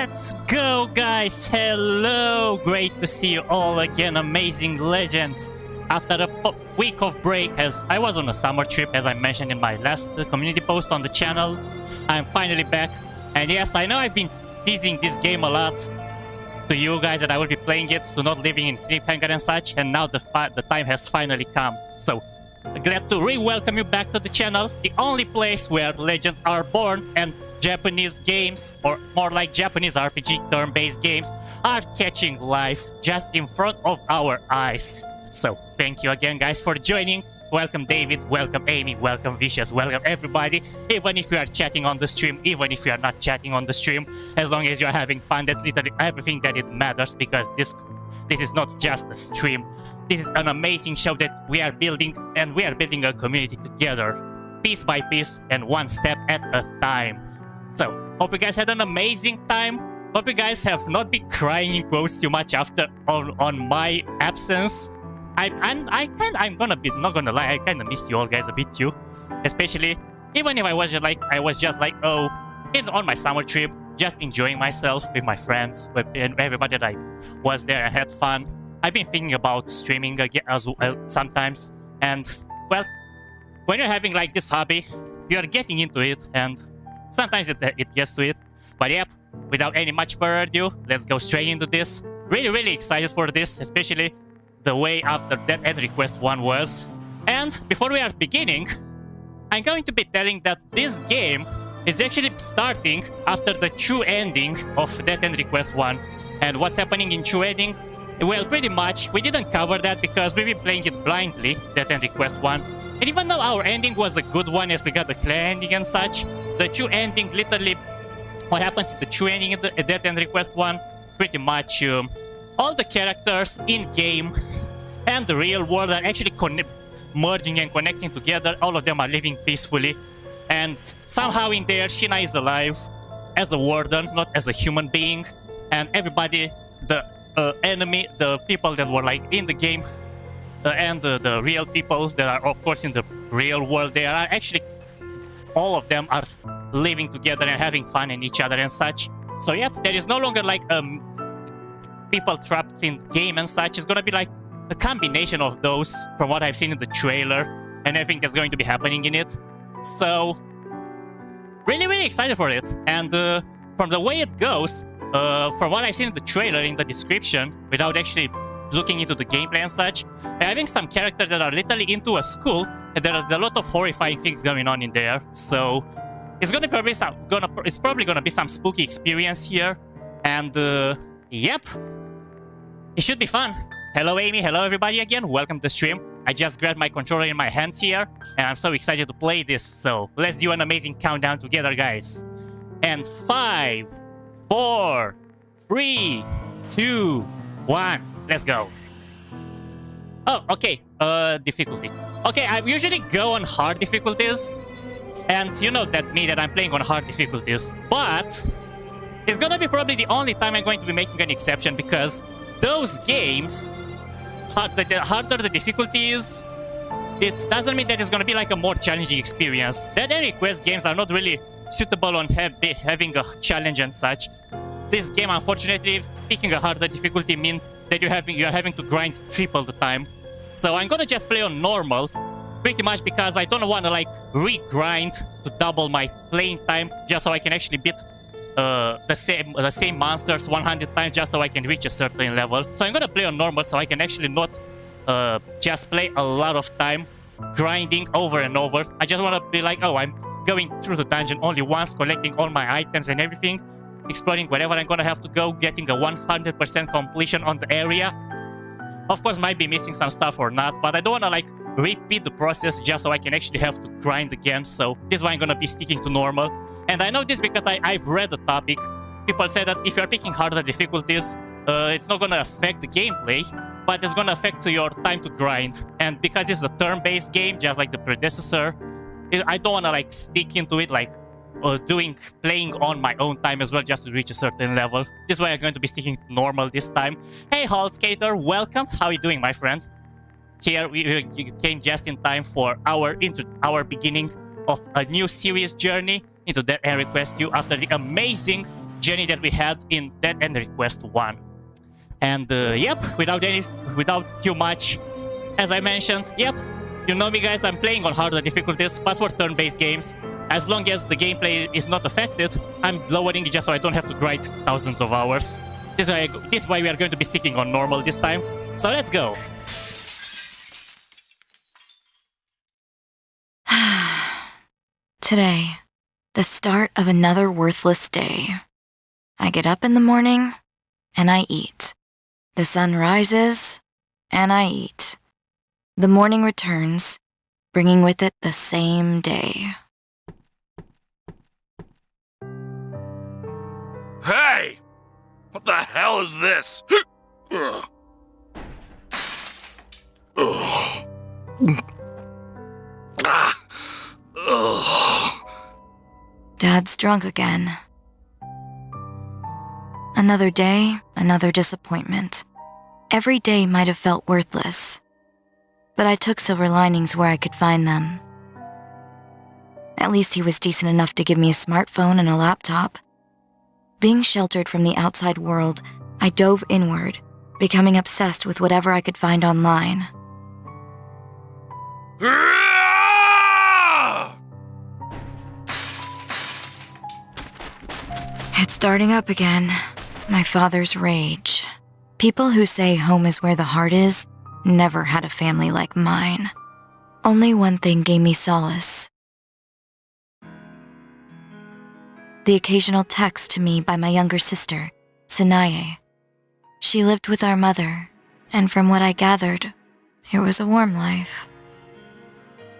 Let's go, guys! Hello! Great to see you all again, amazing legends! After a week of break, as I was on a summer trip, as I mentioned in my last community post on the channel, I'm finally back. And yes, I know I've been teasing this game a lot to you guys that I will be playing it, to not living in cliffhanger and such, and now the time has finally come. So, glad to re-welcome you back to the channel, the only place where legends are born and Japanese games, or more like Japanese RPG turn-based games, are catching life just in front of our eyes. So, thank you again, guys, for joining. Welcome David, welcome Amy, welcome Vicious, welcome everybody. Even if you are chatting on the stream, even if you are not chatting on the stream, as long as you are having fun, that's literally everything that it matters, because this is not just a stream. This is an amazing show that we are building, and we are building a community together, piece by piece and one step at a time. So, hope you guys had an amazing time. Hope you guys have not been crying in quotes too much after on my absence. I'm gonna be not gonna lie, I kind of missed you all guys a bit too. Especially even if I was just like on my summer trip, just enjoying myself with my friends, with everybody that I was there and had fun. I've been thinking about streaming again as well sometimes, and well, when you're having like this hobby, you're getting into it, and sometimes it gets to it. But yep, without any much further ado, let's go straight into this. Really excited for this, especially the way after that end request 1 was. And before we are beginning, I'm going to be telling that this game is actually starting after the true ending of that end request 1. And what's happening in true ending? Well, pretty much, we didn't cover that because we've been playing it blindly, that end request 1. And even though our ending was a good one as we got the clear ending and such, the true ending, literally, what happens in the true ending in that end request 1, pretty much all the characters in-game and the real world are actually merging and connecting together. All of them are living peacefully. And somehow in there, Shina is alive as a warden, not as a human being. And everybody, the enemy, the people that were like in the game, and the real people that are of course in the real world, they are actually, all of them are living together and having fun in each other and such. So yep, there is no longer like people trapped in game and such. It's gonna be like a combination of those from what I've seen in the trailer and everything that's going to be happening in it. So really excited for it. And from the way it goes, from what I've seen in the trailer, in the description, without actually looking into the gameplay and such, having some characters that are literally into a school, and there's a lot of horrifying things going on in there. So it's gonna probably it's probably gonna be some spooky experience here. And yep, it should be fun. Hello Amy, hello everybody again, welcome to the stream. I just grabbed my controller in my hands here, and I'm so excited to play this. So let's do an amazing countdown together, guys. And 5, 4, 3, 2, 1, let's go. Oh, okay, difficulty. Okay, I usually go on hard difficulties, and you know that I'm playing on hard difficulties, but it's gonna be probably the only time I'm going to be making an exception, because those games, the harder the difficulty is, it doesn't mean that it's gonna be like a more challenging experience. That end request games are not really suitable on having a challenge and such. This game, unfortunately, picking a harder difficulty means that you're having to grind triple the time. So I'm gonna just play on normal, pretty much because I don't want to like re-grind to double my playing time just so I can actually beat the same monsters 100 times just so I can reach a certain level. So I'm gonna play on normal so I can actually not just play a lot of time grinding over and over. I just want to be like, oh, I'm going through the dungeon only once, collecting all my items and everything, exploring wherever I'm gonna have to go, getting a 100% completion on the area. Of course, might be missing some stuff or not, but I don't want to like repeat the process just so I can actually have to grind again. So this is why I'm gonna be sticking to normal. And I know this because I've read the topic. People say that if you're picking harder difficulties, it's not gonna affect the gameplay, but it's gonna affect your time to grind. And because it's a turn-based game, just like the predecessor, I don't wanna like stick into it like playing on my own time as well just to reach a certain level. This is why I'm going to be sticking to normal this time. Hey Hall Skater, welcome. How are you doing, my friend? Here you came just in time for our beginning of a new series journey into that end request 2 after the amazing journey that we had in Dead End Quest 1. And yep, without too much, as I mentioned, yep, you know me guys, I'm playing on harder difficulties, but for turn-based games, as long as the gameplay is not affected, I'm lowering it just so I don't have to grind thousands of hours. This is why we are going to be sticking on normal this time. So let's go. Today, the start of another worthless day. I get up in the morning, and I eat. The sun rises, and I eat. The morning returns, bringing with it the same day. Hey! What the hell is this? Ugh. Ugh. Ah. Ugh. Dad's drunk again. Another day, another disappointment. Every day might have felt worthless, but I took silver linings where I could find them. At least he was decent enough to give me a smartphone and a laptop. Being sheltered from the outside world, I dove inward, becoming obsessed with whatever I could find online. It's starting up again. My father's rage. People who say home is where the heart is never had a family like mine. Only one thing gave me solace. The occasional text to me by my younger sister, Sinaye. She lived with our mother, and from what I gathered, it was a warm life.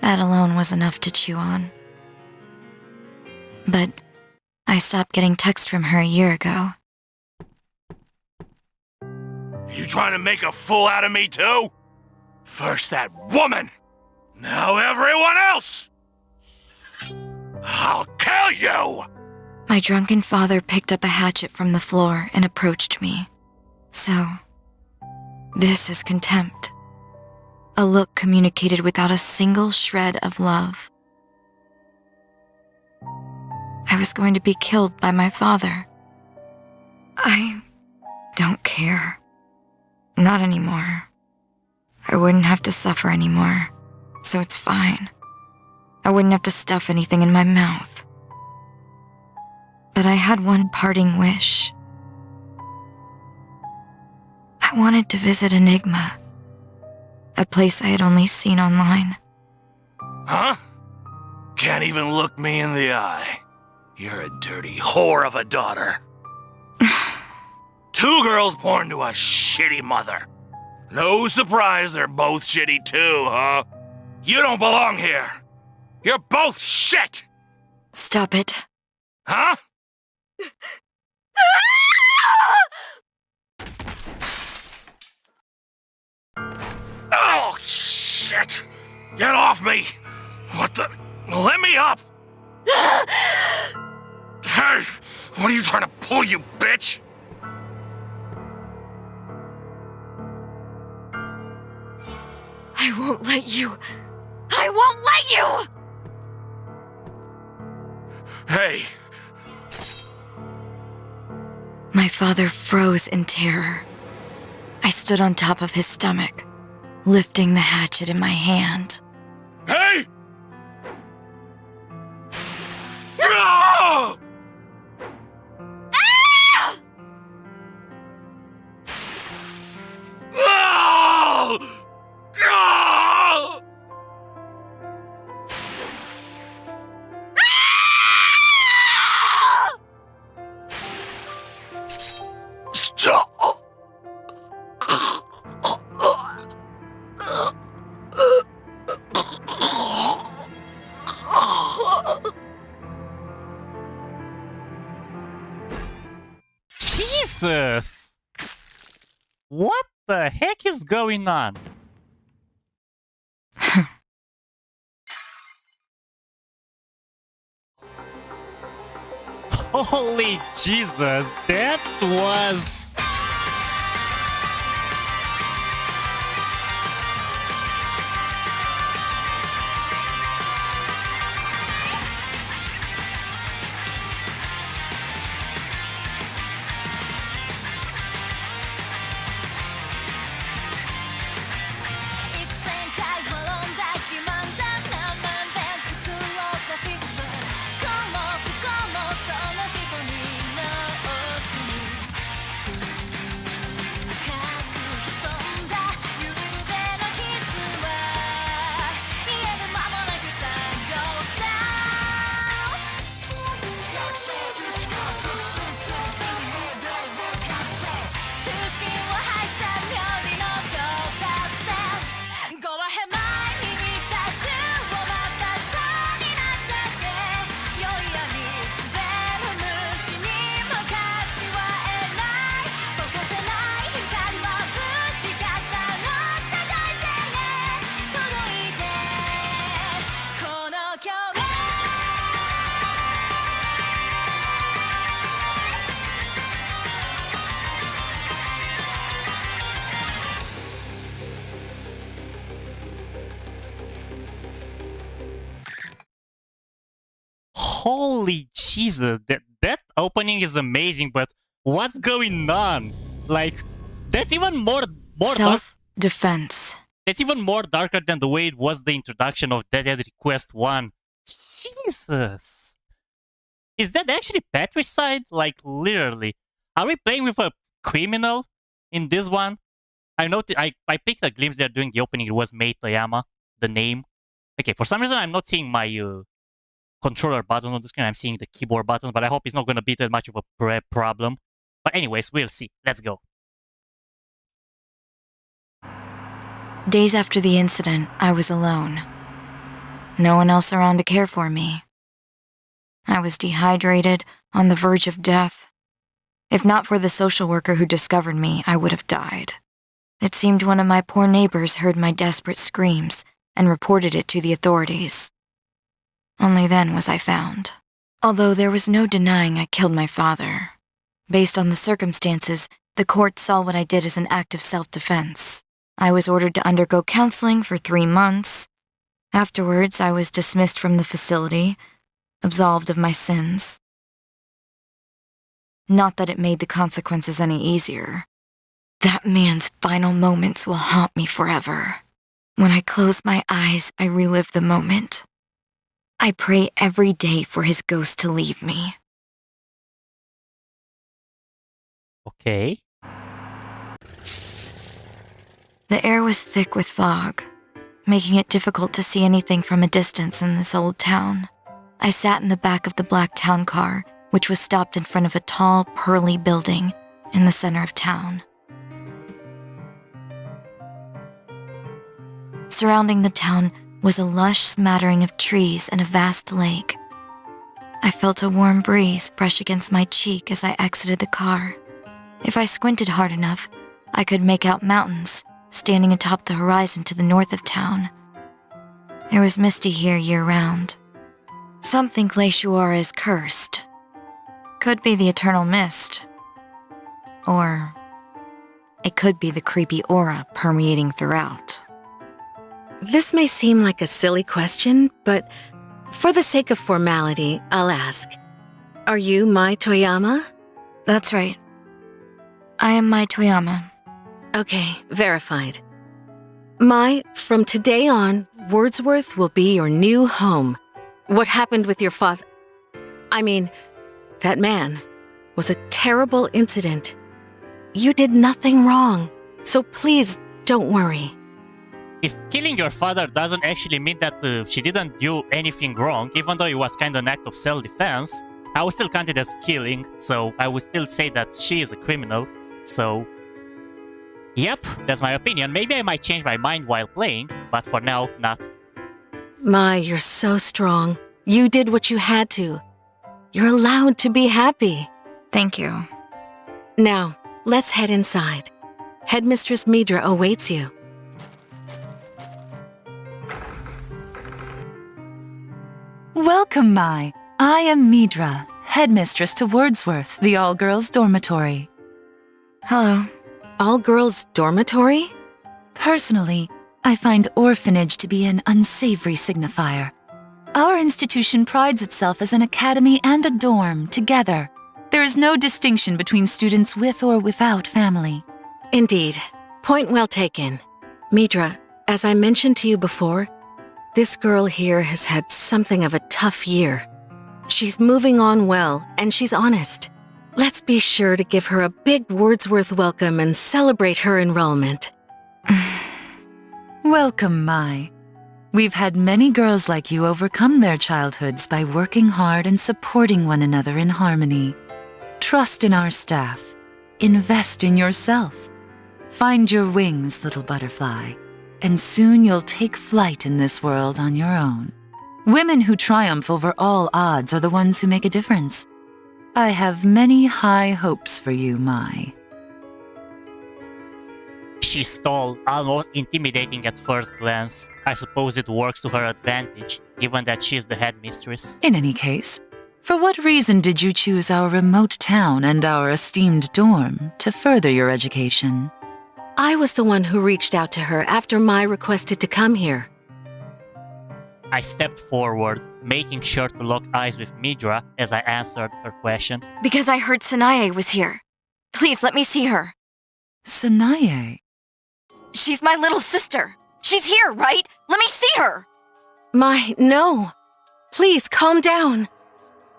That alone was enough to chew on. But I stopped getting texts from her a year ago. You trying to make a fool out of me too? First that woman, now everyone else! I'll kill you! My drunken father picked up a hatchet from the floor and approached me. So, this is contempt. A look communicated without a single shred of love. I was going to be killed by my father. I don't care. Not anymore. I wouldn't have to suffer anymore, so it's fine. I wouldn't have to stuff anything in my mouth. But I had one parting wish. I wanted to visit Enigma, a place I had only seen online. Huh? Can't even look me in the eye. You're a dirty whore of a daughter. 2 girls born to a shitty mother. No surprise they're both shitty too, huh? You don't belong here. You're both shit! Stop it. Huh? Oh, shit! Get off me! What the? Let me up! Hey! What are you trying to pull, you bitch? I won't let you. I won't let you! Hey! My father froze in terror. I stood on top of his stomach, lifting the hatchet in my hand. Hey! Ah! Ah! Ah! Stop! Jesus! What the heck is going on? Holy Jesus, that was... Holy Jesus, that opening is amazing, but what's going on? Like, that's even more Self-defense. that's even more darker than the way it was the introduction of Dead End Quest 1. Jesus. Is that actually patricide? Like, literally. Are we playing with a criminal in this one? I picked a glimpse there during the opening. It was Mei Toyama, the name. Okay, for some reason I'm not seeing my controller buttons on the screen. I'm seeing the keyboard buttons, but I hope it's not going to be that much of a problem. But anyways, we'll see. Let's go. Days after the incident, I was alone. No one else around to care for me. I was dehydrated, on the verge of death. If not for the social worker who discovered me, I would have died. It seemed one of my poor neighbors heard my desperate screams and reported it to the authorities. Only then was I found. Although there was no denying I killed my father. Based on the circumstances, the court saw what I did as an act of self-defense. I was ordered to undergo counseling for 3 months. Afterwards, I was dismissed from the facility, absolved of my sins. Not that it made the consequences any easier. That man's final moments will haunt me forever. When I close my eyes, I relive the moment. I pray every day for his ghost to leave me. Okay. The air was thick with fog, making it difficult to see anything from a distance in this old town. I sat in the back of the black town car, which was stopped in front of a tall, pearly building in the center of town. Surrounding the town was a lush smattering of trees and a vast lake. I felt a warm breeze brush against my cheek as I exited the car. If I squinted hard enough, I could make out mountains standing atop the horizon to the north of town. It was misty here year-round. Some think Lake Choara is cursed. Could be the eternal mist. Or it could be the creepy aura permeating throughout. This may seem like a silly question, but for the sake of formality, I'll ask. Are you Mai Toyama? That's right. I am Mai Toyama. Okay, verified. Mai, from today on, Wordsworth will be your new home. What happened with your father? That man was a terrible incident. You did nothing wrong, so please don't worry. If killing your father doesn't actually mean that she didn't do anything wrong, even though it was kind of an act of self-defense, I would still count it as killing, so I would still say that she is a criminal. So, yep, that's my opinion. Maybe I might change my mind while playing, but for now, not. Mai, you're so strong. You did what you had to. You're allowed to be happy. Thank you. Now, let's head inside. Headmistress Midra awaits you. Welcome, Mai. I am Midra, headmistress to Wordsworth, the all-girls dormitory. Hello. All-girls dormitory? Personally, I find orphanage to be an unsavory signifier. Our institution prides itself as an academy and a dorm together. There is no distinction between students with or without family. Indeed. Point well taken. Midra, as I mentioned to you before, this girl here has had something of a tough year. She's moving on well, and she's honest. Let's be sure to give her a big Wordsworth welcome and celebrate her enrollment. Welcome, Mai. We've had many girls like you overcome their childhoods by working hard and supporting one another in harmony. Trust in our staff. Invest in yourself. Find your wings, little butterfly, and soon you'll take flight in this world on your own. Women who triumph over all odds are the ones who make a difference. I have many high hopes for you, Mai. She's tall, almost intimidating at first glance. I suppose it works to her advantage, given that she's the headmistress. In any case, for what reason did you choose our remote town and our esteemed dorm to further your education? I was the one who reached out to her after Mai requested to come here. I stepped forward, making sure to lock eyes with Midra as I answered her question. Because I heard Sanae was here. Please let me see her. Sanae? She's my little sister. She's here, right? Let me see her. No. Please, calm down.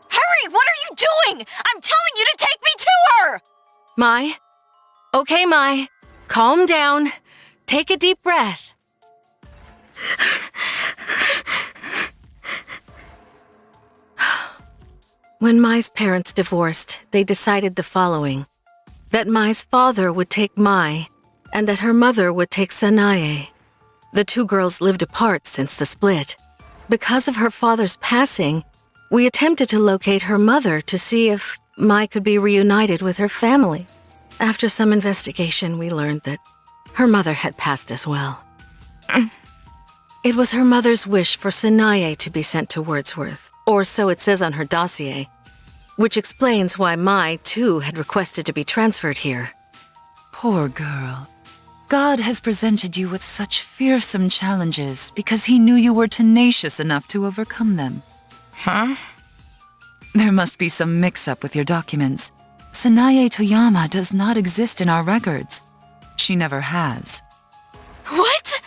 Hurry, what are you doing? I'm telling you to take me to her! Mai? Okay, Mai. Calm down. Take a deep breath. When Mai's parents divorced, they decided the following. That Mai's father would take Mai, and that her mother would take Sanae. The two girls lived apart since the split. Because of her father's passing, we attempted to locate her mother to see if Mai could be reunited with her family. After some investigation, we learned that her mother had passed as well. It was her mother's wish for Sanae to be sent to Wordsworth, or so it says on her dossier, which explains why Mai, too, had requested to be transferred here. Poor girl. God has presented you with such fearsome challenges because he knew you were tenacious enough to overcome them. Huh? There must be some mix-up with your documents. Sanae Toyama does not exist in our records. She never has. What?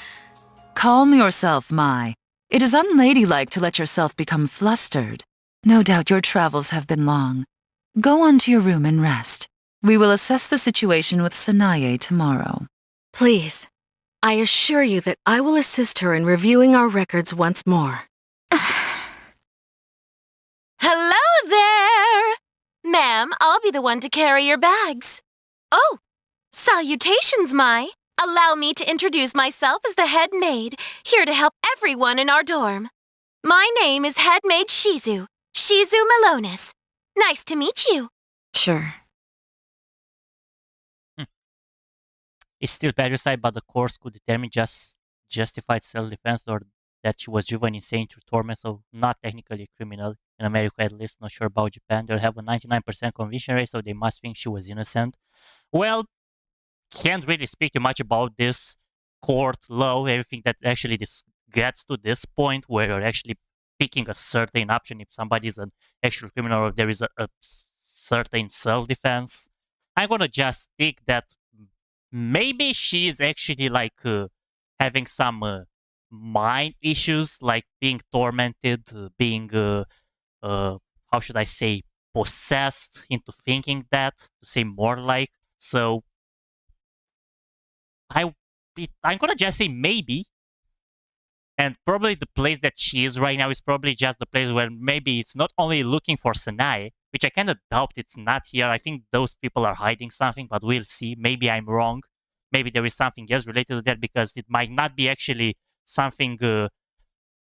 Calm yourself, Mai. It is unladylike to let yourself become flustered. No doubt your travels have been long. Go on to your room and rest. We will assess the situation with Sanae tomorrow. Please, I assure you that I will assist her in reviewing our records once more. Hello there! Ma'am, I'll be the one to carry your bags. Oh, salutations, Mai. Allow me to introduce myself as the head maid, here to help everyone in our dorm. My name is Head Maid Shizu Melonis. Nice to meet you. Sure. It's still patricide, but the courts could determine justified self-defense or that she was driven insane through torment, so not technically a criminal. In America, at least, not sure about Japan. They'll have a 99% conviction rate, so they must think she was innocent. Well, can't really speak too much about this court law, everything that actually this gets to this point where you're actually picking a certain option if somebody is an actual criminal or there is a certain self-defense. I'm gonna just think that maybe she is actually like having some mind issues, like being tormented, being how should I say, possessed into thinking that, to say more like. So I'm gonna just say maybe. And probably the place that she is right now is probably just the place where maybe it's not only looking for Sanae, which I kind of doubt it's not here. I think those people are hiding something, but we'll see. Maybe I'm wrong. Maybe there is something else related to that, because it might not be actually something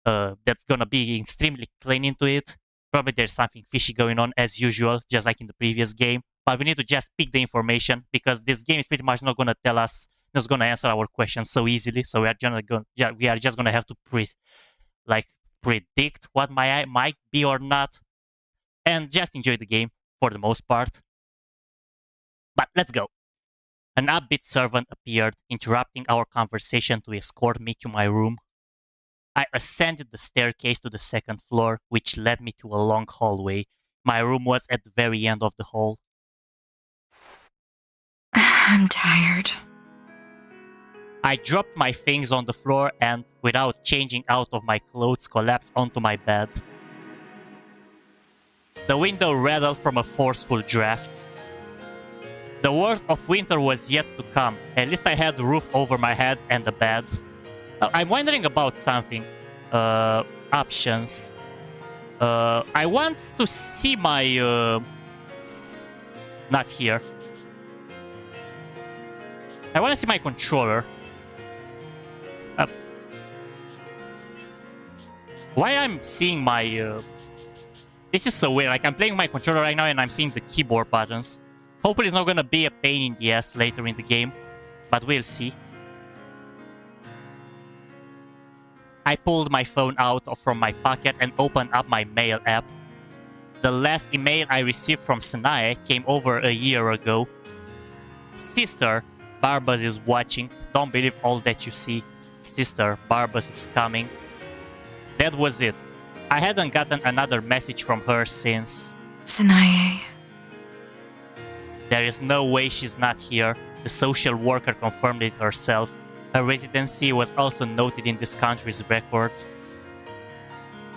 that's gonna be extremely clean into it. Probably there's something fishy going on as usual, just like in the previous game. But we need to just pick the information, because this game is pretty much not gonna tell us, not gonna answer our questions so easily. So we are just gonna have to predict what might be or not, and just enjoy the game for the most part. But let's go. An upbeat servant appeared, interrupting our conversation to escort me to my room. I ascended the staircase to the second floor, which led me to a long hallway. My room was at the very end of the hall. I'm tired. I dropped my things on the floor and, without changing out of my clothes, collapsed onto my bed. The window rattled from a forceful draft. The worst of winter was yet to come. At least I had a roof over my head and a bed. I'm wondering about something. Options. I want to see my... Not here. I want to see my controller. Why I'm seeing my... This is so weird. Like, I'm playing my controller right now and I'm seeing the keyboard buttons. Hopefully it's not gonna be a pain in the ass later in the game, but we'll see. I pulled my phone out from my pocket and opened up my mail app. The last email I received from Sanae came over a year ago. Sister, Barbas is watching. Don't believe all that you see. Sister, Barbas is coming. That was it. I hadn't gotten another message from her since. Sanae. There is no way she's not here. The social worker confirmed it herself. Her residency was also noted in this country's records.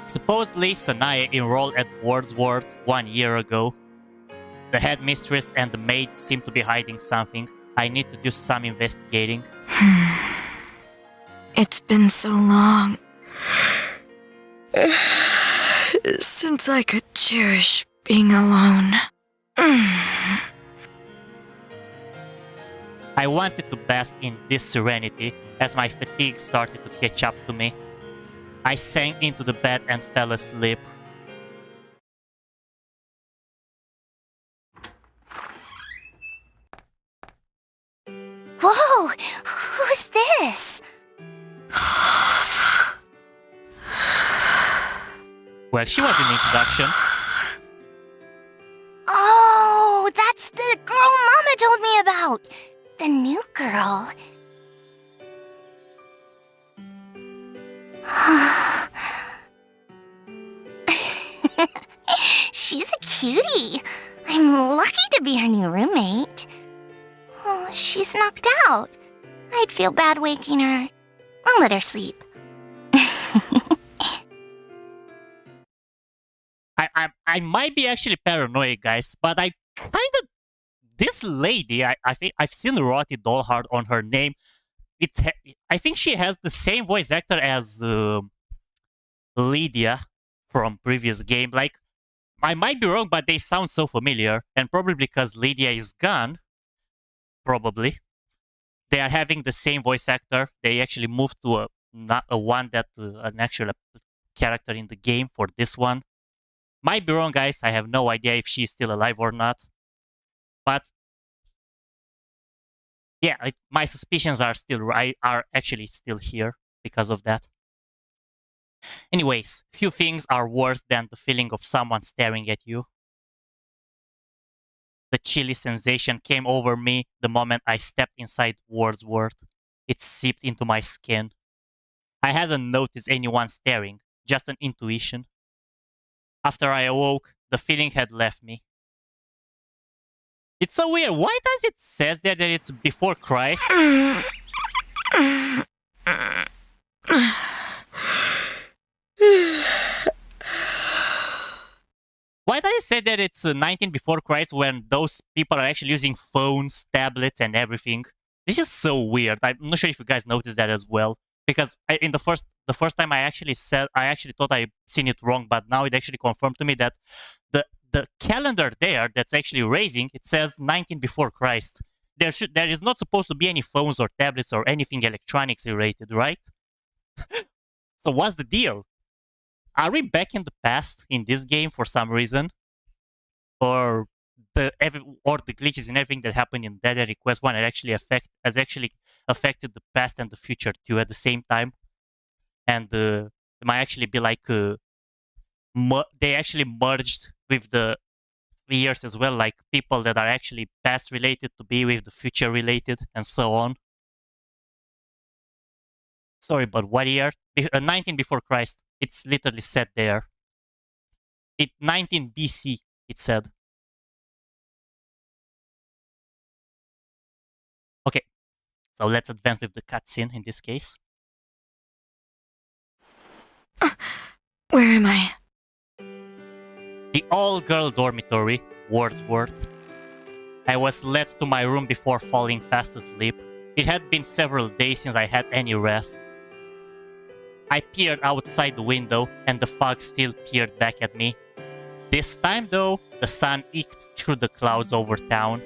Supposedly, Sanae enrolled at Wordsworth 1 year ago. The headmistress and the maid seem to be hiding something. I need to do some investigating. It's been so long since I could cherish being alone. I wanted to bask in this serenity as my fatigue started to catch up to me. I sank into the bed and fell asleep. Whoa! Who's this? Well, she was an introduction. Oh, that's the girl Mama told me about. The new girl. She's a cutie. I'm lucky to be her new roommate. Oh, she's knocked out. I'd feel bad waking her. I'll let her sleep. I might be actually paranoid, guys, but I kind of... This lady, I think I've seen Rotty Dollheart on her name. I think she has the same voice actor as Lydia from previous game. Like, I might be wrong, but they sound so familiar. And probably because Lydia is gone, probably, they are having the same voice actor. They actually moved to not a one that an actual character in the game for this one. Might be wrong, guys. I have no idea if she's still alive or not. But yeah, my suspicions are actually still here because of that. Anyways, few things are worse than the feeling of someone staring at you. The chilly sensation came over me the moment I stepped inside Wordsworth. It seeped into my skin. I hadn't noticed anyone staring, just an intuition. After I awoke, the feeling had left me. It's so weird. Why does it says there that it's before Christ? Why does it say that it's 19 before Christ when those people are actually using phones, tablets, and everything? This is so weird. I'm not sure if you guys noticed that as well. Because in the first time I actually thought I seen it wrong, but now it actually confirmed to me that the calendar there that's actually raising, it says 19 before Christ. There is not supposed to be any phones or tablets or anything electronics related, right? So what's the deal? Are we back in the past in this game for some reason? Or the glitches and everything that happened in Dead End Quest 1 has actually affected the past and the future too at the same time? And it might actually be like they actually merged with the years as well, like people that are actually past related to be with the future related and so on. Sorry, but what year? 19 before Christ. It's literally said there. 19 BC, it said. Okay, so let's advance with the cutscene in this case. Where am I? The all-girl dormitory, Wordsworth. I was led to my room before falling fast asleep. It had been several days since I had any rest. I peered outside the window, and the fog still peered back at me. This time, though, the sun eked through the clouds over town.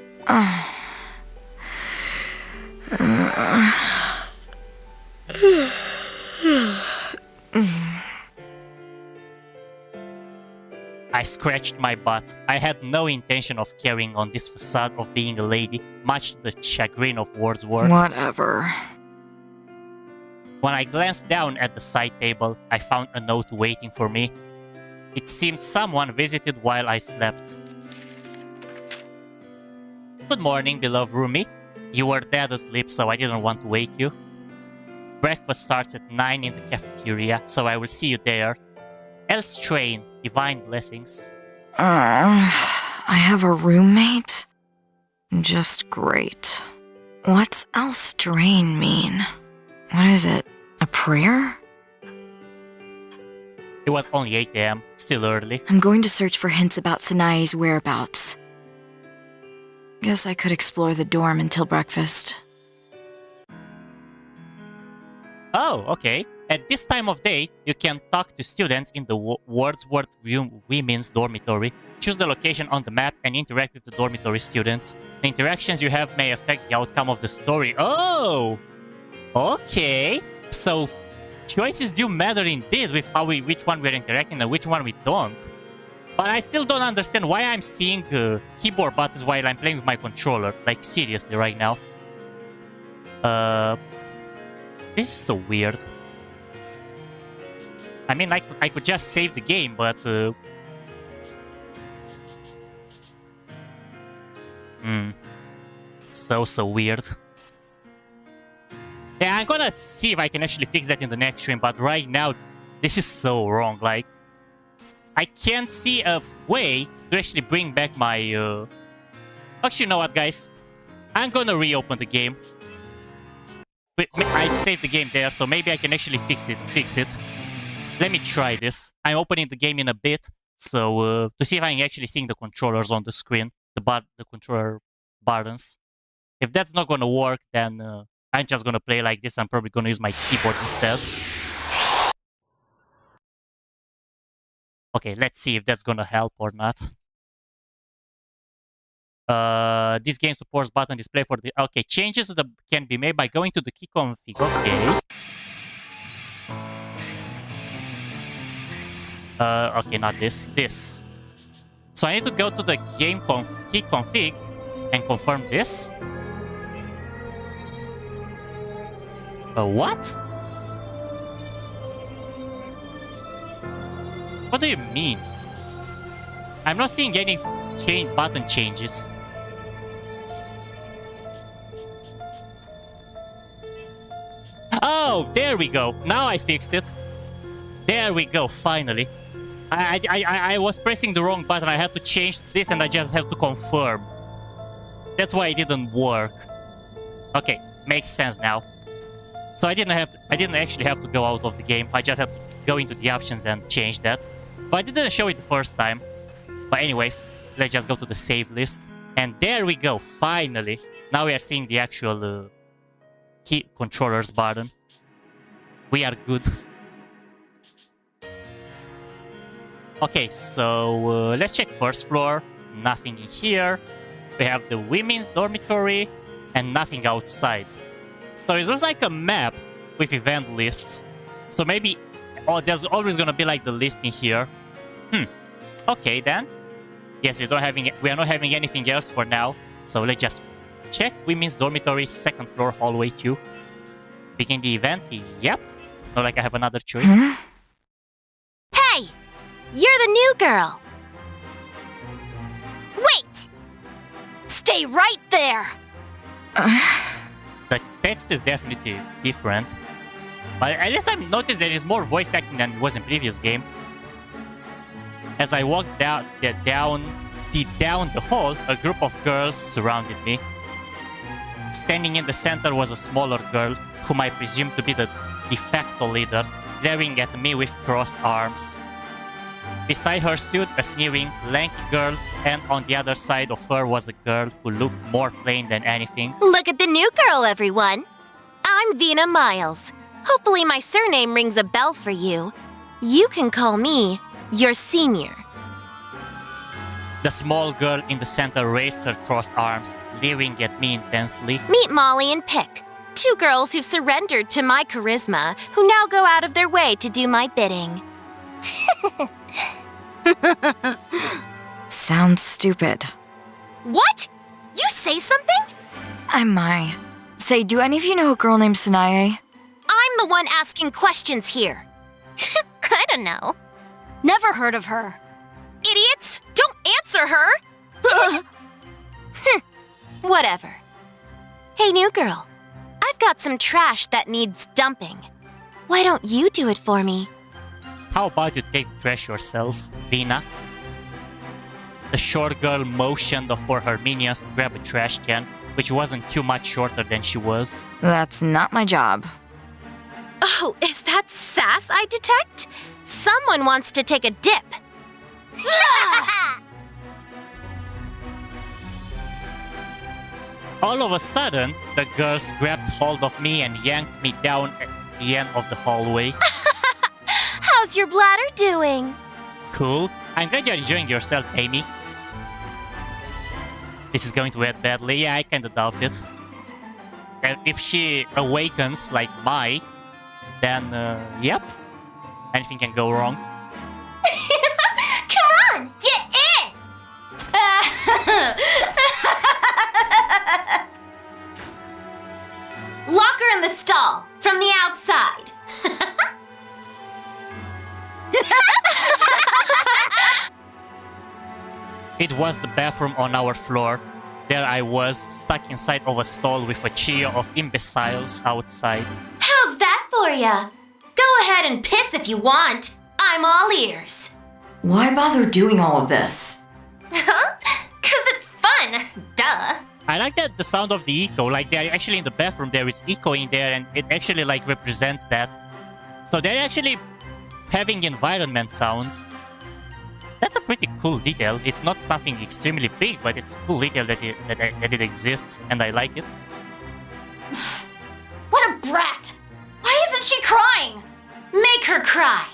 I scratched my butt. I had no intention of carrying on this facade of being a lady, much to the chagrin of Wordsworth. Whatever. When I glanced down at the side table, I found a note waiting for me. It seemed someone visited while I slept. Good morning, beloved roomie. You were dead asleep, so I didn't want to wake you. Breakfast starts at 9 in the cafeteria, so I will see you there. Else train, divine blessings. I have a roommate? Just great. What's else drain mean? What is it? A prayer? It was only 8 AM, still early. I'm going to search for hints about Sanae's whereabouts. Guess I could explore the dorm until breakfast. Oh, okay. At this time of day, you can talk to students in the Wordsworth Women's Dormitory. Choose the location on the map and interact with the dormitory students. The interactions you have may affect the outcome of the story. Oh! Okay. So, choices do matter indeed with which one we're interacting and which one we don't. But I still don't understand why I'm seeing keyboard buttons while I'm playing with my controller. Like, seriously, right now. This is so weird. I mean, I could just save the game, but... So weird. Yeah, I'm gonna see if I can actually fix that in the next stream, but right now, this is so wrong. Like, I can't see a way to actually bring back my... Actually, you know what, guys? I'm gonna reopen the game. I've saved the game there, so maybe I can actually fix it. Let me try this. I'm opening the game in a bit, so to see if I'm actually seeing the controllers on the screen, the controller buttons. If that's not gonna work, then I'm just gonna play like this. I'm probably gonna use my keyboard instead. Okay, let's see if that's gonna help or not. This game supports button display for the... Okay, changes can be made by going to the key config. Okay. Okay, not this. This. So I need to go to the game key config and confirm this. What? What do you mean? I'm not seeing any button changes. Oh, there we go. Now I fixed it. There we go, finally. I was pressing the wrong button. I had to change this and I just have to confirm. That's why it didn't work. Okay, makes sense now. So I didn't actually have to go out of the game. I just had to go into the options and change that. But I didn't show it the first time. But anyways, let's just go to the save list. And there we go, finally. Now we are seeing the actual key controllers button. We are good. Okay, so let's check first floor. Nothing in here. We have the women's dormitory and nothing outside. So it looks like a map with event lists. So maybe there's always gonna be like the list in here. Okay then. Yes, we are not having anything else for now. So let's just check women's dormitory, second floor, hallway 2. Begin the event. Yep. Not like I have another choice. Hey! You're the new girl! Wait! Stay right there! The text is definitely different. But at least I've noticed there is more voice acting than it was in previous game. As I walked down the hall, a group of girls surrounded me. Standing in the center was a smaller girl, whom I presumed to be the de facto leader, glaring at me with crossed arms. Beside her stood a sneering, lanky girl, and on the other side of her was a girl who looked more plain than anything. Look at the new girl, everyone! I'm Vina Miles. Hopefully my surname rings a bell for you. You can call me your senior. The small girl in the center raised her crossed arms, leering at me intensely. Meet Molly and Pick, 2 girls who've surrendered to my charisma, who now go out of their way to do my bidding. Sounds stupid. What? You say something? My. Say, do any of you know a girl named Sanae? I'm the one asking questions here. I don't know. Never heard of her. Idiots! Don't answer her! Whatever. Hey, new girl. I've got some trash that needs dumping. Why don't you do it for me? How about you take the trash yourself, Vina? The short girl motioned for her minions to grab a trash can, which wasn't too much shorter than she was. That's not my job. Oh, is that sass I detect? Someone wants to take a dip. All of a sudden, the girls grabbed hold of me and yanked me down at the end of the hallway. How's your bladder doing? Cool. I'm glad you're enjoying yourself, Amy. This is going to end badly. Yeah, I kinda doubt it. And if she awakens like Mai, then, yep. Anything can go wrong. Come on, get in! Lock her in the stall, from the outside. It was the bathroom on our floor. There I was, stuck inside of a stall with a trio of imbeciles outside. How's that for ya? Go ahead and piss if you want. I'm all ears. Why bother doing all of this? Huh? 'Cause it's fun. Duh. I like that the sound of the echo, like they're actually in the bathroom, there is echo in there and it actually like represents that. So they're actually having environment sounds. That's a pretty cool detail. It's not something extremely big, but it's a cool detail that it exists, and I like it. What a brat! Why isn't she crying? Make her cry.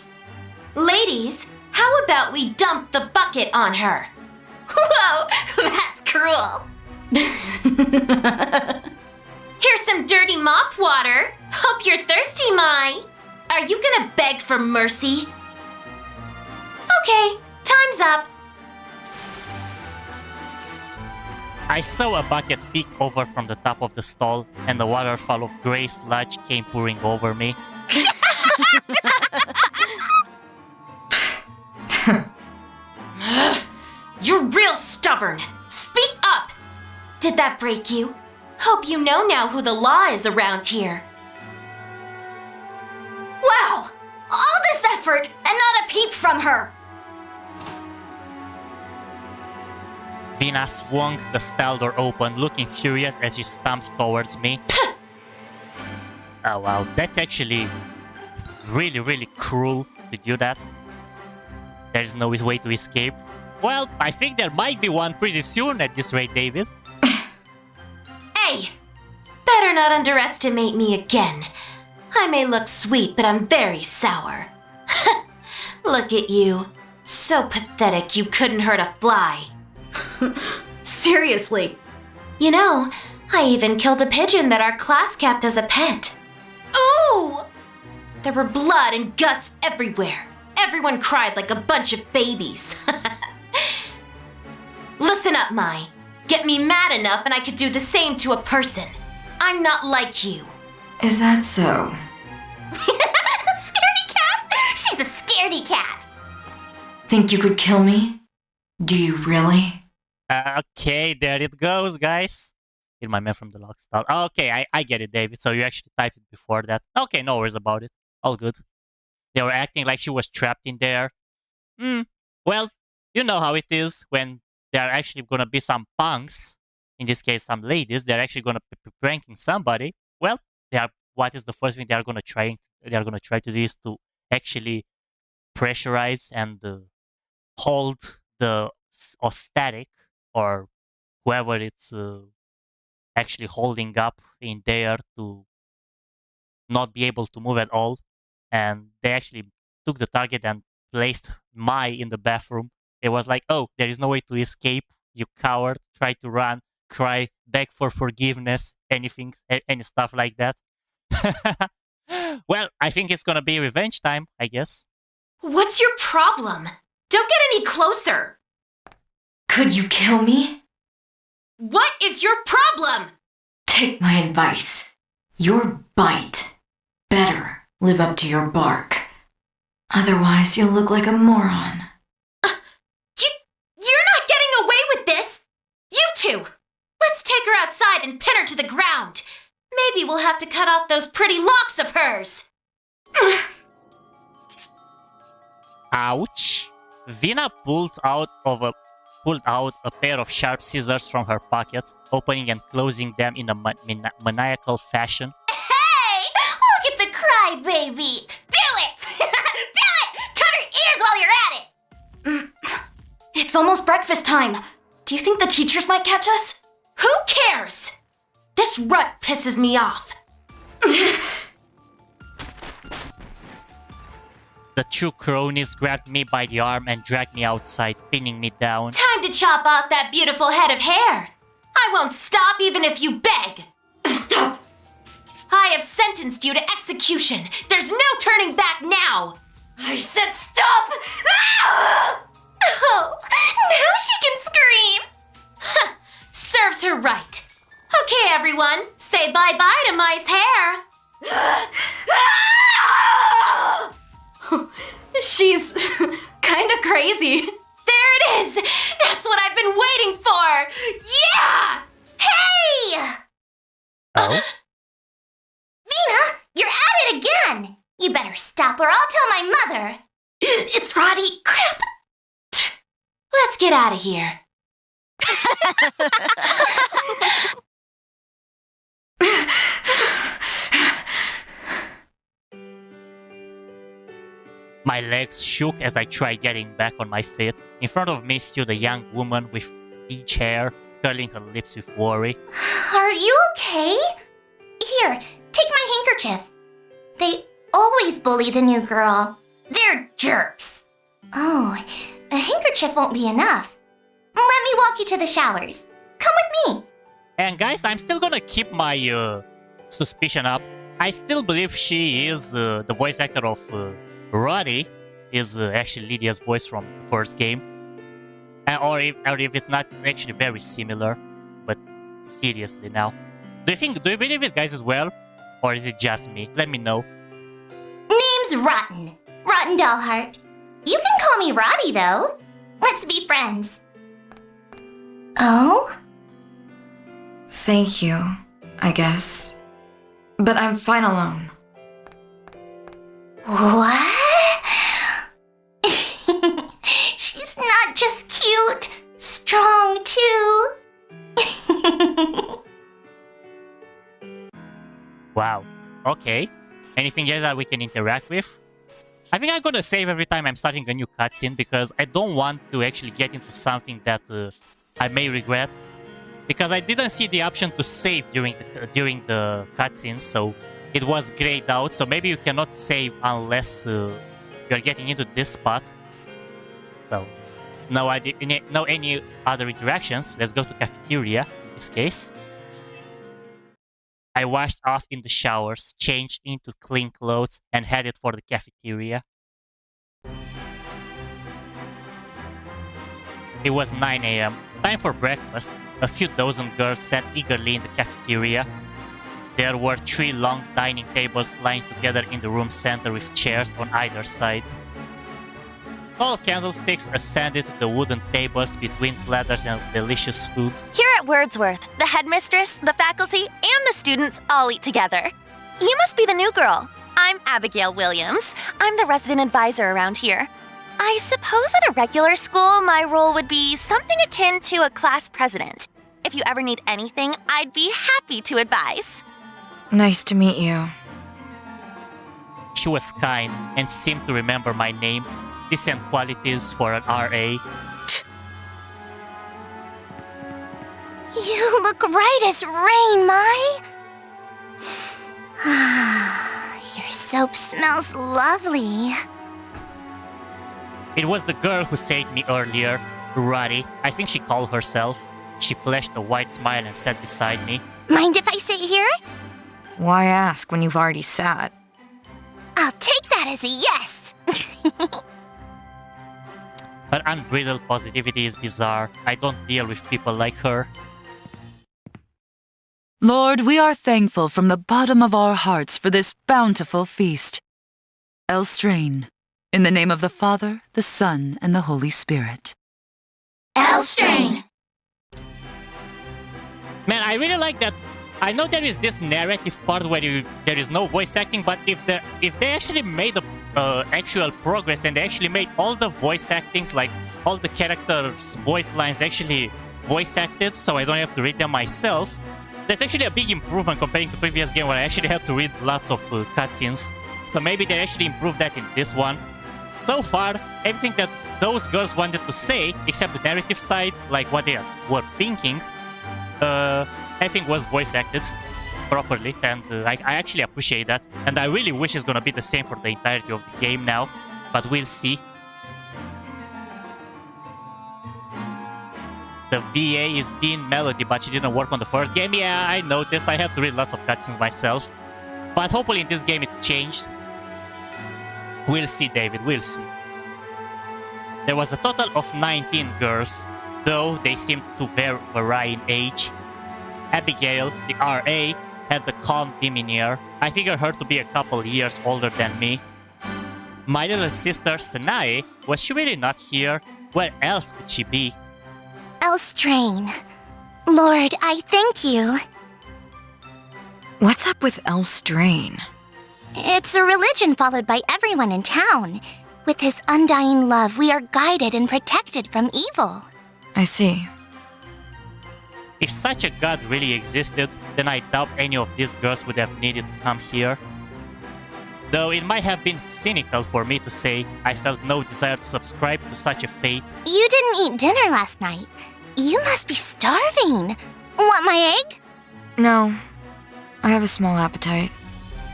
Ladies, how about we dump the bucket on her? Whoa, that's cruel. Here's some dirty mop water. Hope you're thirsty, Mai. Are you gonna beg for mercy? Okay, time's up. I saw a bucket peek over from the top of the stall, and a waterfall of grey sludge came pouring over me. You're real stubborn. Speak up. Did that break you? Hope you know now who the law is around here. Wow! All this effort and not a peep from her! Vina swung the stall door open, looking furious as she stomped towards me. Oh wow, that's actually really cruel to do that. There's no way to escape. Well, I think there might be one pretty soon at this rate, David. Hey! Better not underestimate me again. I may look sweet, but I'm very sour. Look at you. So pathetic you couldn't hurt a fly. Seriously. You know, I even killed a pigeon that our class kept as a pet. Ooh! There were blood and guts everywhere. Everyone cried like a bunch of babies. Listen up, Mai. Get me mad enough and I could do the same to a person. I'm not like you. Is that so? Scaredy cat? She's a scaredy cat. Think you could kill me? Do you really? Okay, there it goes, guys. In my man from the lock stall. Okay, I get it, David. So you actually typed it before that. Okay, no worries about it. All good. They were acting like she was trapped in there. Well, you know how it is when there are actually gonna be some punks, in this case some ladies, they're actually gonna be pranking somebody. Well, what is the first thing they are gonna try to do is to actually pressurize and hold the static or whoever it's actually holding up in there to not be able to move at all. And they actually took the target and placed Mai in the bathroom. It was like, oh, there is no way to escape. You coward. Try to run, cry, beg for forgiveness, anything, any stuff like that. Well, I think it's gonna be revenge time, I guess. What's your problem? Don't get any closer. Could you kill me? What is your problem? Take my advice. Your bite. Better live up to your bark. Otherwise, you'll look like a moron. You're not getting away with this! You two! Let's take her outside and pin her to the ground. Maybe we'll have to cut off those pretty locks of hers. Ouch. Vina pulled out a pair of sharp scissors from her pocket, opening and closing them in a maniacal fashion. Hey! Look at the cry, baby! Do it! Do it! Cut her ears while you're at it! It's almost breakfast time. Do you think the teachers might catch us? Who cares? This rut pisses me off. The two cronies grabbed me by the arm and dragged me outside, pinning me down. Time to chop off that beautiful head of hair. I won't stop even if you beg. Stop! I have sentenced you to execution. There's no turning back now. I said stop! Ah! Oh, now she can scream. Huh, serves her right. Okay, everyone, say bye-bye to Mai's hair. She's kind of crazy. There it is! That's what I've been waiting for! Yeah! Hey! Oh? Vina, you're at it again! You better stop or I'll tell my mother. It's Roddy. Crap! Let's get out of here. My legs shook as I tried getting back on my feet. In front of me stood a young woman with beach hair, curling her lips with worry. Are you okay? Here, take my handkerchief. They always bully the new girl. They're jerks. Oh, a handkerchief won't be enough. Let me walk you to the showers. Come with me. And guys, I'm still gonna keep my suspicion up. I still believe she is the voice actor of Roddy, is actually Lydia's voice from the first game. Or if it's not, it's actually very similar. But seriously now. Do you believe it, guys, as well? Or is it just me? Let me know. Name's Rotten. Rotten Dollheart. You can call me Roddy, though. Let's be friends. Oh? Thank you, I guess. But I'm fine alone. What? She's not just cute, strong too. Wow. Okay. Anything else that we can interact with? I think I'm gonna save every time I'm starting a new cutscene because I don't want to actually get into something that I may regret. Because I didn't see the option to save during the cutscenes, so it was grayed out. So maybe you cannot save unless you're getting into this spot. So no any other interactions. Let's go to cafeteria in this case. I washed off in the showers, changed into clean clothes, and headed for the cafeteria. It was 9 a.m. Time for breakfast. A few dozen girls sat eagerly in the cafeteria. There were 3 long dining tables lying together in the room center with chairs on either side. Tall candlesticks ascended the wooden tables between platters and delicious food. Here at Wordsworth, the headmistress, the faculty, and the students all eat together. You must be the new girl. I'm Abigail Williams. I'm the resident advisor around here. I suppose at a regular school, my role would be something akin to a class president. If you ever need anything, I'd be happy to advise. Nice to meet you. She was kind and seemed to remember my name. Decent qualities for an RA. You look right as rain, Mai. Your soap smells lovely. It was the girl who saved me earlier, Roddy. I think she called herself. She flashed a wide smile and sat beside me. Mind if I sit here? Why ask when you've already sat? I'll take that as a yes. Her unbridled positivity is bizarre. I don't deal with people like her. Lord, we are thankful from the bottom of our hearts for this bountiful feast. Elstrain, in the name of the Father, the Son, and the Holy Spirit. Elstrain. Man, I really like that I know there is this narrative part where there is no voice acting, but if they actually made actual progress and they actually made all the voice actings, like all the characters' voice lines actually voice acted, so I don't have to read them myself, that's actually a big improvement comparing to previous game where I actually had to read lots of cutscenes. So maybe they actually improved that in this one. So far, everything that those girls wanted to say, except the narrative side, like what they were thinking, I think was voice acted properly, and I actually appreciate that. And I really wish it's gonna be the same for the entirety of the game now, but we'll see. The VA is Dean Melody, but she didn't work on the first game. Yeah, I noticed. I had to read lots of cutscenes myself. But hopefully in this game it's changed. We'll see, David, we'll see. There was a total of 19 girls, though they seemed to vary in age. Abigail, the RA, had the calm demeanor. I figured her to be a couple years older than me. My little sister, Sanae, was she really not here? Where else would she be? Elstrain. Lord, I thank you. What's up with Elstrain? It's a religion followed by everyone in town. With his undying love, we are guided and protected from evil. I see. If such a god really existed, then I doubt any of these girls would have needed to come here. Though it might have been cynical for me to say I felt no desire to subscribe to such a fate. You didn't eat dinner last night. You must be starving. Want my egg? No. I have a small appetite.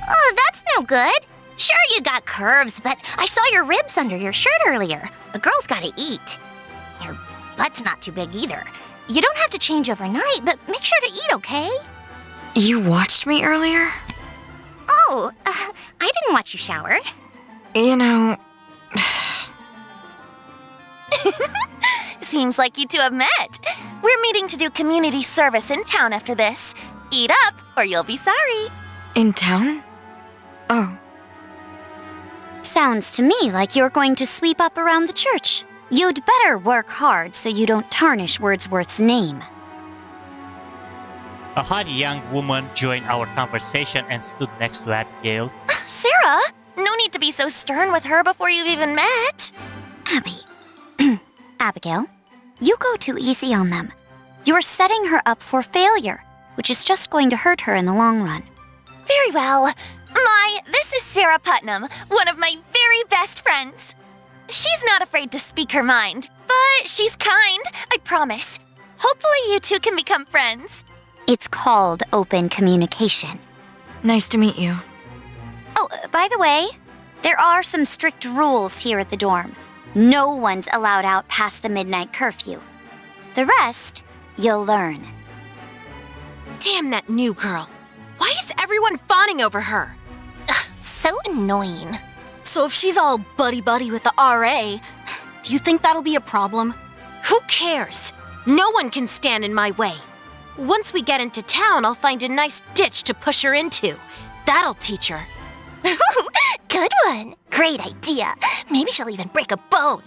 Oh, that's no good. Sure, you got curves, but I saw your ribs under your shirt earlier. A girl's gotta eat. Your butt's not too big either. You don't have to change overnight, but make sure to eat, okay? You watched me earlier? Oh, I didn't watch you shower. You know... Seems like you two have met. We're meeting to do community service in town after this. Eat up, or you'll be sorry. In town? Oh. Sounds to me like you're going to sweep up around the church. You'd better work hard so you don't tarnish Wordsworth's name. A hot young woman joined our conversation and stood next to Abigail. Sarah, no need to be so stern with her before you've even met. Abby. Abigail, you go too easy on them. You're setting her up for failure, which is just going to hurt her in the long run. Very well. This is Sarah Putnam, one of my very best friends. She's not afraid to speak her mind, but she's kind, I promise. Hopefully you two can become friends. It's called open communication. Nice to meet you. Oh, by the way, there are some strict rules here at the dorm. No one's allowed out past the midnight curfew. The rest, you'll learn. Damn that new girl. Why is everyone fawning over her? So annoying. So if she's all buddy-buddy with the RA, do you think that'll be a problem? Who cares? No one can stand in my way. Once we get into town, I'll find a nice ditch to push her into. That'll teach her. Good one. Great idea. Maybe she'll even break a bone.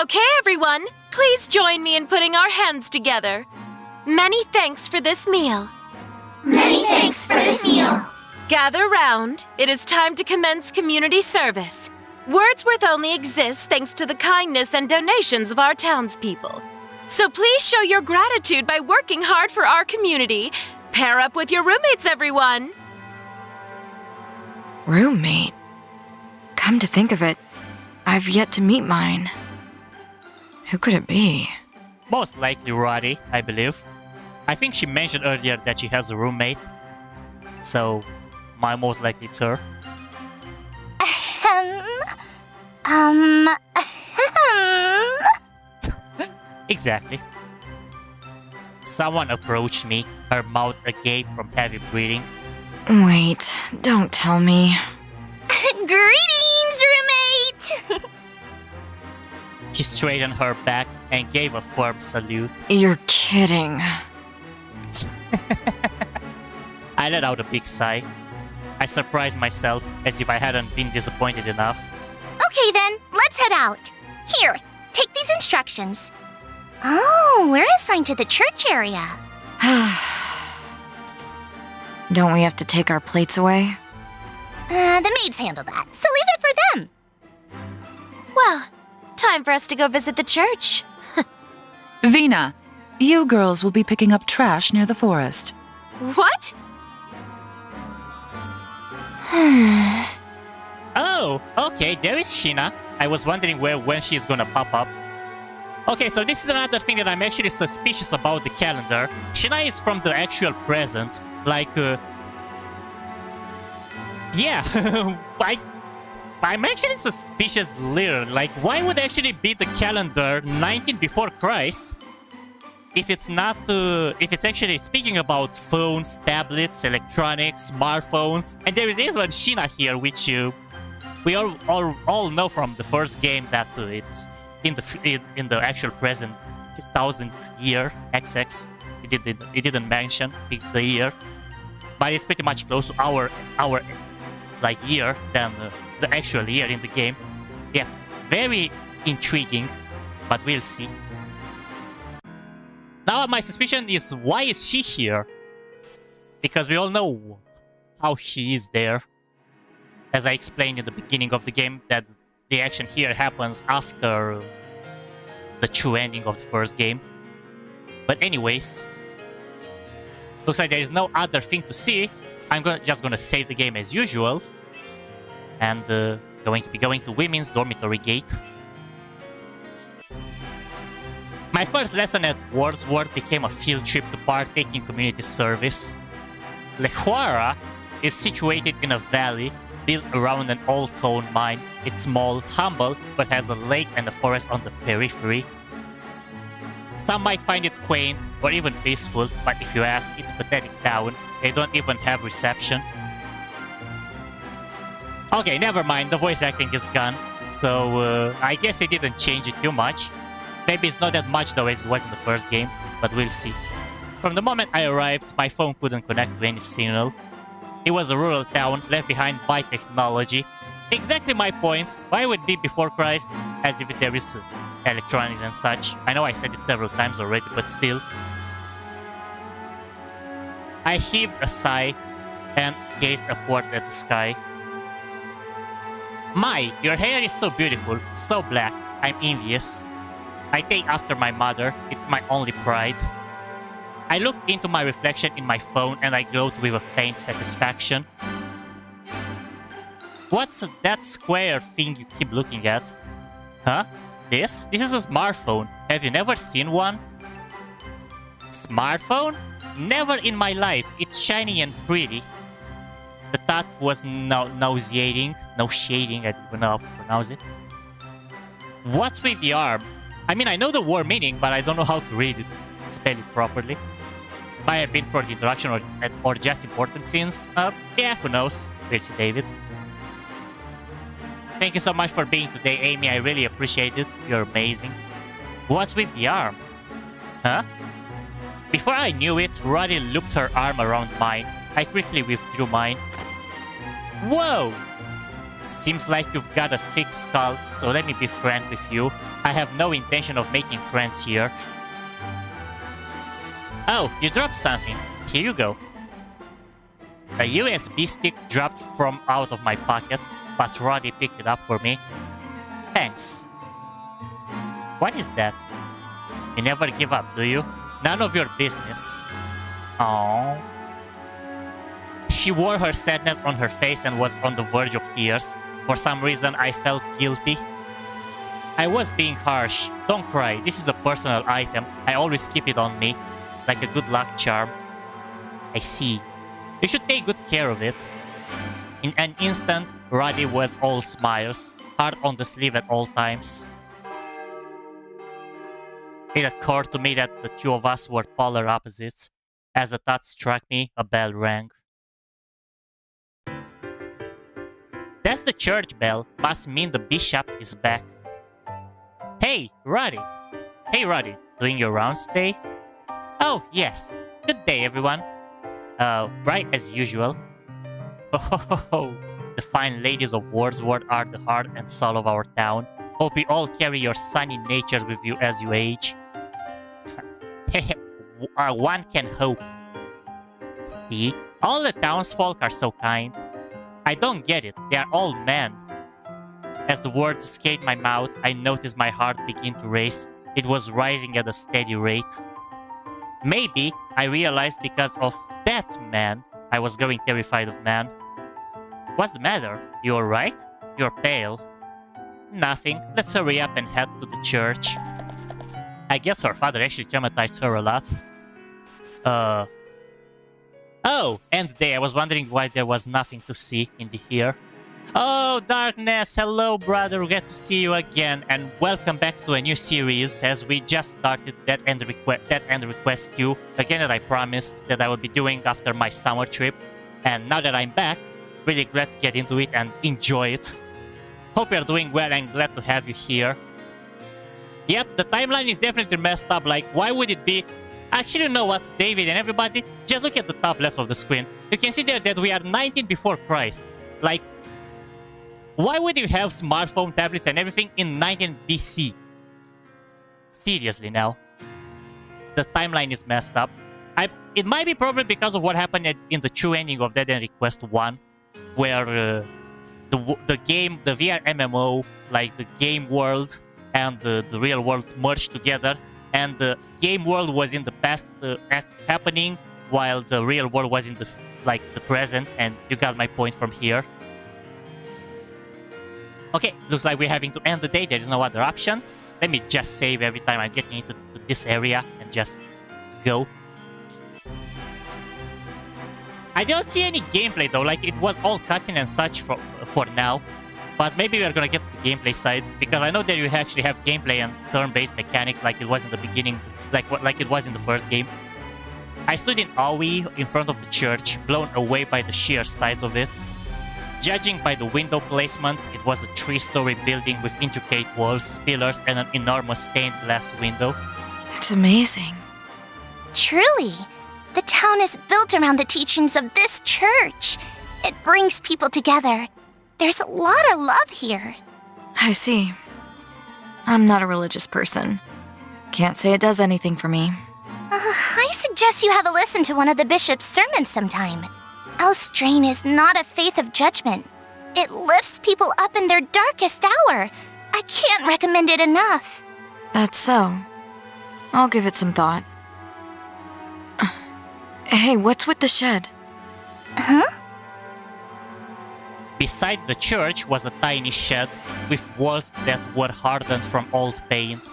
Okay, everyone. Please join me in putting our hands together. Many thanks for this meal. Many thanks for this meal. Gather round. It is time to commence community service. Wordsworth only exists thanks to the kindness and donations of our townspeople. So please show your gratitude by working hard for our community. Pair up with your roommates, everyone. Roommate? Come to think of it, I've yet to meet mine. Who could it be? Most likely Roddy, I believe. I think she mentioned earlier that she has a roommate. So, most likely it's her. Exactly. Someone approached me, her mouth agape from heavy breathing. Wait, don't tell me. Greetings, roommate! She straightened her back and gave a firm salute. You're kidding. I let out a big sigh. I surprised myself as if I hadn't been disappointed enough. Okay then, let's head out. Here, take these instructions. Oh, we're assigned to the church area. Don't we have to take our plates away? The maids handle that, so leave it for them. Well, time for us to go visit the church. Vina, you girls will be picking up trash near the forest. What? Oh, okay, there is Sheena. I was wondering when she's gonna pop up. Okay, so this is another thing that I'm actually suspicious about the calendar. Sheena is from the actual present. Like, yeah, I'm actually suspicious little. Like, why would actually be the calendar 19 before Christ? If it's not, if it's actually speaking about phones, tablets, electronics, smartphones, and there is even Sheena here, which we all know from the first game that it's in the actual present 2000 year XX. It didn't mention the year, but it's pretty much close to our like year than the actual year in the game. Yeah, very intriguing, but we'll see. Now my suspicion is, why is she here? Because we all know how she is there. As I explained in the beginning of the game, that the action here happens after the true ending of the first game. But anyways, looks like there is no other thing to see. I'm just gonna save the game as usual. And going to be going to women's dormitory gate. My first lesson at Wordsworth became a field trip to partake in community service. Choara is situated in a valley built around an old coal mine. It's small, humble, but has a lake and a forest on the periphery. Some might find it quaint or even peaceful, but if you ask, it's pathetic town. They don't even have reception. Okay, never mind, the voice acting is gone, so I guess they didn't change it too much. Maybe it's not that much though as it was in the first game, but we'll see. From the moment I arrived, my phone couldn't connect to any signal. It was a rural town left behind by technology. Exactly my point. Why would it be before Christ? As if there is electronics and such. I know I said it several times already, but still. I heaved a sigh and gazed upward at the sky. My, your hair is so beautiful, so black. I'm envious. I take after my mother. It's my only pride. I looked into my reflection in my phone and I glowed with a faint satisfaction. What's that square thing you keep looking at? Huh? This? This is a smartphone. Have you never seen one? Smartphone? Never in my life. It's shiny and pretty. The thought was nauseating. Nauseating, I don't even know how to pronounce it. What's with the arm? I mean, I know the word meaning, but I don't know how to read it, spell it properly. Might have been for the introduction or just important scenes. Yeah, who knows? We'll see, David. Thank you so much for being today, Amy. I really appreciate it. You're amazing. What's with the arm? Huh? Before I knew it, Roddy looped her arm around mine. I quickly withdrew mine. Whoa! Seems like you've got a thick skull, so let me be frank with you. I have no intention of making friends here. Oh, you dropped something. Here you go. A USB stick dropped from out of my pocket, but Roddy picked it up for me. Thanks. What is that? You never give up, do you? None of your business. Aww. She wore her sadness on her face and was on the verge of tears. For some reason, I felt guilty. I was being harsh. Don't cry. This is a personal item. I always keep it on me, like a good luck charm. I see. You should take good care of it. In an instant, Roddy was all smiles, heart on the sleeve at all times. It occurred to me that the two of us were polar opposites. As the thought struck me, a bell rang. That's the church bell. Must mean the bishop is back. Hey, Roddy. Hey, Roddy. Doing your rounds today? Oh, yes. Good day, everyone. Right as usual. Oh, the fine ladies of Wordsworth are the heart and soul of our town. Hope you all carry your sunny natures with you as you age. One can hope. See, All the townsfolk are so kind. I don't get it. They are all men. As the words escaped my mouth, I noticed my heart begin to race. It was rising at a steady rate. Maybe I realized because of that man, I was growing terrified of man. What's the matter? You alright? You're pale. Nothing. Let's hurry up and head to the church. I guess her father actually traumatized her a lot. Oh, and today I was wondering why there was nothing to see in the here. Oh, Darkness! Hello, brother! Glad to see you again, and welcome back to a new series as we just started Dead End Request 2, again that I promised that I would be doing after my summer trip. And now that I'm back, really glad to get into it and enjoy it. Hope you're doing well and glad to have you here. Yep, the timeline is definitely messed up. Like, why would it be? Actually, you know what, David and everybody? Just look at the top left of the screen. You can see there that we are 19 before Christ. Like, why would you have smartphone, tablets, and everything in 19 BC? Seriously now. The timeline is messed up. It might be probably because of what happened in the true ending of Dead End Request 1, where the VR MMO, like the game world and the real world merged together, and the game world was in the past happening, while the real world was in the present, and you got my point from here. Okay, looks like we're having to end the day. There is no other option. Let me just save every time I'm getting into this area and just go. I don't see any gameplay though, like it was all cutscene and such for now. But maybe we are gonna get to the gameplay side, because I know that you actually have gameplay and turn-based mechanics like it was in the beginning, like it was in the first game. I stood in awe in front of the church, blown away by the sheer size of it. Judging by the window placement, it was a 3-story building with intricate walls, pillars, and an enormous stained glass window. It's amazing. Truly, the town is built around the teachings of this church. It brings people together. There's a lot of love here. I see. I'm not a religious person. Can't say it does anything for me. I suggest you have a listen to one of the bishop's sermons sometime. Elstrain is not a faith of judgment. It lifts people up in their darkest hour. I can't recommend it enough. That's so. I'll give it some thought. Hey, what's with the shed? Huh? Beside the church was a tiny shed with walls that were hardened from old paint.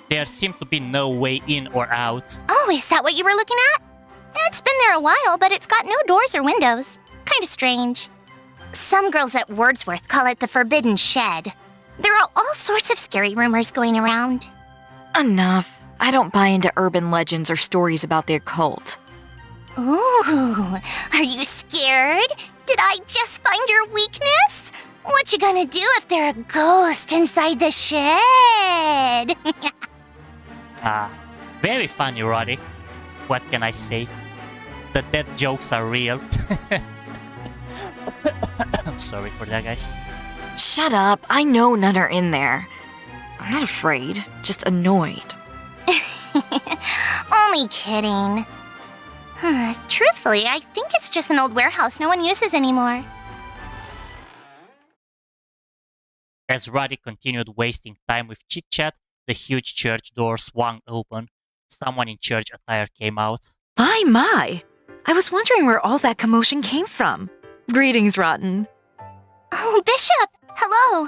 There seemed to be no way in or out. Oh, is that what you were looking at? It's been there a while, but it's got no doors or windows. Kinda strange. Some girls at Wordsworth call it the Forbidden Shed. There are all sorts of scary rumors going around. Enough. I don't buy into urban legends or stories about the occult. Ooh, are you scared? Did I just find your weakness? What you gonna do if there's a ghost inside the shed? Very funny, Roddy. What can I say? The dead jokes are real. I'm sorry for that, guys. Shut up. I know none are in there. I'm not afraid, just annoyed. Only kidding. Truthfully, I think it's just an old warehouse no one uses anymore. As Roddy continued wasting time with chit-chat, the huge church door swung open. Someone in church attire came out. My! I was wondering where all that commotion came from. Greetings, Rotten. Oh, Bishop! Hello!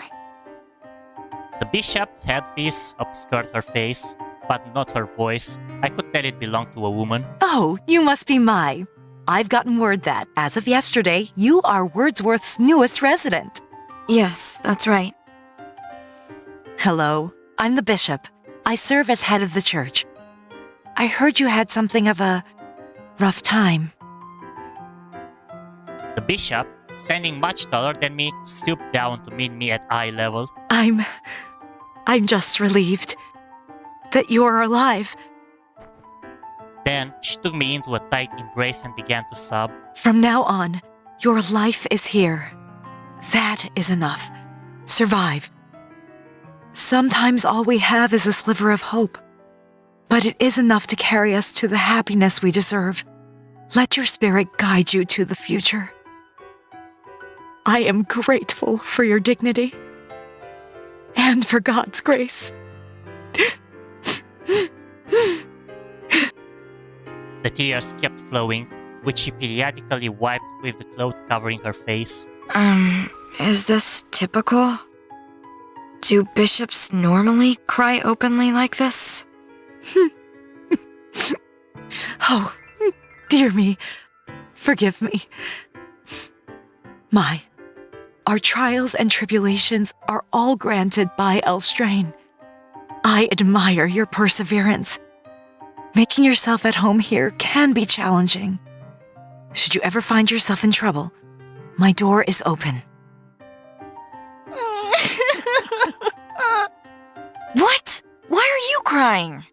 The bishop's headpiece obscured her face, but not her voice. I could tell it belonged to a woman. Oh, you must be Mai. I've gotten word that, as of yesterday, you are Wordsworth's newest resident. Yes, that's right. Hello, I'm the bishop. I serve as head of the church. I heard you had something of a rough time. The bishop, standing much taller than me, stooped down to meet me at eye level. I'm just relieved that you are alive. Then she took me into a tight embrace and began to sob. From now on, your life is here. That is enough. Survive. Sometimes all we have is a sliver of hope, but it is enough to carry us to the happiness we deserve. Let your spirit guide you to the future. I am grateful for your dignity and for God's grace. The tears kept flowing, which she periodically wiped with the cloth covering her face. Is this typical? Do bishops normally cry openly like this? Oh, dear me. Forgive me. Our trials and tribulations are all granted by Elstrain. I admire your perseverance. Making yourself at home here can be challenging. Should you ever find yourself in trouble, my door is open. What? Why are you crying?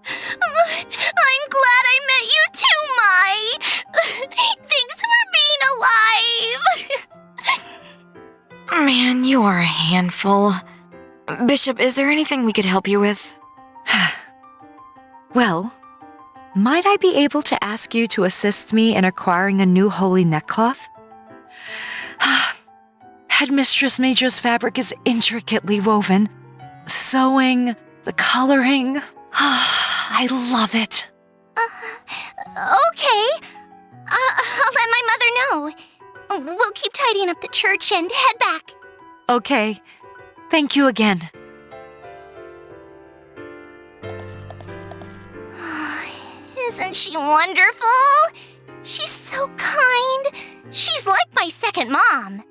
I'm glad I met you too, Mai. Thanks for being alive. Man, you are a handful. Bishop, is there anything we could help you with? Well, might I be able to ask you to assist me in acquiring a new holy neckcloth? Headmistress Majora's fabric is intricately woven. Sewing, the coloring. I love it. Okay. I'll let my mother know. We'll keep tidying up the church and head back. Okay. Thank you again. Isn't she wonderful? She's so kind. She's like my second mom.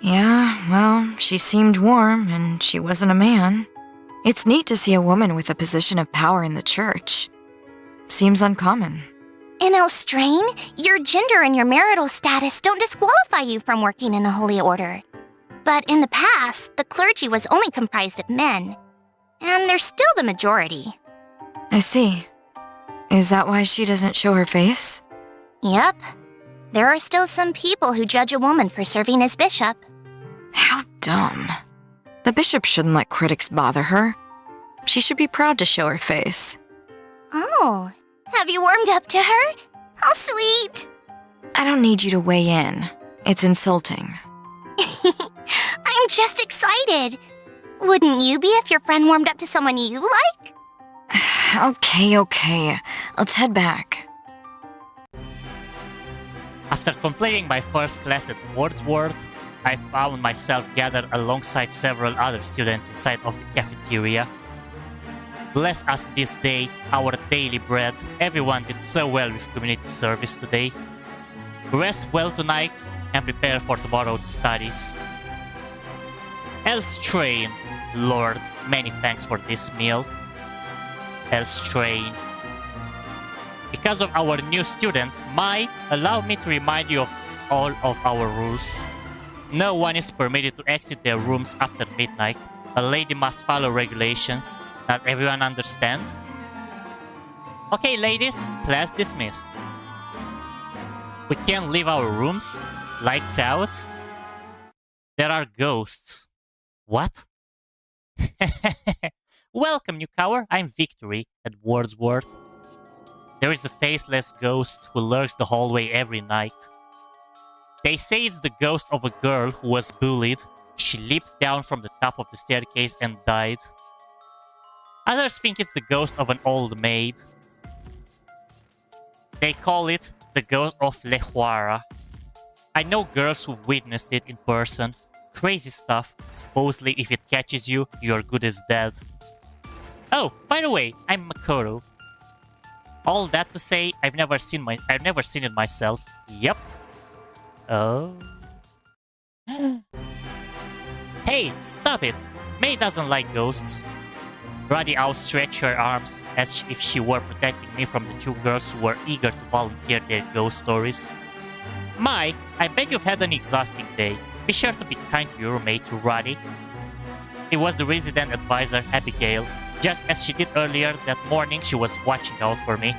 Yeah, well, she seemed warm, and she wasn't a man. It's neat to see a woman with a position of power in the church. Seems uncommon. In Elstrain, your gender and your marital status don't disqualify you from working in the Holy Order. But in the past, the clergy was only comprised of men. And they're still the majority. I see. Is that why she doesn't show her face? Yep. There are still some people who judge a woman for serving as bishop. How dumb. The bishop shouldn't let critics bother her. She should be proud to show her face. Oh, have you warmed up to her? How sweet. I don't need you to weigh in. It's insulting. I'm just excited. Wouldn't you be if your friend warmed up to someone you like? Okay. Let's head back. After completing my first class at Wordsworth, I found myself gathered alongside several other students inside of the cafeteria. Bless us this day, our daily bread. Everyone did so well with community service today. Rest well tonight and prepare for tomorrow's studies. Elstrain, Lord, many thanks for this meal. Elstrain. Because of our new student, Mai, allow me to remind you of all of our rules. No one is permitted to exit their rooms after midnight. A lady must follow regulations. Does everyone understand? Okay, ladies, class dismissed. We can't leave our rooms. Lights out. There are ghosts. What? Welcome, newcomer. I'm Victory at Wordsworth. There is a faceless ghost who lurks the hallway every night. They say it's the ghost of a girl who was bullied. She leaped down from the top of the staircase and died. Others think it's the ghost of an old maid. They call it the ghost of Choara. I know girls who've witnessed it in person. Crazy stuff. Supposedly, if it catches you, you're good as dead. Oh, by the way, I'm Makoto. All that to say, I've never seen it myself. Yep. Oh. Hey, stop it! May doesn't like ghosts. Ruddy outstretched her arms as if she were protecting me from the two girls who were eager to volunteer their ghost stories. Mai, I bet you've had an exhausting day. Be sure to be kind to your roommate, Ruddy. It was the resident advisor, Abigail. Just as she did earlier that morning, she was watching out for me.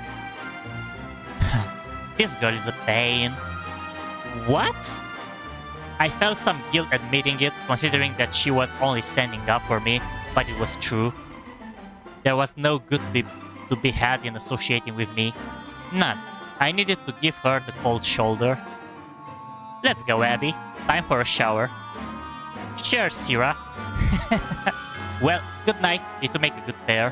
This girl is a pain. What? I felt some guilt admitting it, considering that she was only standing up for me, but it was true. There was no good to be had in associating with me. None. I needed to give her the cold shoulder. Let's go, Abby. Time for a shower. Sure, Syrah. Well, good night. Need to make a good pair.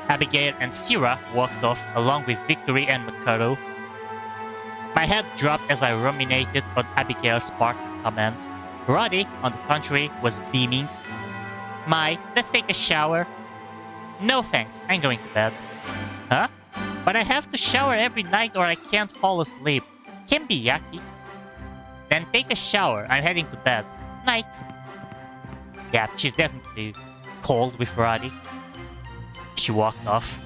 Abigail and Syrah walked off along with Victory and Mikado. My head dropped as I ruminated on Abigail's parting comment. Roddy, on the contrary, was beaming. Mai, let's take a shower. No thanks, I'm going to bed. Huh? But I have to shower every night or I can't fall asleep. Can be yucky. Then take a shower, I'm heading to bed. Night. Yeah, she's definitely cold with Roddy. She walked off.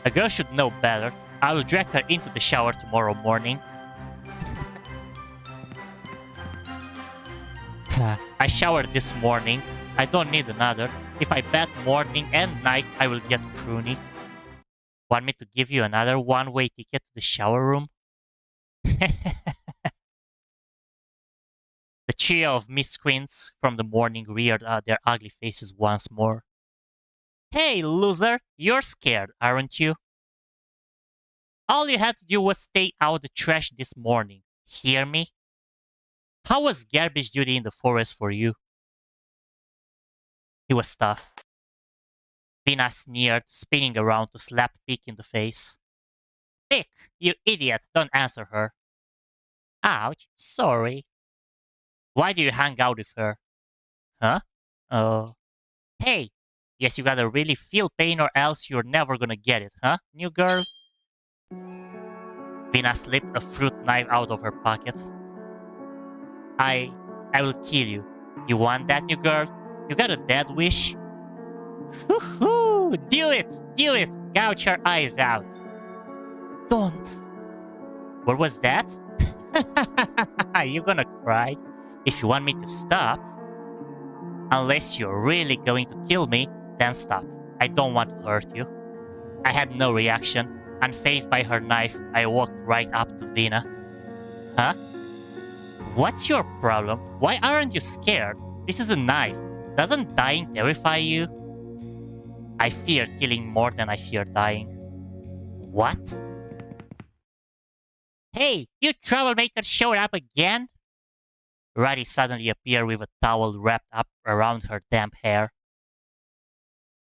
A girl should know better. I will drag her into the shower tomorrow morning. I showered this morning. I don't need another. If I bath morning and night, I will get pruny. Want me to give you another one-way ticket to the shower room? The trio of miscreants from the morning reared their ugly faces once more. Hey, loser! You're scared, aren't you? All you had to do was stay out the trash this morning. Hear me? How was garbage duty in the forest for you? It was tough. Vina sneered, spinning around to slap Pick in the face. Pick, you idiot, don't answer her. Ouch, sorry. Why do you hang out with her? Huh? Oh. Hey, guess you gotta really feel pain or else you're never gonna get it, huh, new girl? Vina slipped a fruit knife out of her pocket. I will kill you. You want that, new girl? You got a death wish? Hoo-hoo! Do it! Do it! Gouge her eyes out. Don't. What was that? You gonna cry? If you want me to stop. Unless you're really going to kill me, then stop. I don't want to hurt you. I had no reaction. Unfazed by her knife, I walked right up to Vina. Huh? What's your problem? Why aren't you scared? This is a knife. Doesn't dying terrify you? I fear killing more than I fear dying. What? Hey, you troublemaker showed up again? Roddy suddenly appeared with a towel wrapped up around her damp hair.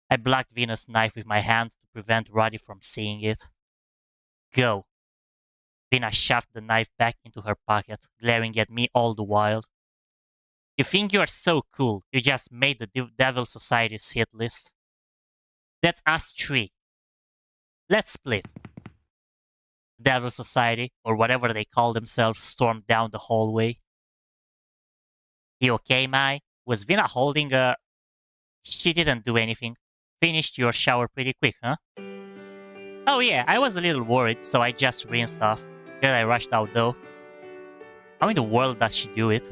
I blocked Vina's knife with my hand to prevent Roddy from seeing it. Go. Vina shoved the knife back into her pocket, glaring at me all the while. You think you are so cool, you just made the Devil Society's hit list. That's us three. Let's split. Devil Society, or whatever they call themselves, stormed down the hallway. You okay, Mai? Was Vina holding a... She didn't do anything. Finished your shower pretty quick, huh? Oh yeah, I was a little worried, so I just rinsed off. Then I rushed out though. How in the world does she do it?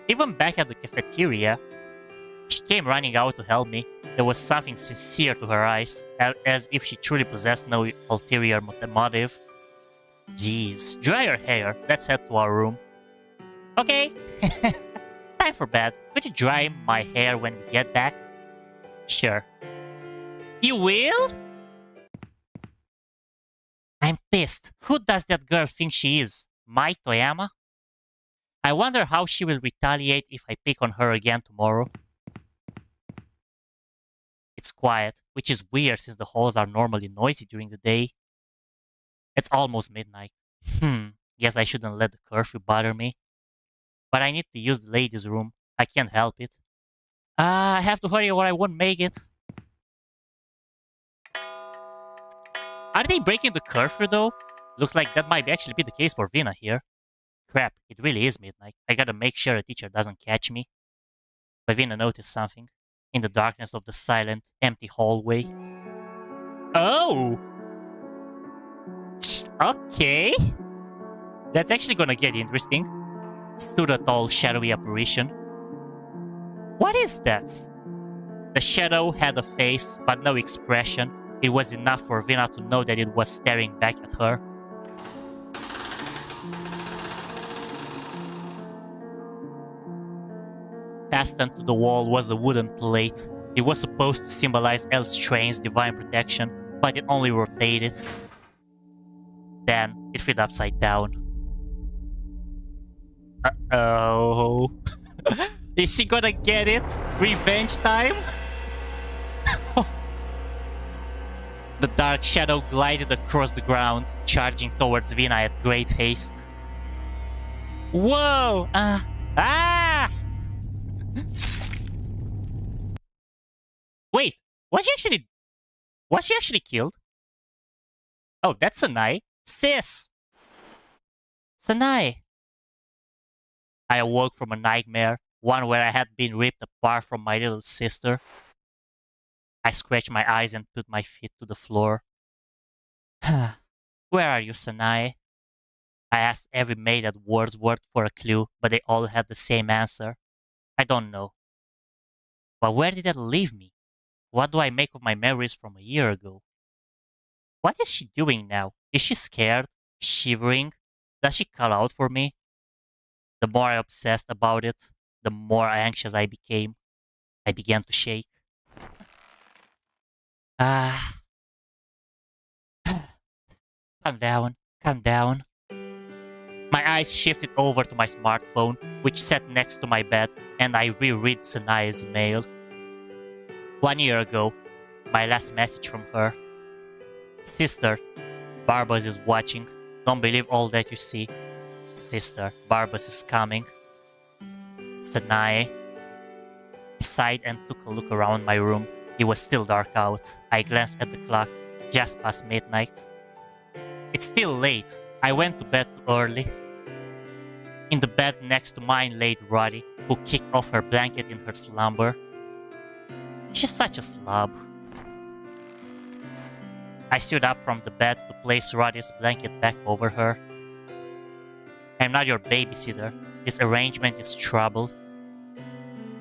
Even back at the cafeteria, she came running out to help me. There was something sincere to her eyes, as if she truly possessed no ulterior motive. Jeez, dry your hair. Let's head to our room. Okay. Time for bed. Could you dry my hair when we get back? Sure. You will? I'm pissed. Who does that girl think she is? Mai Toyama? I wonder how she will retaliate if I pick on her again tomorrow. It's quiet, which is weird since the halls are normally noisy during the day. It's almost midnight. Guess I shouldn't let the curfew bother me. But I need to use the ladies' room. I can't help it. I have to hurry or I won't make it. Are they breaking the curfew though? Looks like that might actually be the case for Vina here. Crap, it really is midnight. I gotta make sure a teacher doesn't catch me. But Vina noticed something. In the darkness of the silent, empty hallway. Oh! Okay. That's actually gonna get interesting. Stood a tall, shadowy apparition. What is that? The shadow had a face, but no expression. It was enough for Vina to know that it was staring back at her. Fastened to the wall was a wooden plate. It was supposed to symbolize Elstrain's divine protection, but it only rotated. Then it flipped upside down. Uh-oh. Is she gonna get it? Revenge time? The dark shadow glided across the ground, charging towards Vina at great haste. Whoa! Ah! Wait, was she actually killed? Oh, that's Sanai. Sis! Sanai! I awoke from a nightmare, one where I had been ripped apart from my little sister. I scratched my eyes and put my feet to the floor. Where are you, Sanai? I asked every maid at Wordsworth for a clue, but they all had the same answer. I don't know. But where did that leave me? What do I make of my memories from a year ago? What is she doing now? Is she scared? Shivering? Does she call out for me? The more I obsessed about it, the more anxious I became. I began to shake. Calm down, calm down. My eyes shifted over to my smartphone, which sat next to my bed, and I reread Sanai's mail. 1 year ago, my last message from her. Sister, Barbas is watching. Don't believe all that you see. Sister, Barbas is coming. Sanai. I sighed and took a look around my room. It was still dark out. I glanced at the clock, just past midnight. It's still late. I went to bed too early. In the bed next to mine laid Roddy, who kicked off her blanket in her slumber. She's such a slob. I stood up from the bed to place Roddy's blanket back over her. I'm not your babysitter. This arrangement is trouble.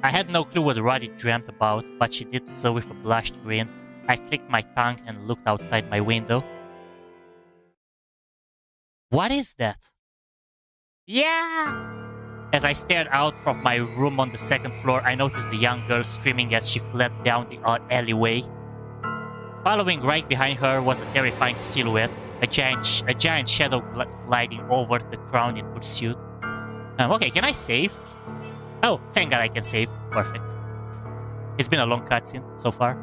I had no clue what Roddy dreamt about, but she did so with a blushed grin. I clicked my tongue and looked outside my window. What is that? Yeah! As I stared out from my room on the second floor, I noticed the young girl screaming as she fled down the alleyway. Following right behind her was a terrifying silhouette, a giant shadow sliding over the ground in pursuit. Okay, can I save? Oh, thank God I can save. Perfect. It's been a long cutscene so far.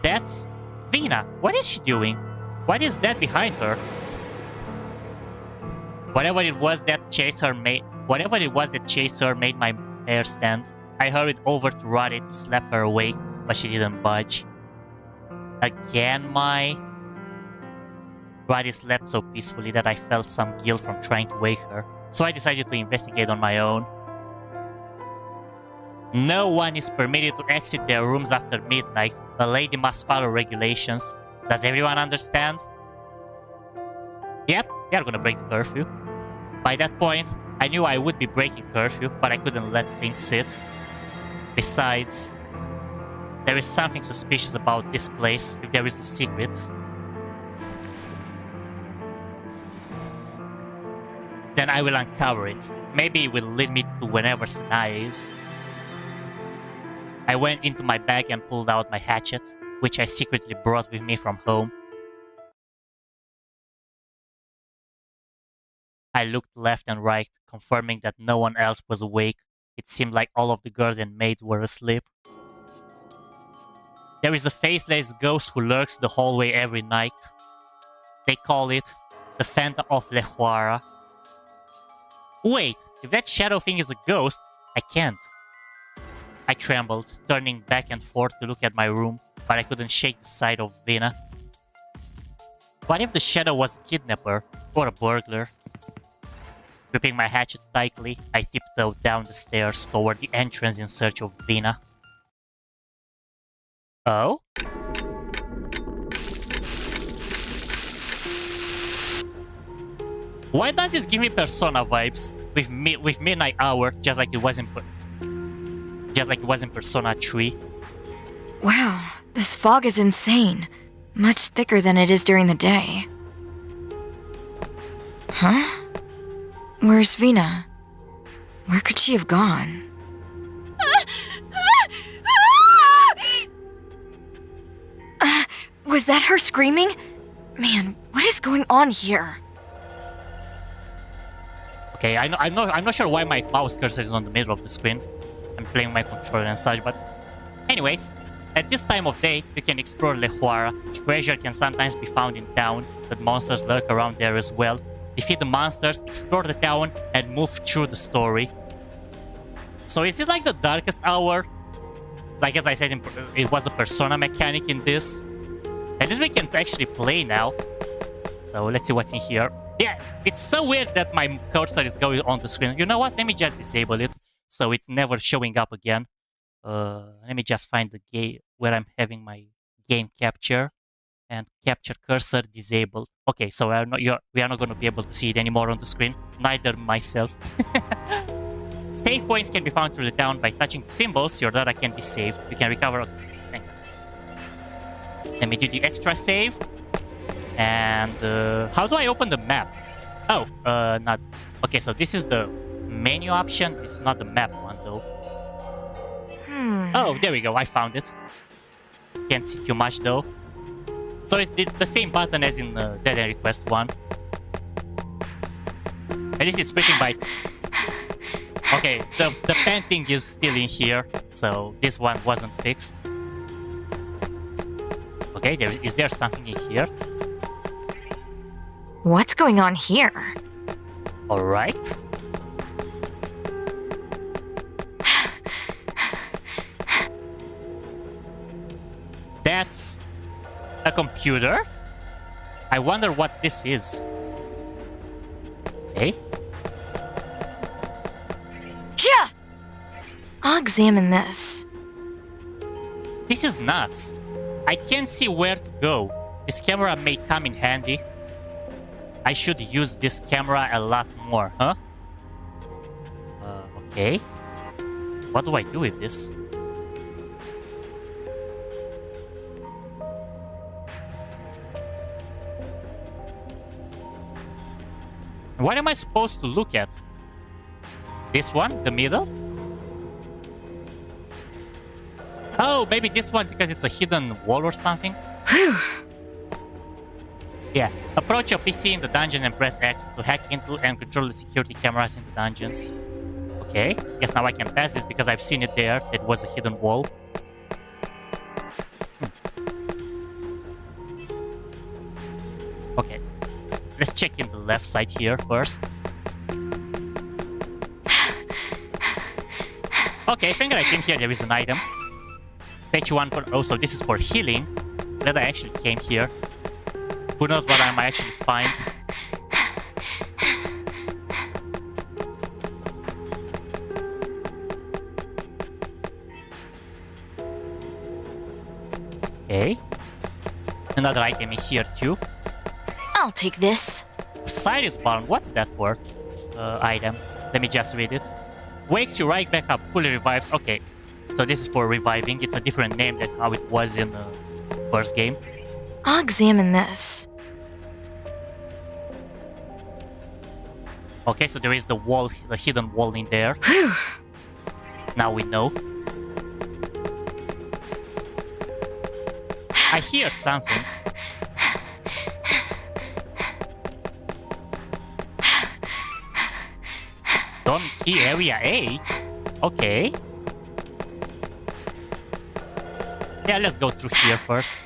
That's Vina. What is she doing? What is that behind her? Whatever it was that chased her made my hair stand. I hurried over to Roddy to slap her awake, but she didn't budge. Again, Roddy slept so peacefully that I felt some guilt from trying to wake her, so I decided to investigate on my own. No one is permitted to exit their rooms after midnight. A lady must follow regulations. Does everyone understand? Yep, they are gonna break the curfew. By that point, I knew I would be breaking curfew, but I couldn't let things sit. Besides, there is something suspicious about this place if there is a secret. Then I will uncover it. Maybe it will lead me to whenever Sanai is. I went into my bag and pulled out my hatchet, which I secretly brought with me from home. I looked left and right, confirming that no one else was awake. It seemed like all of the girls and maids were asleep. There is a faceless ghost who lurks the hallway every night. They call it the Phantom of Choara. Wait, if that shadow thing is a ghost, I can't. I trembled, turning back and forth to look at my room, but I couldn't shake the sight of Vina. What if the shadow was a kidnapper or a burglar? Gripping my hatchet tightly, I tiptoed down the stairs toward the entrance in search of Vina. Oh? Why does this give me Persona vibes with Midnight Hour, just like it was in Persona 3? Wow, this fog is insane. Much thicker than it is during the day. Huh? Where's Vina? Where could she have gone? Was that her screaming? Man, what is going on here? Okay, I'm not sure why my mouse cursor is on the middle of the screen. I'm playing my controller and such, but anyways, at this time of day, you can explore Choara. Treasure can sometimes be found in town, but monsters lurk around there as well. Defeat the monsters, explore the town, and move through the story. So is this like the darkest hour? Like as I said, it was a persona mechanic in this. At least we can actually play now. So let's see what's in here. Yeah, it's so weird that my cursor is going on the screen. You know what? Let me just disable it so it's never showing up again. Let me just find the game where I'm having my game capture. And capture cursor disabled. Okay, so we are not going to be able to see it anymore on the screen. Neither myself. Save points can be found through the town by touching the symbols. Your data can be saved. You can recover. Thank you. Let me do the extra save. And how do I open the map? Oh, not. Okay, so this is the menu option. It's not the map one though. Oh, there we go. I found it. Can't see too much though. So it's the same button as in Dead End Request 1. At least it's splitting bytes. Okay, the painting is still in here, so this one wasn't fixed. Okay, is there something in here? What's going on here? Alright. That's a computer? I wonder what this is. Hey? Yeah! I'll examine this. This is nuts. I can't see where to go. This camera may come in handy. I should use this camera a lot more, huh? Okay. What do I do with this? What am I supposed to look at? This one? The middle? Oh, maybe this one because it's a hidden wall or something? Yeah. Approach your PC in the dungeon and press X to hack into and control the security cameras in the dungeons. Okay. Guess now I can pass this because I've seen it there. It was a hidden wall. Okay. Let's check in the left side here first. Okay, finger I came here, there is an item. Fetch one for... Oh, so this is for healing. That I actually came here. Who knows what I might actually find. Okay. Another item in here too. I'll take this. Cyrus Barn, what's that for? Item. Let me just read it. Wakes you right back up, fully revives. Okay, so this is for reviving. It's a different name than how it was in the first game. I'll examine this. Okay, so there is the wall, the hidden wall in there. Now we know. I hear something. Dorm key area A? Okay. Yeah, let's go through here first.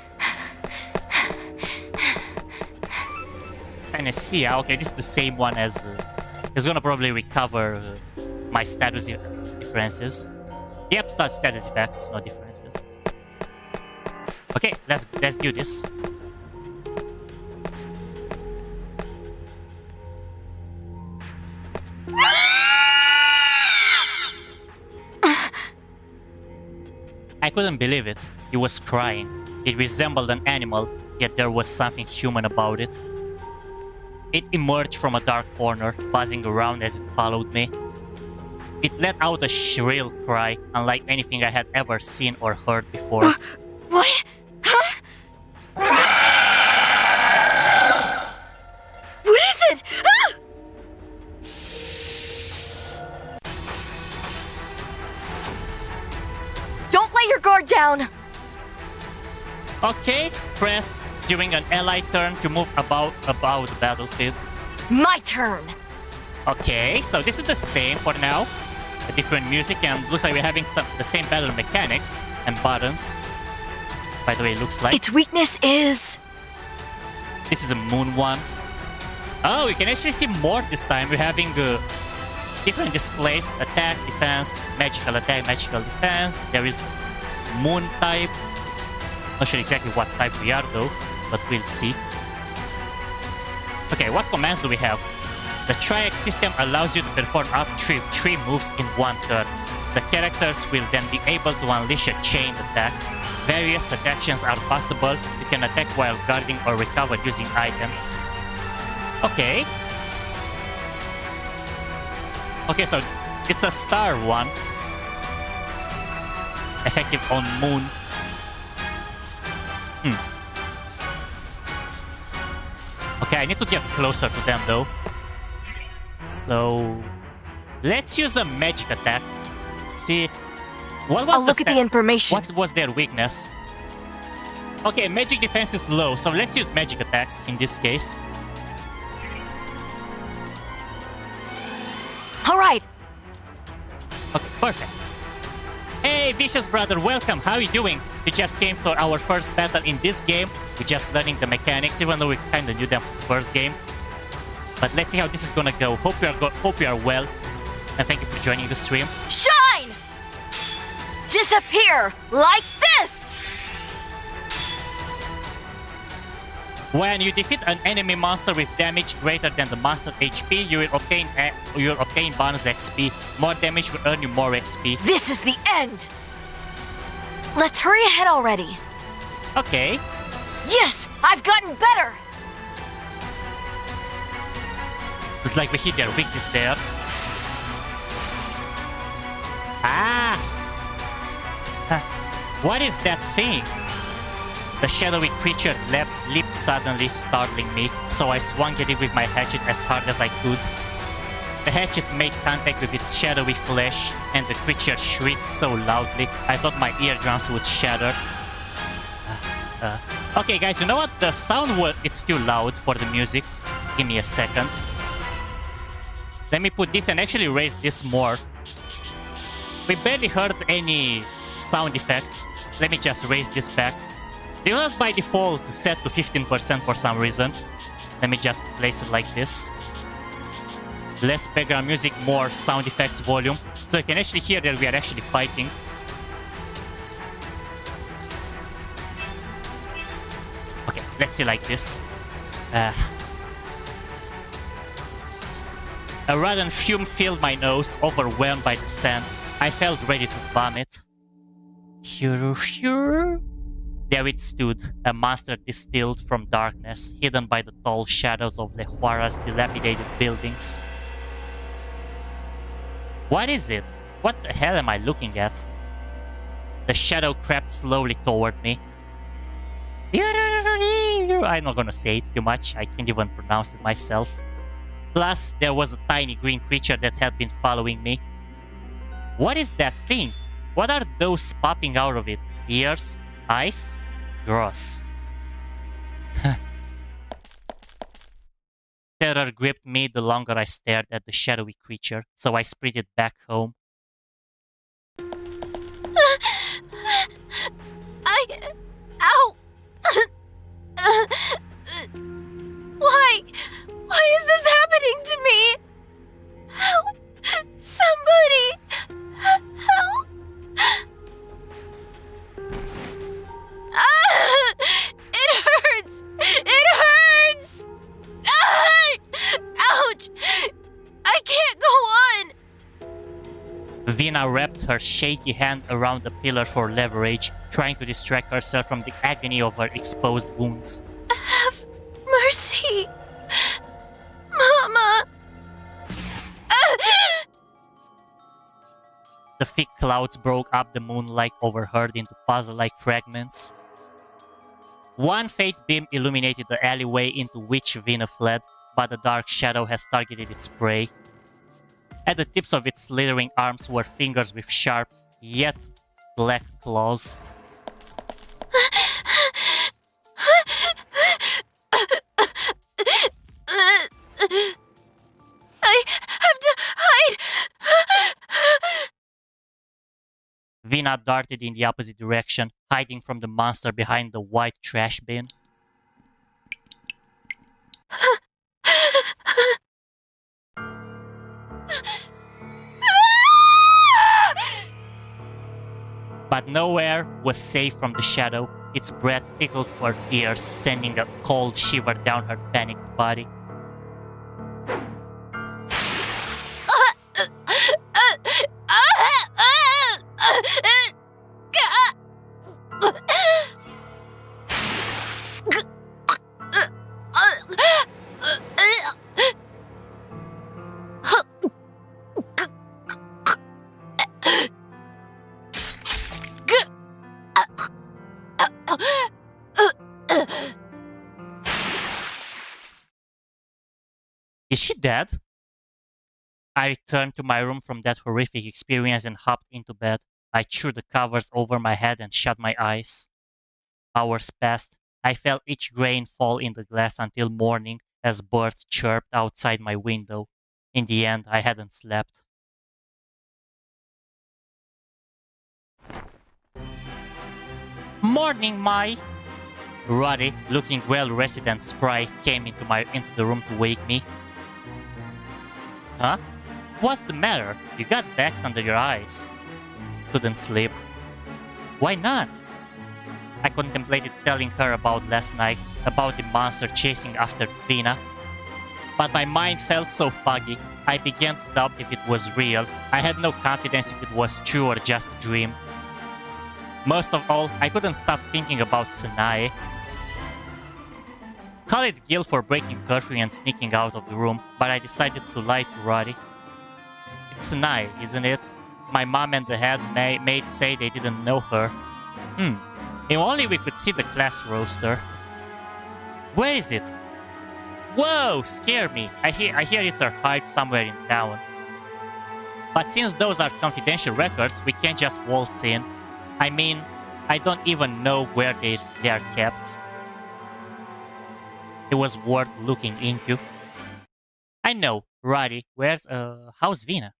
And I see, okay, this is the same one as... it's gonna probably recover my status differences. Yep, status effects, no differences. Okay, let's do this. I couldn't believe it. He was crying. It resembled an animal, yet there was something human about it. It emerged from a dark corner, buzzing around as it followed me. It let out a shrill cry, unlike anything I had ever seen or heard before. What? Huh? What is it? Ah! Don't let your guard down! Okay, press during an ally turn to move about the battlefield. My turn! Okay, so this is the same for now. A different music, and looks like we're having the same battle mechanics and buttons. By the way, it looks like... Its weakness is... This is a moon one. Oh, we can actually see more this time. We're having different displays. Attack, defense, magical attack, magical defense. There is moon type. Not sure exactly what type we are though, but we'll see. Okay, what commands do we have? The triac system allows you to perform up to three moves in one turn. The characters will then be able to unleash a chain attack. Various actions are possible. You can attack while guarding or recover using items. Okay. Okay, so it's a star one. Effective on moon. Okay, I need to get closer to them though. So let's use a magic attack. See what was I'll look at the information. What was their weakness? Okay, magic defense is low, so let's use magic attacks in this case. All right. Okay, perfect. Hey, Vicious brother, welcome. How are you doing? We just came for our first battle in this game. We're just learning the mechanics, even though we kind of knew them from the first game. But let's see how this is gonna go. Hope you are well, and thank you for joining the stream. Shine! Disappear like this! When you defeat an enemy monster with damage greater than the monster's HP, you will obtain bonus XP. More damage will earn you more XP. This is the end! Let's hurry ahead already. Okay. Yes! I've gotten better! Looks like we hit their weakness there. Ah! What is that thing? The shadowy creature leaped suddenly, startling me, so I swung at it with my hatchet as hard as I could. The hatchet made contact with its shadowy flesh, and the creature shrieked so loudly, I thought my eardrums would shatter. Okay guys, you know what? The sound, it's too loud for the music. Give me a second. Let me put this and actually raise this more. We barely heard any sound effects. Let me just raise this back. They was by default set to 15% for some reason. Let me just place it like this. Less background music, more sound effects volume. So you can actually hear that we are actually fighting. Okay, let's see like this. A rotten fume filled my nose, overwhelmed by the scent. I felt ready to vomit. There it stood, a monster distilled from darkness, hidden by the tall shadows of Choara's dilapidated buildings. What is it? What the hell am I looking at? The shadow crept slowly toward me. I'm not gonna say it too much, I can't even pronounce it myself. Plus, there was a tiny green creature that had been following me. What is that thing? What are those popping out of it? Ears? Eyes? Gross. Terror gripped me the longer I stared at the shadowy creature, so I sprinted back home. Ow! Why is this happening to me? Help! Somebody! Help! Ah! It hurts! It hurts! Ah! Ouch! I can't go on! Vina wrapped her shaky hand around the pillar for leverage, trying to distract herself from the agony of her exposed wounds. Have mercy! Mama! The thick clouds broke up the moonlight overhead into puzzle-like fragments. One faint beam illuminated the alleyway into which Vina fled, but the dark shadow has targeted its prey. At the tips of its slithering arms were fingers with sharp, yet black claws. Vina darted in the opposite direction, hiding from the monster behind the white trash bin. But nowhere was safe from the shadow. Its breath tickled her ears, sending a cold shiver down her panicked body. Is she dead? I returned to my room from that horrific experience and hopped into bed. I threw the covers over my head and shut my eyes. Hours passed. I felt each grain fall in the glass until morning as birds chirped outside my window. In the end, I hadn't slept. Morning, Mai! Roddy, looking well-rested and spry, came into the room to wake me. Huh? What's the matter? You got bags under your eyes. Couldn't sleep. Why not? I contemplated telling her about last night, about the monster chasing after Vina. But my mind felt so foggy, I began to doubt if it was real. I had no confidence if it was true or just a dream. Most of all, I couldn't stop thinking about Sanae. Call it guilt for breaking curfew and sneaking out of the room, but I decided to lie to Roddy. It's Sanae, isn't it? My mom and the head maid say they didn't know her. If only we could see the class roster. Where is it? Whoa, scare me. I hear it's archived somewhere in town. But since those are confidential records, we can't just waltz in. I mean, I don't even know where they are kept. It was worth looking into. I know, Roddy, how's Vina?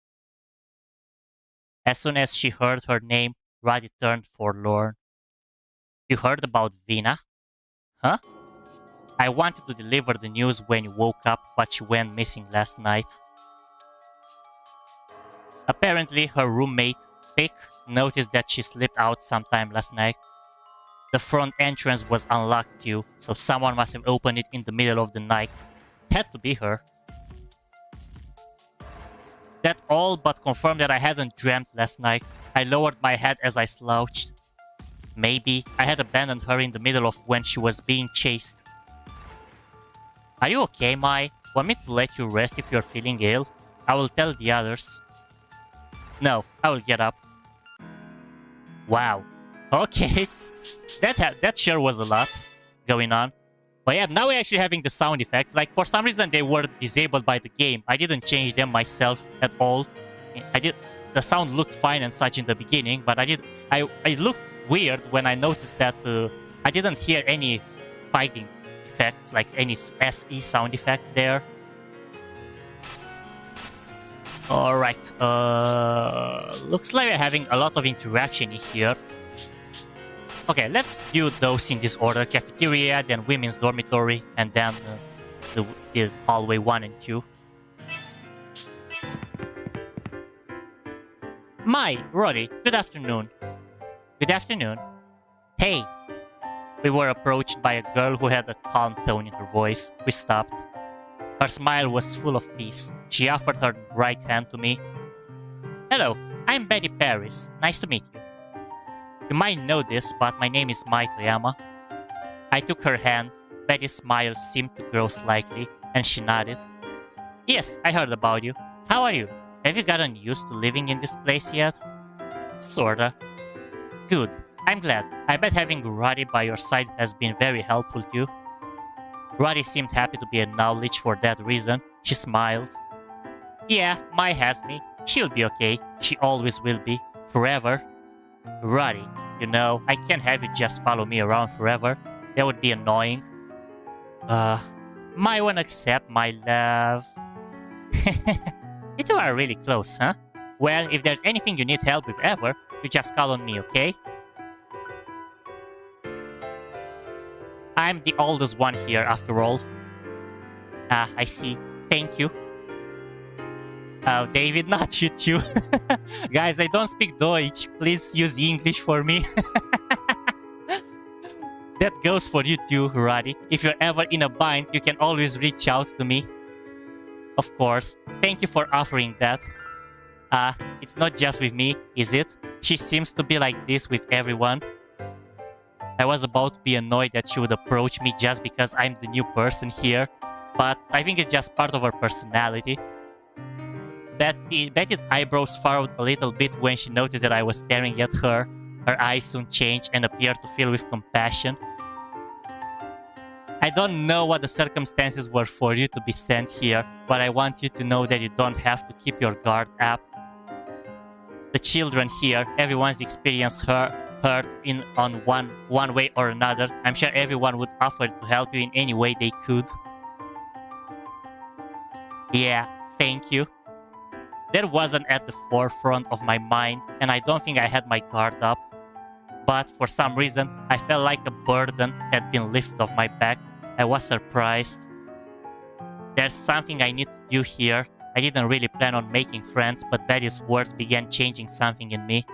As soon as she heard her name, Roddy turned forlorn. You heard about Vina? Huh? I wanted to deliver the news when you woke up, but she went missing last night. Apparently, her roommate, Pick, noticed that she slipped out sometime last night. The front entrance was unlocked too, so someone must have opened it in the middle of the night. Had to be her. That all but confirmed that I hadn't dreamt last night. I lowered my head as I slouched. Maybe I had abandoned her in the middle of when she was being chased. Are you okay, Mai? Want me to let you rest if you're feeling ill? I will tell the others. No, I will get up. Wow. Okay. That sure was a lot going on. But yeah, now we're actually having the sound effects. Like, for some reason, they were disabled by the game. I didn't change them myself at all. The sound looked fine and such in the beginning, but it looked weird when I noticed that I didn't hear any fighting effects, like any SE sound effects there. Alright, looks like we're having a lot of interaction here. Okay, let's do those in this order. Cafeteria, then women's dormitory, and then the hallway 1 and 2. Mai, Roddy, good afternoon. Good afternoon. Hey. We were approached by a girl who had a calm tone in her voice. We stopped. Her smile was full of peace. She offered her right hand to me. Hello, I'm Betty Paris. Nice to meet you. You might know this, but my name is Mai Toyama. I took her hand. Betty's smile seemed to grow slightly, and she nodded. Yes, I heard about you. How are you? Have you gotten used to living in this place yet? Sorta. Good. I'm glad. I bet having Roddy by your side has been very helpful too. Roddy seemed happy to be acknowledged for that reason. She smiled. Yeah, Mai has me. She'll be okay. She always will be. Forever. Roddy, you know, I can't have you just follow me around forever. That would be annoying. Mai won't accept my love. You two are really close, huh? Well, if there's anything you need help with ever, You just call on me, okay? I'm the oldest one here, after all. Ah, I see. Thank you. Oh, David, not you too. Guys, I don't speak Deutsch. Please use English for me. That goes for you too, Roddy. If you're ever in a bind, you can always reach out to me. Of course. Thank you for offering that. It's not just with me, is it? She seems to be like this with everyone. I was about to be annoyed that she would approach me just because I'm the new person here, but I think it's just part of her personality. Betty's eyebrows furrowed a little bit when she noticed that I was staring at her. Her eyes soon changed and appeared to fill with compassion. I don't know what the circumstances were for you to be sent here, but I want you to know that you don't have to keep your guard up. The children here, everyone's experienced hurt on one way or another. I'm sure everyone would offer to help you in any way they could. Yeah, thank you. That wasn't at the forefront of my mind, and I don't think I had my guard up. But for some reason, I felt like a burden had been lifted off my back. I was surprised. There's something I need to do here. I didn't really plan on making friends, but Betty's words began changing something in me.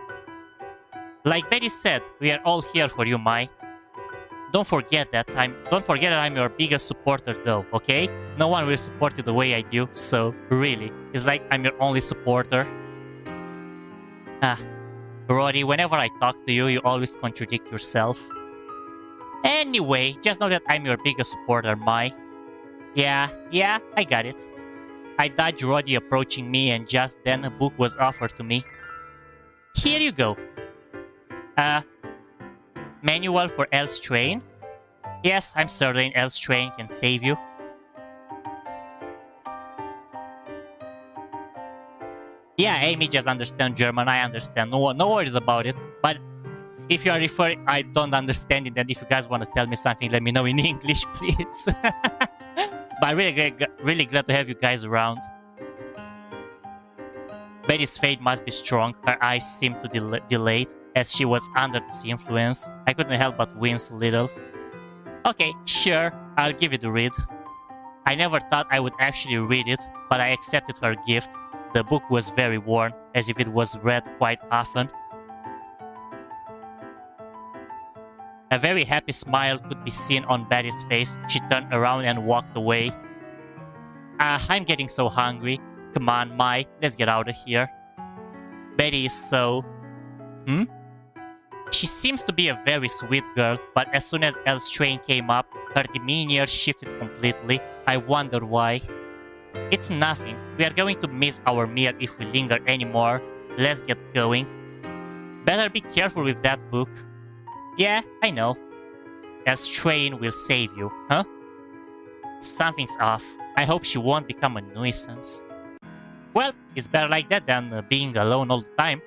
Like Betty said, we are all here for you, Mai. Don't forget that I'm your biggest supporter though, okay? No one will support you the way I do, so really, it's like I'm your only supporter. Roddy, whenever I talk to you, you always contradict yourself. Anyway, just know that I'm your biggest supporter, Mai. Yeah, I got it. I dodged Roddy approaching me, and just then a book was offered to me. Here you go. Manual for Elstrain? Yes, I'm certain Elstrain can save you. Yeah, Amy just understands German, I understand. No worries about it. But if you are referring, I don't understand it, and if you guys want to tell me something, let me know in English, please. But I'm really glad to have you guys around. Betty's fate must be strong. Her eyes seemed to dilate as she was under this influence. I couldn't help but wince a little. Okay, sure, I'll give it a read. I never thought I would actually read it, but I accepted her gift. The book was very worn, as if it was read quite often. A very happy smile could be seen on Betty's face. She turned around and walked away. I'm getting so hungry. Come on, Mai, let's get out of here. Betty is so... She seems to be a very sweet girl, but as soon as Elstrain came up, her demeanor shifted completely. I wonder why. It's nothing. We are going to miss our meal if we linger anymore. Let's get going. Better be careful with that book. Yeah, I know. Elstrain will save you, huh? Something's off. I hope she won't become a nuisance. Well, it's better like that than being alone all the time.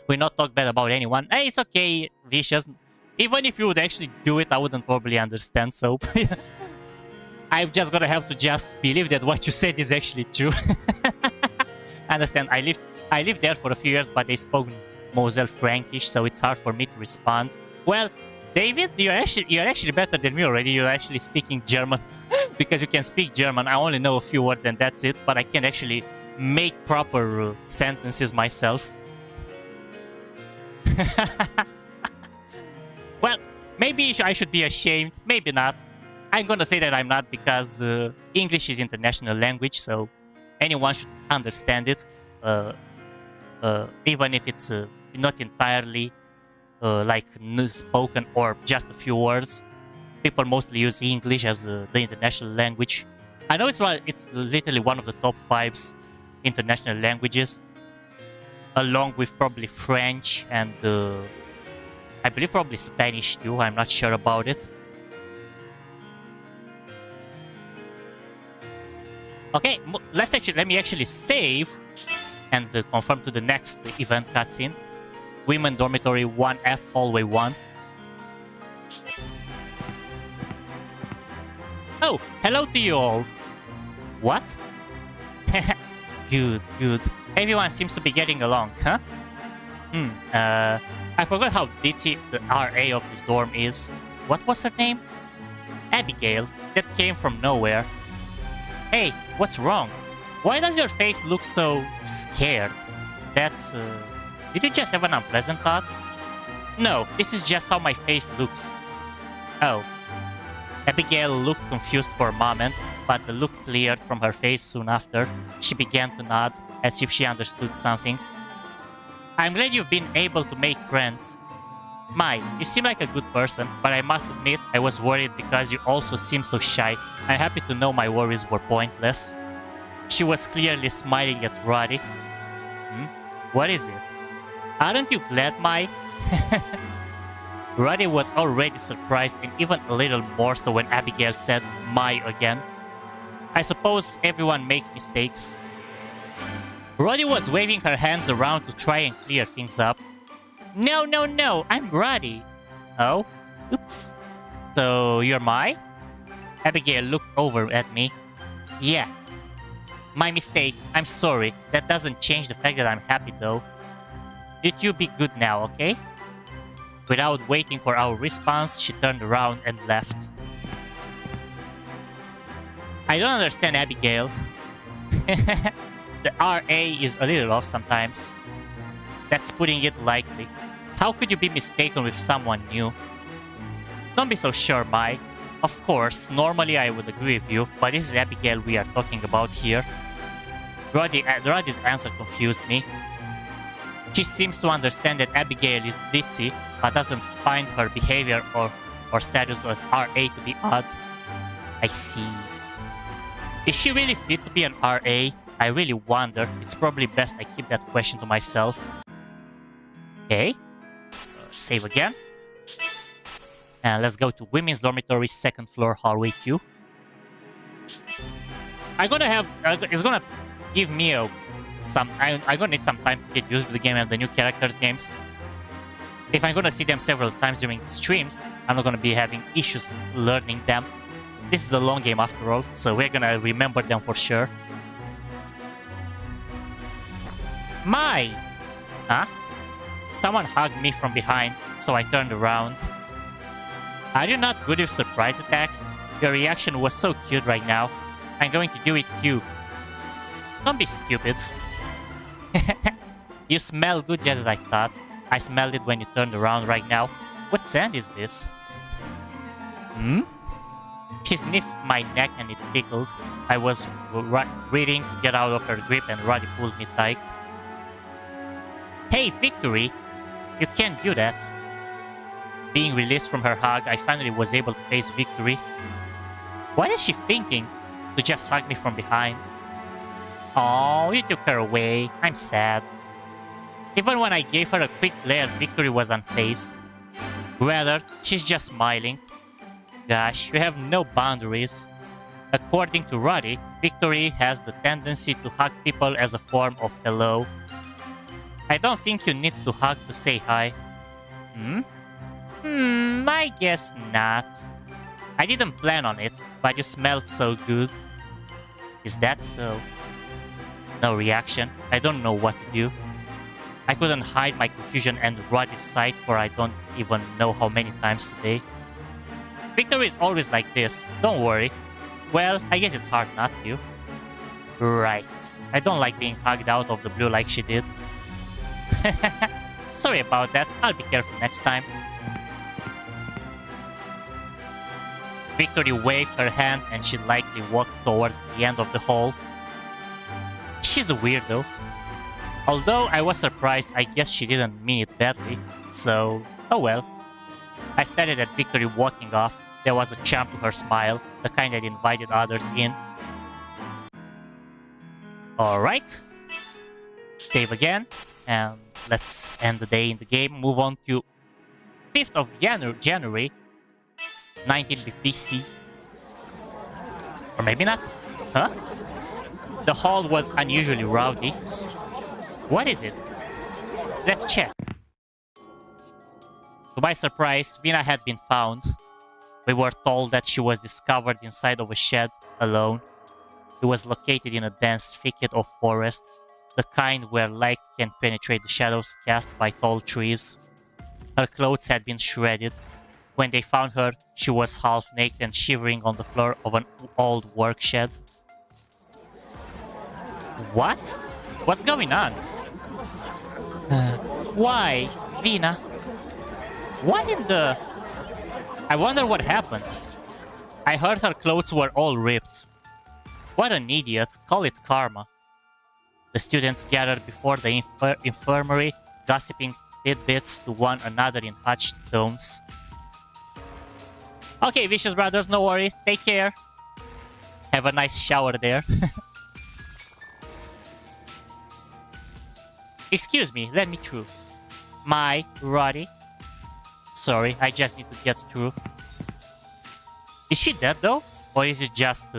We not talk bad about anyone. Hey, it's okay, Vicious. Even if you would actually do it, I wouldn't probably understand, so... I'm just gonna have to just believe that what you said is actually true. I understand. I lived there for a few years, but they spoke Moselle Frankish, so it's hard for me to respond. Well, David, you're actually better than me already. You're actually speaking German. Because you can speak German. I only know a few words and that's it, but I can actually make proper sentences myself. Well, maybe I should be ashamed, maybe not. I'm gonna say that I'm not because English is international language, so anyone should understand it, even if it's not entirely like spoken or just a few words. People mostly use English as the international language. I know it's literally one of the top 5 international languages, along with probably French and I believe probably Spanish too. I'm not sure about it. Okay, let me actually save and confirm to the next event cutscene. Women Dormitory 1F Hallway 1. Oh, hello to you all. What? Good. Everyone seems to be getting along, huh? I forgot how ditzy the RA of this dorm is. What was her name? Abigail. That came from nowhere. Hey, what's wrong? Why does your face look so scared? That's, Did you just have an unpleasant thought? No, this is just how my face looks. Oh. Abigail looked confused for a moment, but the look cleared from her face soon after. She began to nod, as if she understood something. I'm glad you've been able to make friends. Mai, you seem like a good person, but I must admit I was worried because you also seem so shy. I'm happy to know my worries were pointless. She was clearly smiling at Roddy. What is it? Aren't you glad, Mai? Roddy was already surprised and even a little more so when Abigail said Mai again. I suppose everyone makes mistakes. Roddy was waving her hands around to try and clear things up. No, no, no, I'm Roddy. Oh? Oops. So, you're Mai? Abigail looked over at me. Yeah. My mistake. I'm sorry. That doesn't change the fact that I'm happy though. You two be good now, okay? Without waiting for our response, she turned around and left. I don't understand Abigail. The RA is a little off sometimes. That's putting it lightly. How could you be mistaken with someone new? Don't be so sure, Mai. Of course, normally I would agree with you, but this is Abigail we are talking about here. Roddy's answer confused me. She seems to understand that Abigail is ditzy, but doesn't find her behavior or status as RA to be odd. I see. Is she really fit to be an RA? I really wonder. It's probably best I keep that question to myself. Okay. Save again. And let's go to women's dormitory, second floor, hallway 2. I'm gonna have... it's gonna give me I'm gonna need some time to get used to the game and the new characters names. If I'm gonna see them several times during the streams, I'm not gonna be having issues learning them. This is a long game after all, so we're gonna remember them for sure. Mai! Huh? Someone hugged me from behind, so I turned around. Are you not good with surprise attacks? Your reaction was so cute right now. I'm going to do it too. Don't be stupid. You smell good just as I thought. I smelled it when you turned around right now. What scent is this? She sniffed my neck and it tickled. I was ready to get out of her grip and Roddy pulled me tight. Hey, Victory! You can't do that. Being released from her hug, I finally was able to face Victory. What is she thinking? To just hug me from behind? Oh, you took her away. I'm sad. Even when I gave her a quick glare, Victory was unfazed. Rather, she's just smiling. Gosh, you have no boundaries. According to Roddy, Victory has the tendency to hug people as a form of hello. I don't think you need to hug to say hi. I guess not. I didn't plan on it, but you smelled so good. Is that so? No reaction. I don't know what to do. I couldn't hide my confusion and Roddy's sight for I don't even know how many times today. Victory is always like this, don't worry. Well, I guess it's hard not to. Right. I don't like being hugged out of the blue like she did. Sorry about that, I'll be careful next time. Victory waved her hand and she lightly walked towards the end of the hall. She's a weirdo. Although I was surprised, I guess she didn't mean it badly, so oh well. I stared at Victory walking off. There was a charm to her smile, the kind that invited others in. Alright. Save again, and let's end the day in the game. Move on to 5th of January, 19th BC. Or maybe not. Huh? The hall was unusually rowdy. What is it? Let's check. To my surprise, Vina had been found. We were told that she was discovered inside of a shed, alone. It was located in a dense thicket of forest. the kind where light can penetrate the shadows cast by tall trees. Her clothes had been shredded. When they found her, she was half naked and shivering on the floor of an old work shed. What? What's going on? Why, Vina? What in the... I wonder what happened. I heard her clothes were all ripped. What an idiot. Call it karma. The students gathered before the infirmary, gossiping tidbits to one another in hushed tones. Okay, Vicious Brothers, no worries. Take care. Have a nice shower there. Excuse me, let me through. My Roddy. Sorry, I just need to get through. Is she dead though? Or is it just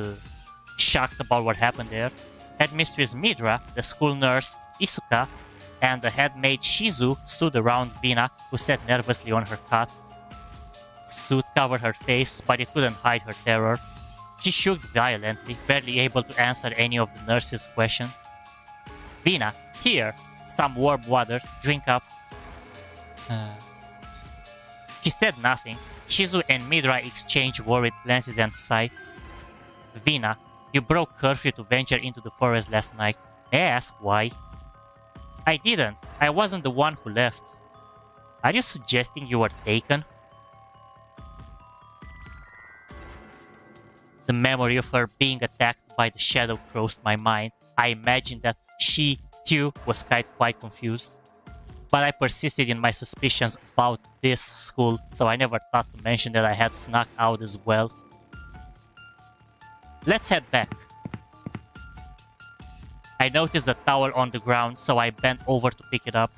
shocked about what happened there? Headmistress Midra, the school nurse Isuka, and the head maid Shizu stood around Vina, who sat nervously on her cot. Soot covered her face, but it couldn't hide her terror. She shook violently, barely able to answer any of the nurse's questions. Vina, here, some warm water, drink up. She said nothing. Shizu and Midra exchanged worried glances and sighed. Vina, you broke curfew to venture into the forest last night. May I ask why? I didn't. I wasn't the one who left. Are you suggesting you were taken? The memory of her being attacked by the shadow crossed my mind. I imagined that she, too, was quite confused. But I persisted in my suspicions about this school, so I never thought to mention that I had snuck out as well. Let's head back. I noticed a towel on the ground, so I bent over to pick it up.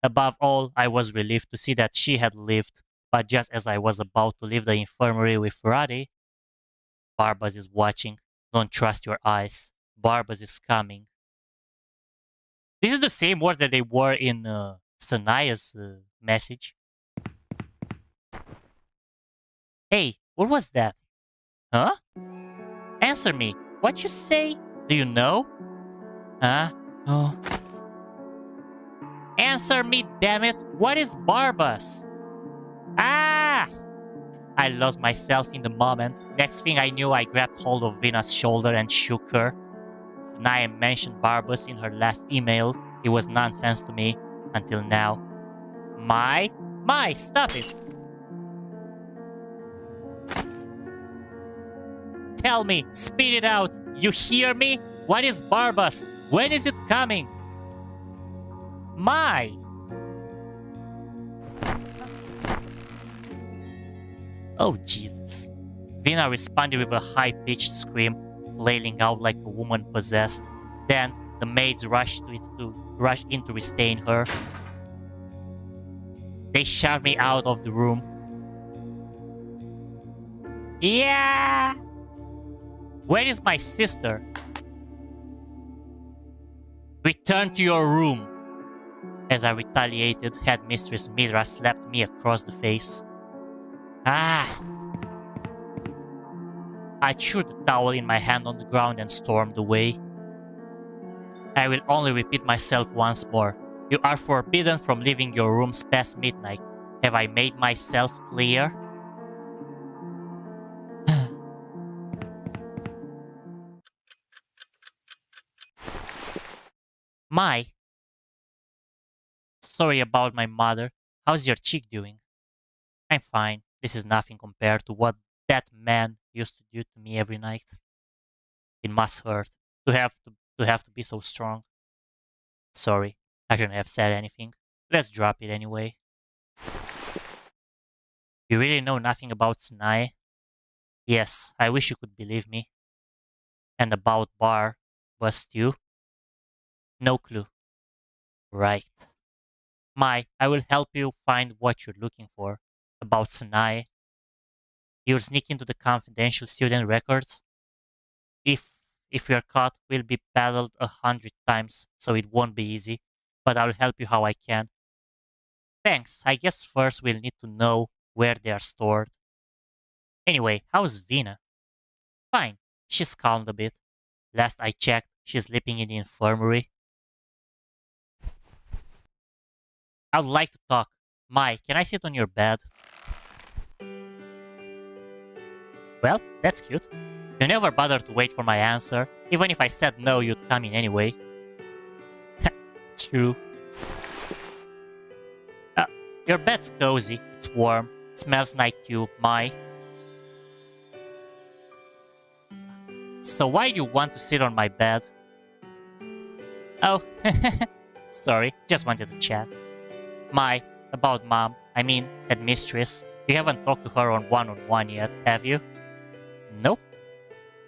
Above all, I was relieved to see that she had lived, but just as I was about to leave the infirmary with Roddy, Barbas is watching. Don't trust your eyes. Barbas is coming. This is the same words that they were in Sanaya's message. Hey, what was that? Huh? Answer me. What you say? Do you know? Huh? Oh. Answer me, damn it. What is Barbas? Ah! I lost myself in the moment. Next thing I knew, I grabbed hold of Vina's shoulder and shook her. Sanaya mentioned Barbas in her last email. It was nonsense to me until now. My, stop it! Tell me, spit it out. You hear me? What is Barbas? When is it coming? My! Oh, Jesus. Vina responded with a high-pitched scream, flailing out like a woman possessed. Then, the maids rushed in to restrain her. They shoved me out of the room. Yeah! Where is my sister? Return to your room. As I retaliated, Headmistress Midra slapped me across the face. Ah! I threw the towel in my hand on the ground and stormed away. I will only repeat myself once more. You are forbidden from leaving your rooms past midnight. Have I made myself clear? My. Sorry about my mother. How's your chick doing? I'm fine. This is nothing compared to what that man used to do to me every night. It must hurt to have to be so strong. Sorry, I shouldn't have said anything. Let's drop it anyway. You really know nothing about Sanae? Yes, I wish you could believe me. And about Bus too? No clue. Right. I will help you find what you're looking for. About Sanae. You'll sneak into the confidential student records. If you're caught, we'll be paddled 100 times, so it won't be easy. But I'll help you how I can. Thanks. I guess first we'll need to know where they are stored. Anyway, how's Vina? Fine. She's calmed a bit. Last I checked, she's sleeping in the infirmary. I would like to talk. Mai, can I sit on your bed? Well, that's cute. You never bothered to wait for my answer. Even if I said no, you'd come in anyway. True. Your bed's cozy. It's warm. Smells like you, Mai. So why do you want to sit on my bed? Oh, sorry. Just wanted to chat. Mai, about Mom. I mean, headmistress. You haven't talked to her on one-on-one yet, have you? Nope.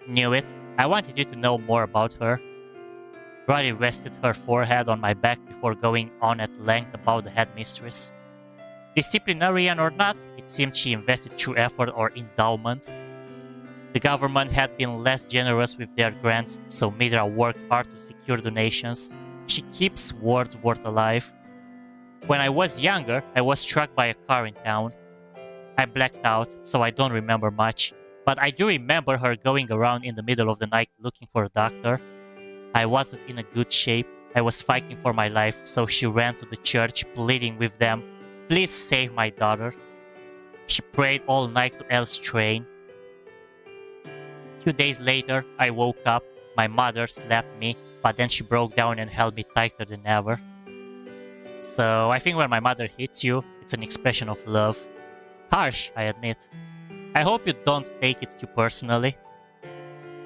Knew it. I wanted you to know more about her. Roddy rested her forehead on my back before going on at length about the headmistress. Disciplinarian or not, it seemed she invested true effort or endowment. The government had been less generous with their grants, so Mitra worked hard to secure donations. She keeps Wordsworth alive. When I was younger, I was struck by a car in town. I blacked out, so I don't remember much. But I do remember her going around in the middle of the night looking for a doctor. I wasn't in a good shape. I was fighting for my life, so she ran to the church, pleading with them, "Please save my daughter." She prayed all night to Elstrain. 2 days later, I woke up. My mother slapped me, but then she broke down and held me tighter than ever. So I think when my mother hits you, it's an expression of love. Harsh, I admit. I hope you don't take it too personally.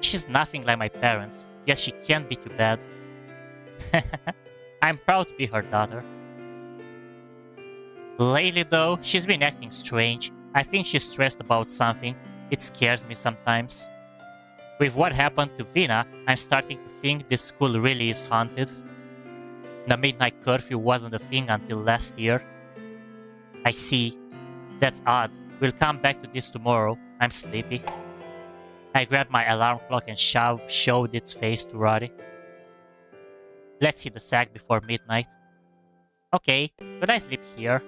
She's nothing like my parents, yet she can't be too bad. I'm proud to be her daughter. Lately though, she's been acting strange. I think she's stressed about something. It scares me sometimes. With what happened to Vina, I'm starting to think this school really is haunted. The midnight curfew wasn't a thing until last year. I see. That's odd. We'll come back to this tomorrow. I'm sleepy. I grabbed my alarm clock and showed its face to Roddy. Let's hit the sack before midnight. Okay, could I sleep here?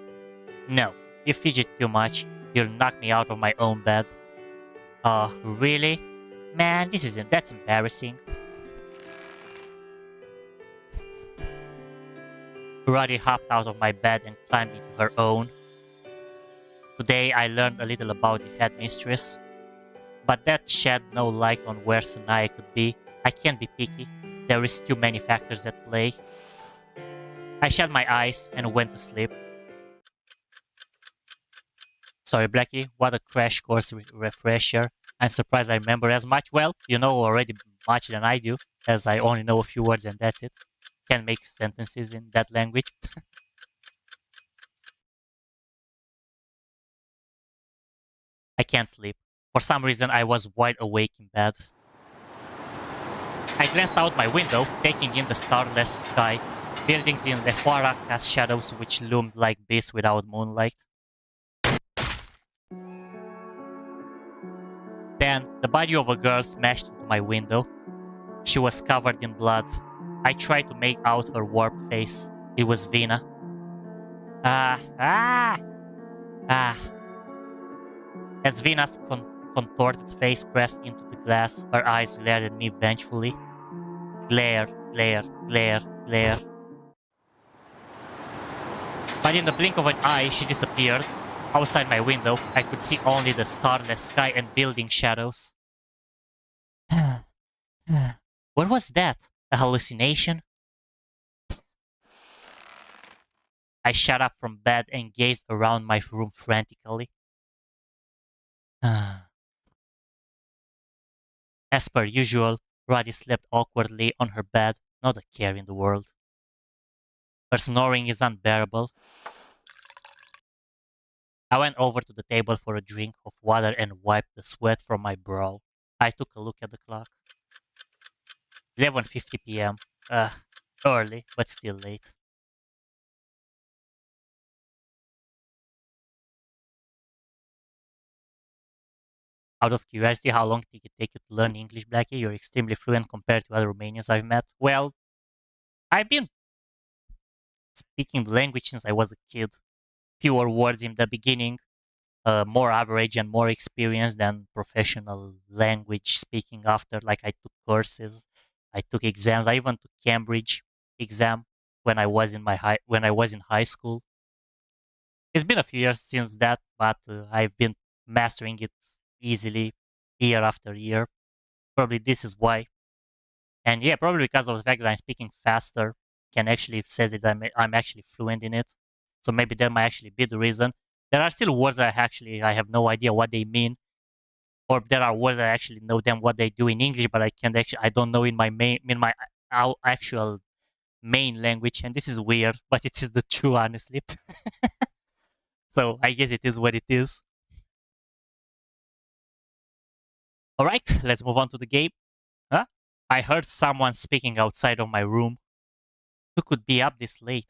No, you fidget too much. You'll knock me out of my own bed. Oh, really? Man, that's embarrassing. Roddy hopped out of my bed and climbed into her own. Today I learned a little about the headmistress, but that shed no light on where Sanaya could be. I can't be picky. There is too many factors at play. I shut my eyes and went to sleep. Sorry, Blackie, what a crash course refresher. I'm surprised I remember as much. Well, you know already much than I do, as I only know a few words and that's it. Can't make sentences in that language. I can't sleep. For some reason, I was wide awake in bed. I glanced out my window, taking in the starless sky. Buildings in Choara cast shadows which loomed like beasts without moonlight. Then, the body of a girl smashed into my window. She was covered in blood. I tried to make out her warped face. It was Vina. As Vina's contorted face pressed into the glass, her eyes glared at me vengefully. Glare, glare, glare, glare. But in the blink of an eye, she disappeared. Outside my window, I could see only the starless sky and building shadows. What was that? A hallucination? I shot up from bed and gazed around my room frantically. As per usual, Roddy slept awkwardly on her bed, not a care in the world. Her snoring is unbearable. I went over to the table for a drink of water and wiped the sweat from my brow. I took a look at the clock. 11:50 p.m. Early, but still late. Out of curiosity, how long did it take you to learn English, Blackie? You're extremely fluent compared to other Romanians I've met. Well, I've been speaking the language since I was a kid. Fewer words in the beginning, more average and more experience than professional language speaking after. Like I took courses, I took exams. I even took Cambridge exam when I was in high school. It's been a few years since that, but I've been mastering it easily year after year. Probably this is why. And yeah, probably because of the fact that I'm speaking faster, can actually says that I'm actually fluent in it. So maybe that might actually be the reason. There are still words that I have no idea what they mean, or there are words that I actually know them what they do in English, but I don't know in my actual main language, and this is weird, but it is the truth, honestly. So I guess it is what it is. All right, let's move on to the game. Huh? I heard someone speaking outside of my room. Who could be up this late?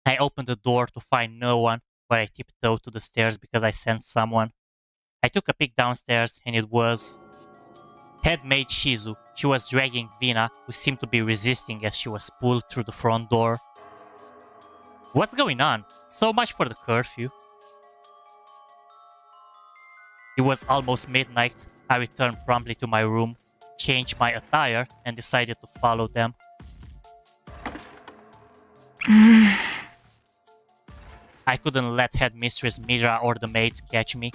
I opened the door to find no one, but I tiptoed to the stairs because I sensed someone. I took a peek downstairs, and it was head maid Shizu. She was dragging Vina, who seemed to be resisting as she was pulled through the front door. What's going on? So much for the curfew. It was almost midnight. I returned promptly to my room, changed my attire, and decided to follow them. I couldn't let headmistress Mira or the maids catch me.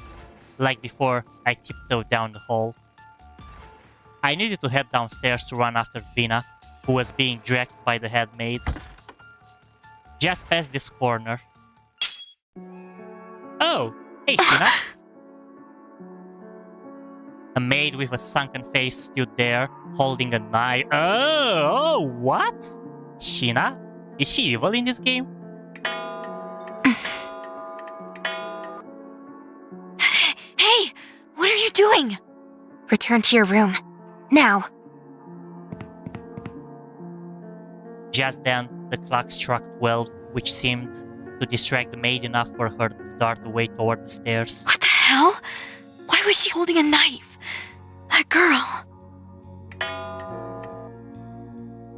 Like before, I tiptoed down the hall. I needed to head downstairs to run after Vina, who was being dragged by the head maid. Just past this corner. Oh, hey Sheena. A maid with a sunken face stood there, holding a knife. Oh, what? Sheena? Is she evil in this game? Hey! What are you doing? Return to your room. Now. Just then, the clock struck 12, which seemed to distract the maid enough for her to dart away toward the stairs. What the hell? Why was she holding a knife? That girl.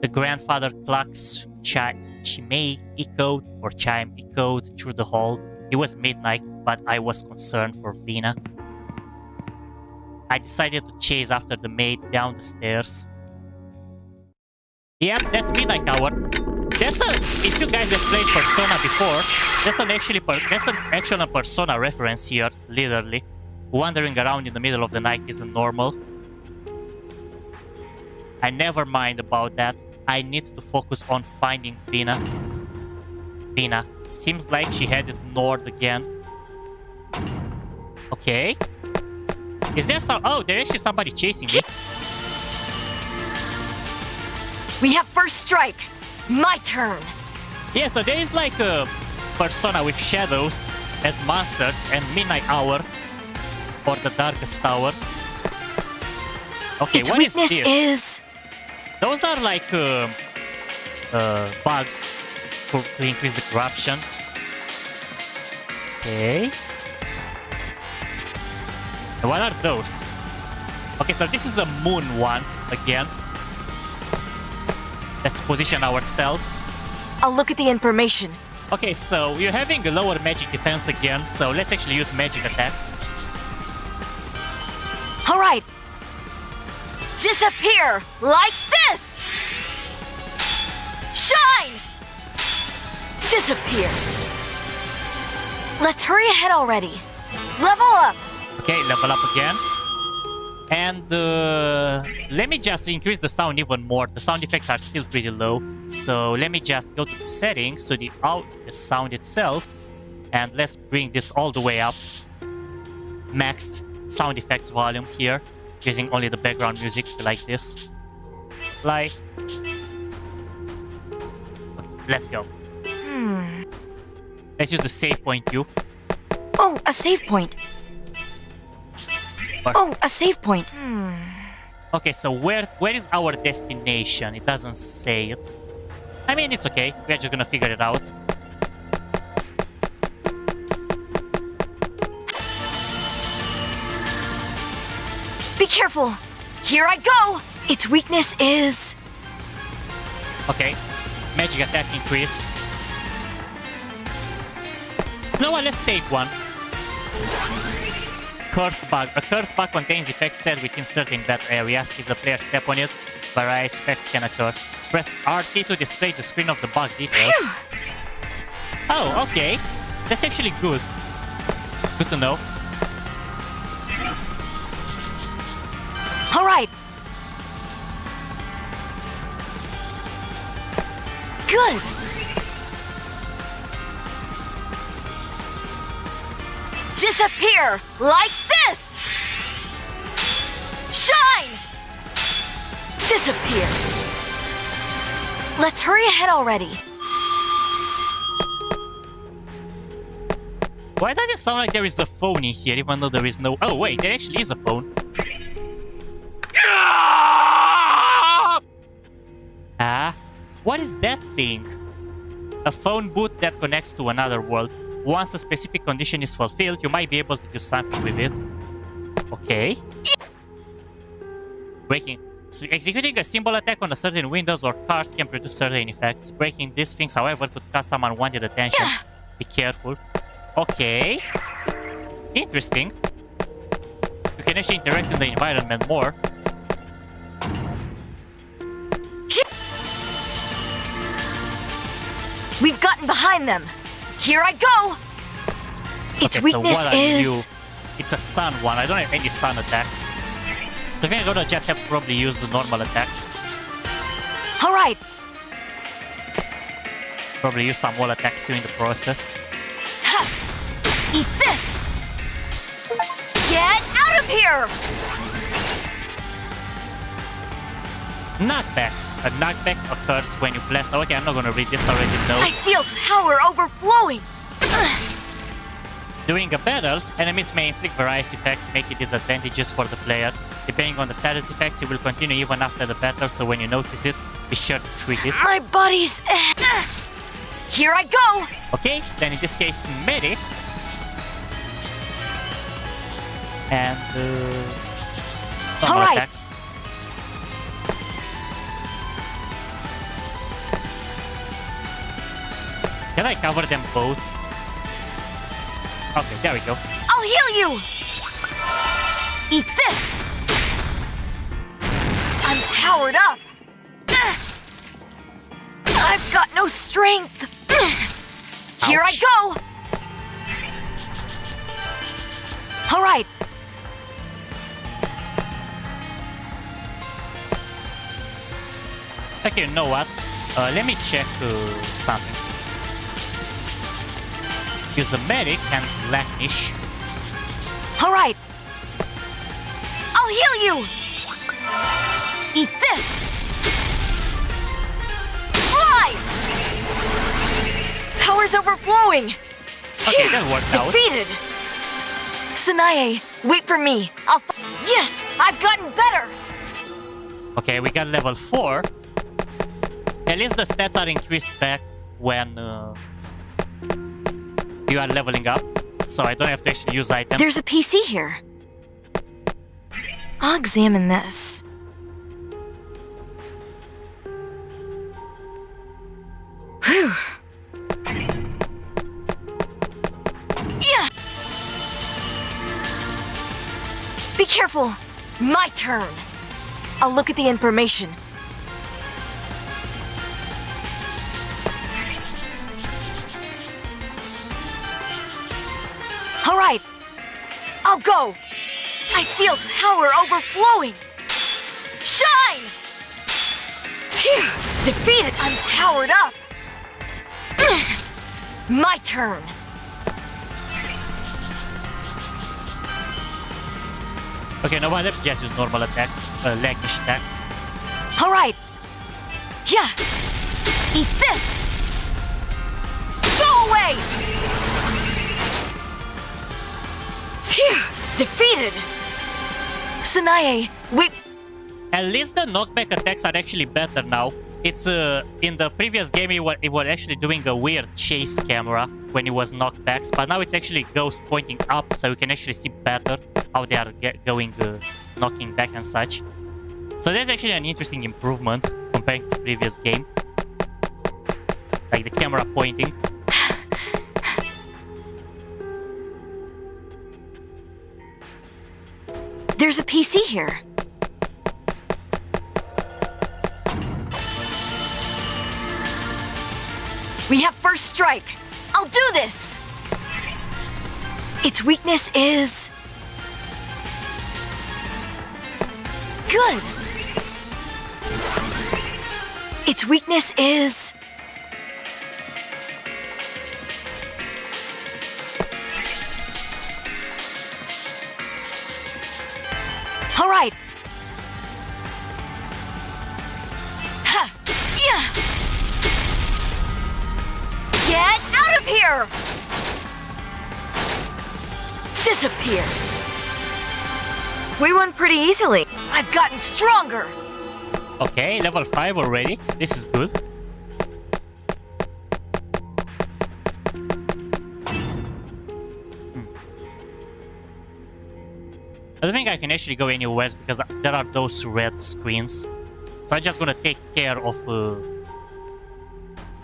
The grandfather clock's chime echoed through the hall. It was midnight, but I was concerned for Vina. I decided to chase after the maid down the stairs. Yep, that's midnight hour. If you guys have played Persona before, that's an actual Persona reference here, literally. Wandering around in the middle of the night isn't normal. I never mind about that. I need to focus on finding Vina. Vina. Seems like she headed north again. Okay. Is there there's actually somebody chasing me. We have first strike. My turn. Yeah, so there is like a Persona with shadows as monsters and Midnight Hour or the Darkest Tower. Okay, its what is weakness this? is... Those are like bugs to increase the corruption. Okay. And what are those? Okay, so this is a moon one again. Let's position ourselves. I'll look at the information. Okay, so you're having a lower magic defense again, so let's actually use magic attacks. All right. Disappear like this! Shine! Disappear. Let's hurry ahead already. Level up! Okay, level up again. And let me just increase the sound even more. The sound effects are still pretty low. So let me just go to the settings, to the sound itself. And let's bring this all the way up. Max sound effects volume here. Using only the background music like this. Like. Okay, let's go. Let's use the save point view. Oh, a save point. Oh, a save point. Okay, so where is our destination? It doesn't say it. I mean, it's okay. We're just gonna figure it out. Be careful. Here I go. Its weakness is... Okay. Magic attack increase. You know what? Let's take one. Cursed bug. A cursed bug contains effects set within certain bad areas. If the player step on it, various effects can occur. Press RT to display the screen of the bug details. Oh, okay. That's actually good. Good to know. All right. Good. Disappear like this. Shine. Disappear. Let's hurry ahead already. Why does it sound like there is a phone in here, even though there is no... Oh, wait, there actually is a phone. Ah, what is that thing? A phone booth that connects to another world. Once a specific condition is fulfilled, you might be able to do something with it. Okay. Breaking. So executing a symbol attack on a certain windows or cars can produce certain effects. Breaking these things, however, could cause some unwanted attention. Be careful. Okay. Interesting. You can actually interact with the environment more. We've gotten behind them. Here I go. Its Okay, weakness so what are is... you? It's a sun one. I don't have any sun attacks. So I think I'm gonna just have to probably use the normal attacks. All right. Probably use some wall attacks too in the process. Ha! Eat this. Get out of here. Knockbacks. A knockback occurs when you blast. Okay, I'm not gonna read this. I already know. I feel power overflowing. During a battle, enemies may inflict various effects, making disadvantages for the player. Depending on the status effects, it will continue even after the battle, so when you notice it, be sure to treat it. My body's... Here I go. Okay, then in this case, medic. And All right. attacks. Can I cover them both? Okay, there we go. I'll heal you. Eat this. I'm powered up. I've got no strength. Here I go. All right. Okay, you know what? Let me check something. Use a medic and blackish. All right. I'll heal you. Eat this. Fly. Power's overflowing. Okay, that worked out. Defeated. Sanae, wait for me. Yes, I've gotten better. Okay, we got level 4. At least the stats are increased back when you are leveling up. So I don't have to actually use items. There's a PC here. I'll examine this. Whew. Yeah. Be careful. My turn. I'll look at the information. All right. I'll go. I feel power overflowing. Shine! Phew. Defeated. I'm powered up. My turn. Okay, no one just use normal attack, leg-ish attacks. All right. Yeah. Eat this. Go away. Phew. Defeated. Sanae, wait. At least the knockback attacks are actually better now. It's in the previous game it was actually doing a weird chase camera when it was knockbacks, but now it's actually ghost pointing up, so you can actually see better how they are going knocking back and such. So that's actually an interesting improvement comparing to the previous game, like the camera pointing. There's a PC here. We have first strike. I'll do this! Its weakness is... good. Its weakness is... all right. Ha! Yeah! Get out of here! Disappear. We won pretty easily. I've gotten stronger. Okay, level 5 already. This is good. I don't think I can actually go anywhere because there are those red screens. So I'm just gonna take care of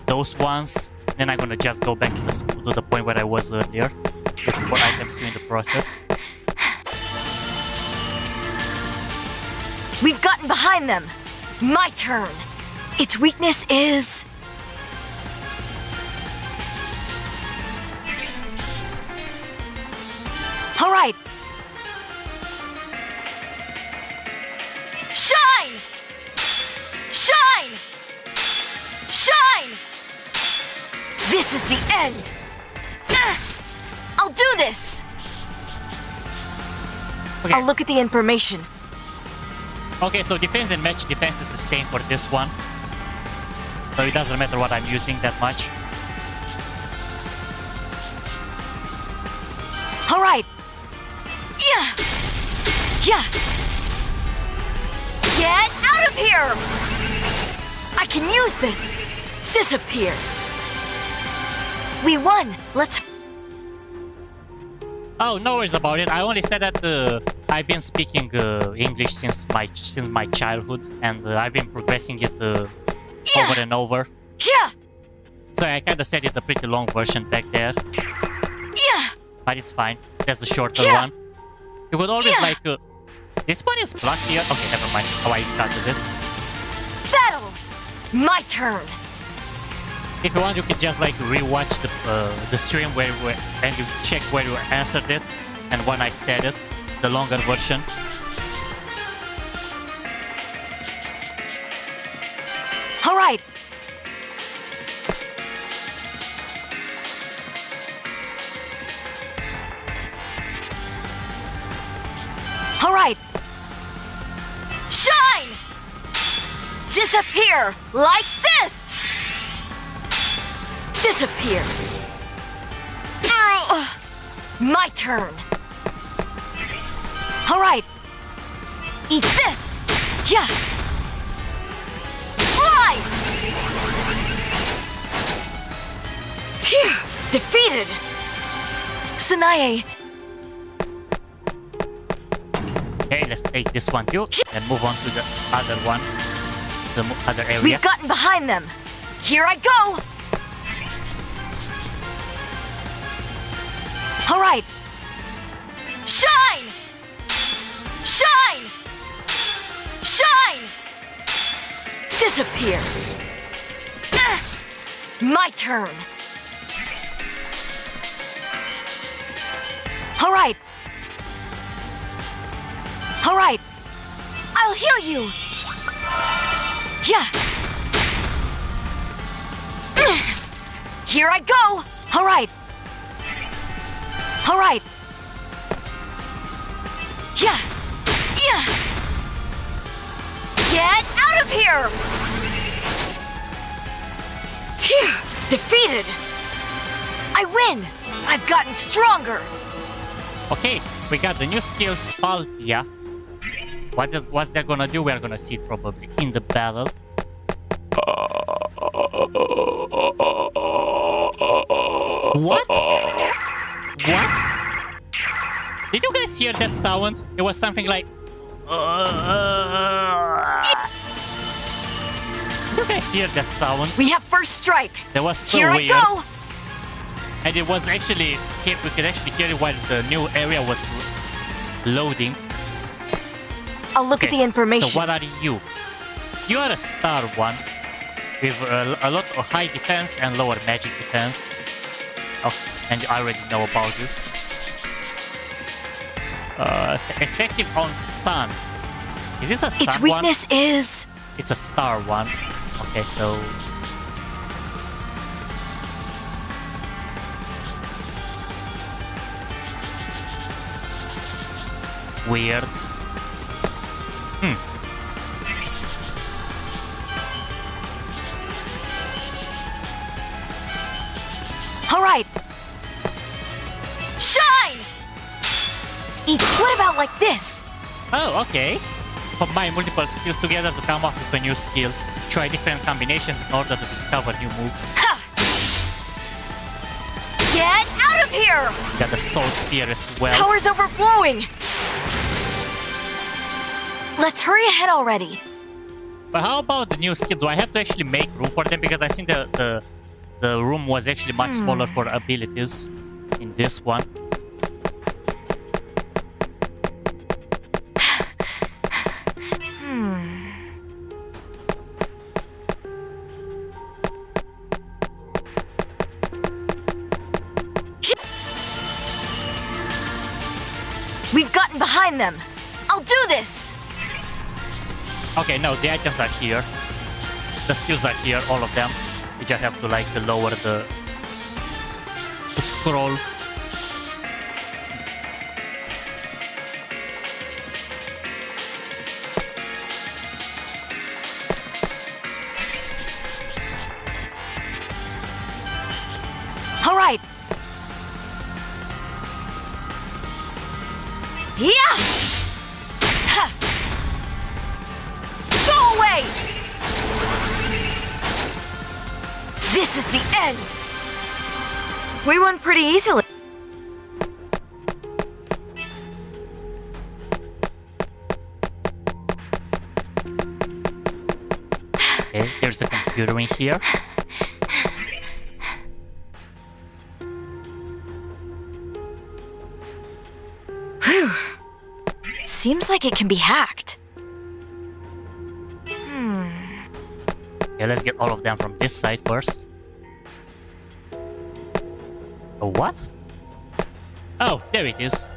those ones. Then I'm gonna just go back to the point where I was earlier. Looking for items in the process. We've gotten behind them. My turn. Its weakness is... all right. Shine! Shine! Shine! This is the end. I'll do this. Okay. I'll look at the information. Okay, so defense and match defense is the same for this one. So it doesn't matter what I'm using that much. All right. Yeah. Yeah. Get out of here! I can use this. Disappear. We won. Let's... Oh, no worries about it. I only said that I've been speaking English since my childhood, and I've been progressing it over and over. Yeah. So I kind of said it a pretty long version back there, Yeah. but it's fine. That's the shorter Yeah. one. You could always like this one is blocked here. Okay, never mind. How I started it. Battle. My turn. If you want, you can just like rewatch the stream and you check where you answered it, and when I said it, the longer version. All right. All right. Shine! Disappear like this! Disappear. My turn. All right. Eat this. Yeah. Fly! Phew. Defeated. Sanae. Okay, let's take this one too, and move on to the other one, the other area. We've gotten behind them. Here I go. All right. Shine! Shine! Shine! Disappear. My turn. All right. All right. I'll heal you. Yeah. Here I go. All right. All right. Yeah. Yeah. Get out of here. Phew. Defeated. I win. I've gotten stronger. Okay, we got the new skills, Faltia. What's that gonna do? We're gonna see it probably in the battle. What? What? Did you guys hear that sound? It was something like... Did you guys hear that sound? We have first strike. That was so Here weird. I go. And it was actually... We could actually hear it while the new area was loading. I'll look at the information. So what are you? You are a star one with a lot of high defense and lower magic defense. Oh, and I already know about you. Effective on sun. Is this a sun Its weakness is... It's a star one. Okay, so... Weird. All right. Shine! What about like this? Oh, okay. Combine multiple skills together to come up with a new skill. Try different combinations in order to discover new moves. Ha! Get out of here! Got the soul spear as well. Power's overflowing! Let's hurry ahead already. But how about the new skill? Do I have to actually make room for them? Because I think the room was actually much smaller for abilities in this one. We've gotten behind them. I'll do this! Okay, no, the items are here. The skills are here, all of them. You just have to like lower the scroll. All right. Yeah! Ha! Go away! This is the end! We won pretty easily. Okay, there's a computer in here. Whew. Seems like it can be hacked. Okay, let's get all of them from this side first. A what? Oh, there it is.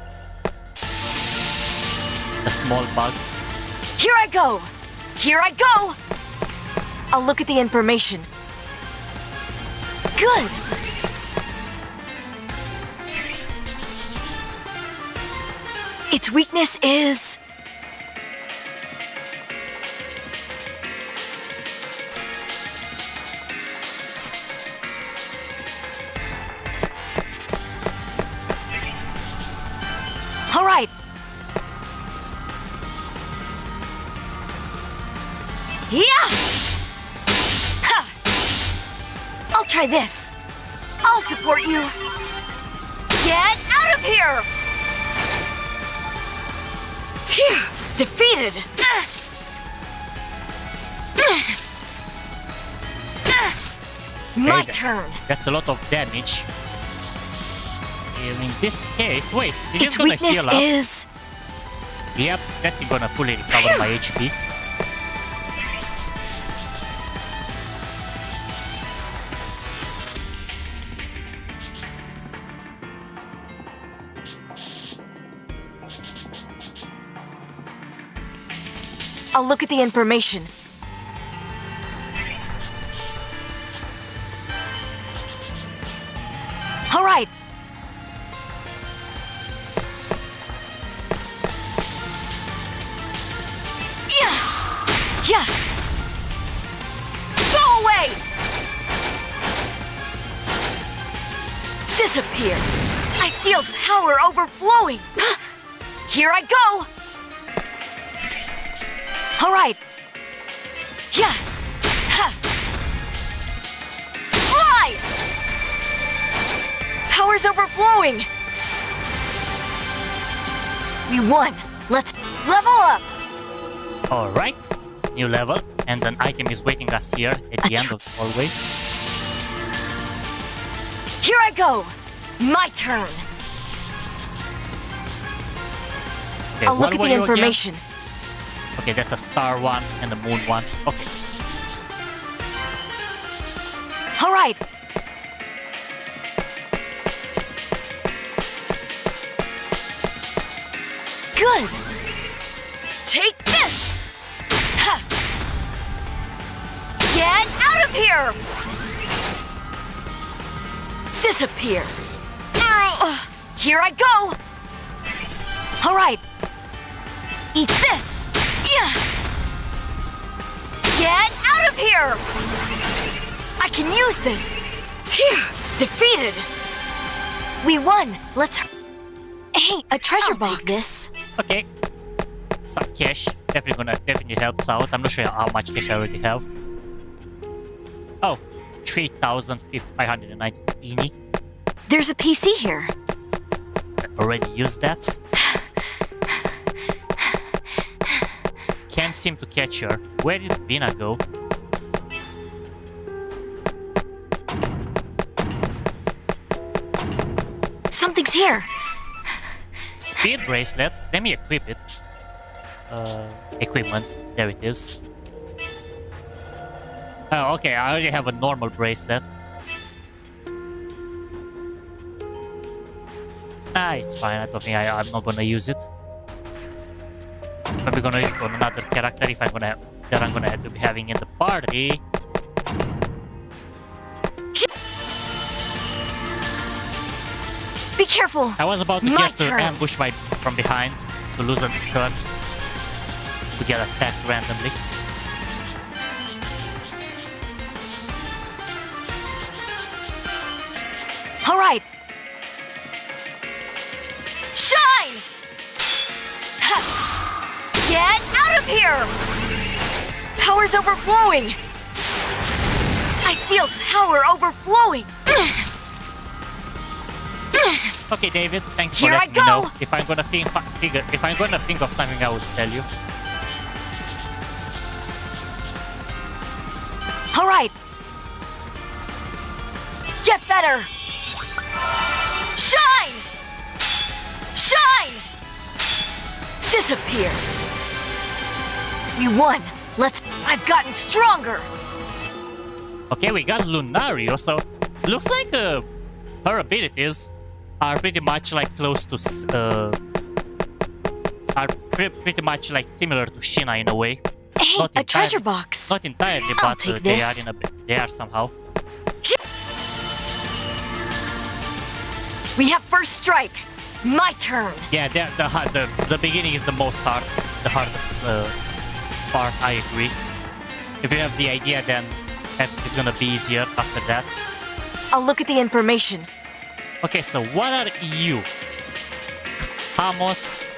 A small bug. Here I go! Here I go! I'll look at the information. Good! Its weakness is... All right. Yeah! Ha! I'll try this. I'll support you. Get out of here! Phew! Defeated! My Hey, turn. That's a lot of damage. And in this case, wait, is Its it gonna weakness heal up? is... Yep, that's gonna fully recover my HP. I'll look at the information. All right. Yeah. Yeah. Go away. Disappear. I feel power overflowing. Here I go. All right. Yeah. Ha. Fly! Power's overflowing. We won. Let's level up. Alright, new level, and an item is waiting us here at the end of the hallway. Here I go. My turn. Okay, I'll look what at were the you again? information. Okay, that's a star one and a moon one. Okay. All right. Take this! Ha! Get out of here! Disappear! Here I go! All right. Eat this! Yeah. Get out of here! I can use this! Phew! Defeated! We won! Let's... Hey, a treasure box! Take this. Okay. Some cash. Definitely helps out. I'm not sure how much cash I already have. Oh. 3,590 ini. There's a PC here. I already used that. Can't seem to catch her. Where did Vina go? Something's here. Speed bracelet. Let me equip it. Equipment. There it is. Oh, okay. I already have a normal bracelet. Ah, it's fine. I don't think I'm not gonna use it. Probably gonna use it on another character if I'm gonna have to be having in the party. Be careful. I was about to get ambushed from behind to lose a turn to get attacked randomly. All right. Shine! Ha! Get out of here! Power's overflowing. I feel power overflowing. Okay, David. Thanks for letting me know. If I'm gonna think of something, I will tell you. All right. Get better. Shine! Shine! Disappear. We won. I've gotten stronger. Okay, we got Lunario, so looks like her abilities are pretty much like close to pretty much like similar to Shina in a way. Hey, a treasure box. Not entirely, but they are somehow. We have first strike. My turn. Yeah, the beginning is the hardest part. I agree. If you have the idea, then it's gonna be easier after that. I'll look at the information. Okay, so what are you? Hamos.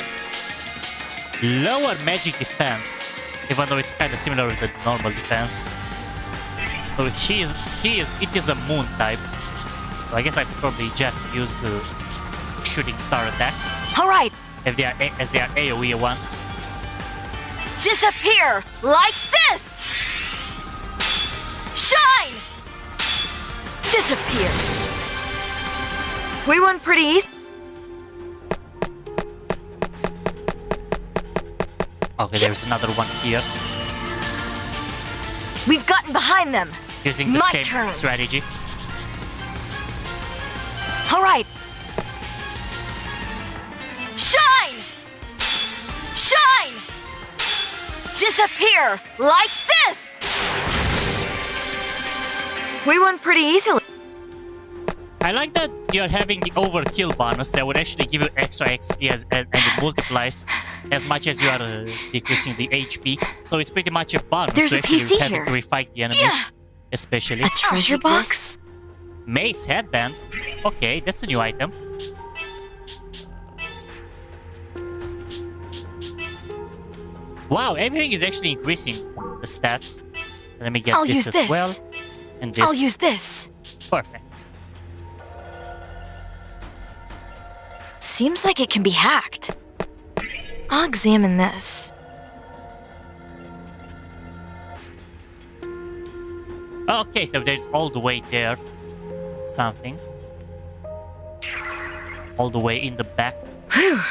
Lower magic defense, even though it's kind of similar with the normal defense. So it is a moon type. So I guess I'd probably just use shooting star attacks. All right. As they are AoE ones. Disappear like this. Shine. Disappear. We won pretty easy. Okay, there's another one here. We've gotten behind them. Using the same strategy. All right. Shine! Shine! Disappear like this! We won pretty easily. I like that you're having the overkill bonus that would actually give you extra XP and it multiplies as much as you are decreasing the HP. So it's pretty much a bonus to actually having to refight the enemies. Especially. A treasure box? Mace headband. Okay, that's a new item. Wow, everything is actually increasing the stats. Let me get this as well. And this. I'll use this. Perfect. Seems like it can be hacked. I'll examine this. Okay, so there's all the way there. Something. All the way in the back. Whew.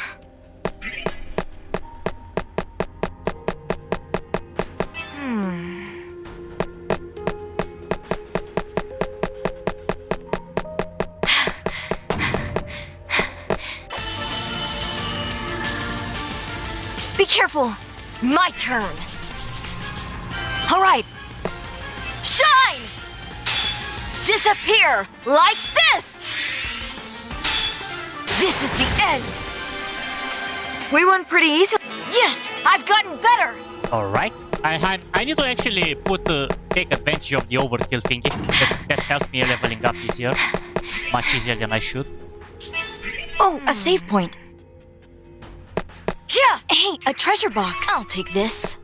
Be careful. My turn. All right. Shine! Disappear like this! This is the end. We won pretty easily. Yes, I've gotten better. Alright. I need to actually take advantage of the overkill thingy. That helps me leveling up easier. Much easier than I should. Oh, a save point. Yeah. Hey, a treasure box. I'll take this.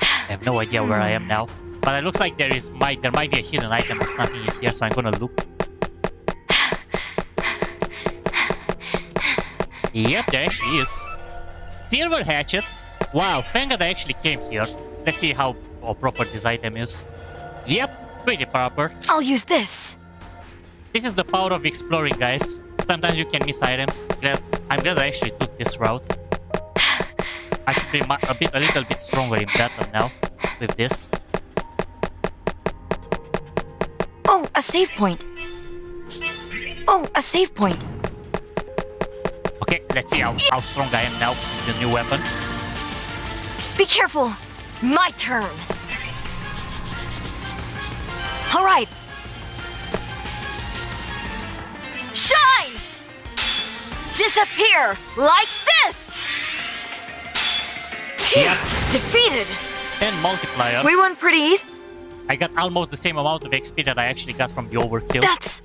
I have no idea where I am now. But it looks like there might be a hidden item or something in here, so I'm gonna look. Yep, there actually is. Silver hatchet. Wow, thank God I actually came here. Let's see how proper this item is. Yep, pretty proper. I'll use this. This is the power of exploring, guys. Sometimes you can miss items. I'm glad I actually took this route. I should be a little bit stronger in battle now with this. Oh, a save point. Oh, a save point. Okay, let's see how strong I am now with the new weapon. Be careful. My turn. All right. Shine! Disappear like this! Yep. Defeated. 10 multiplier. We won pretty easy. I got almost the same amount of XP that I actually got from the overkill. That's...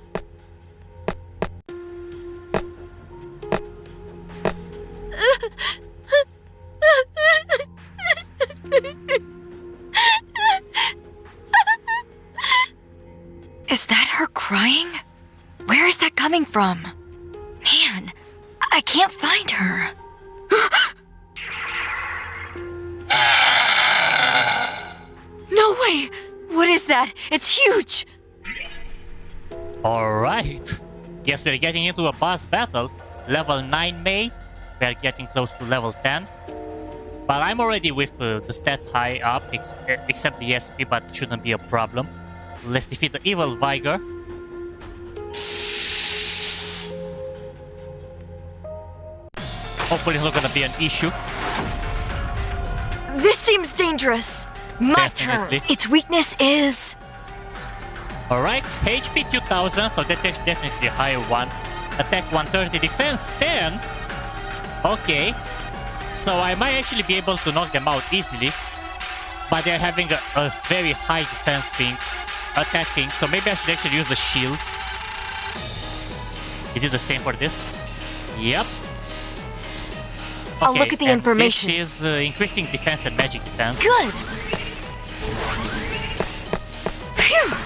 Is that her crying? Where is that coming from? Man, I can't find her. No way! What is that? It's huge! Alright. Yes, we're getting into a boss battle. Level 9 May. We're getting close to level 10. But I'm already with the stats high up, except the SP, but it shouldn't be a problem. Let's defeat the evil Viger. Hopefully it's not gonna be an issue. This seems dangerous. My Definitely. turn. Its weakness is... Alright, HP 2000, so that's actually definitely a higher one. Attack 130, defense 10. Okay. So I might actually be able to knock them out easily. But they're having a very high defense thing, attack thing, so maybe I should actually use a shield. Is it the same for this? Yep. I'll look at the and information. This is increasing defense and magic defense. Good! Phew!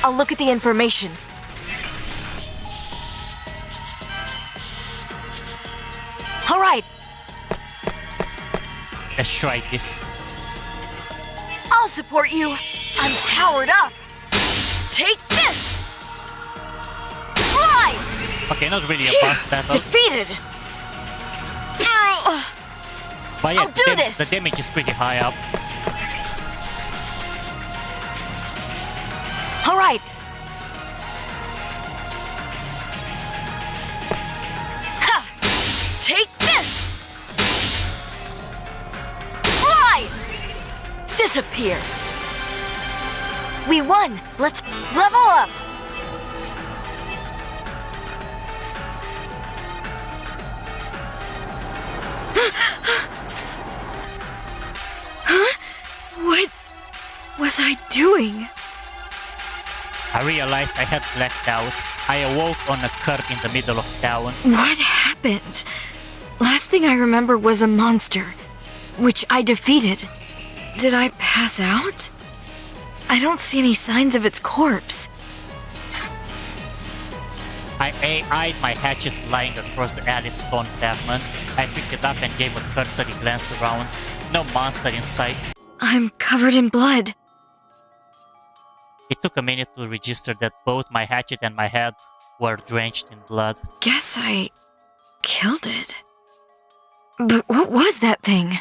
I'll look at the information. All right. Let's try this. I'll support you. I'm powered up. Take this! Fly! Okay, not really a boss battle. Defeated! But yeah, I'll do this. the damage is pretty high up. All right. Ha! Take this! Fly! Disappear! We won! Let's level up! Huh? What was I doing? I realized I had blacked out. I awoke on a curb in the middle of town. What happened? Last thing I remember was a monster, which I defeated. Did I pass out? I don't see any signs of its corpse. I eyed my hatchet lying across the alley stone pavement. I picked it up and gave a cursory glance around. No monster in sight. I'm covered in blood. It took a minute to register that both my hatchet and my head were drenched in blood. Guess I killed it. But what was that thing?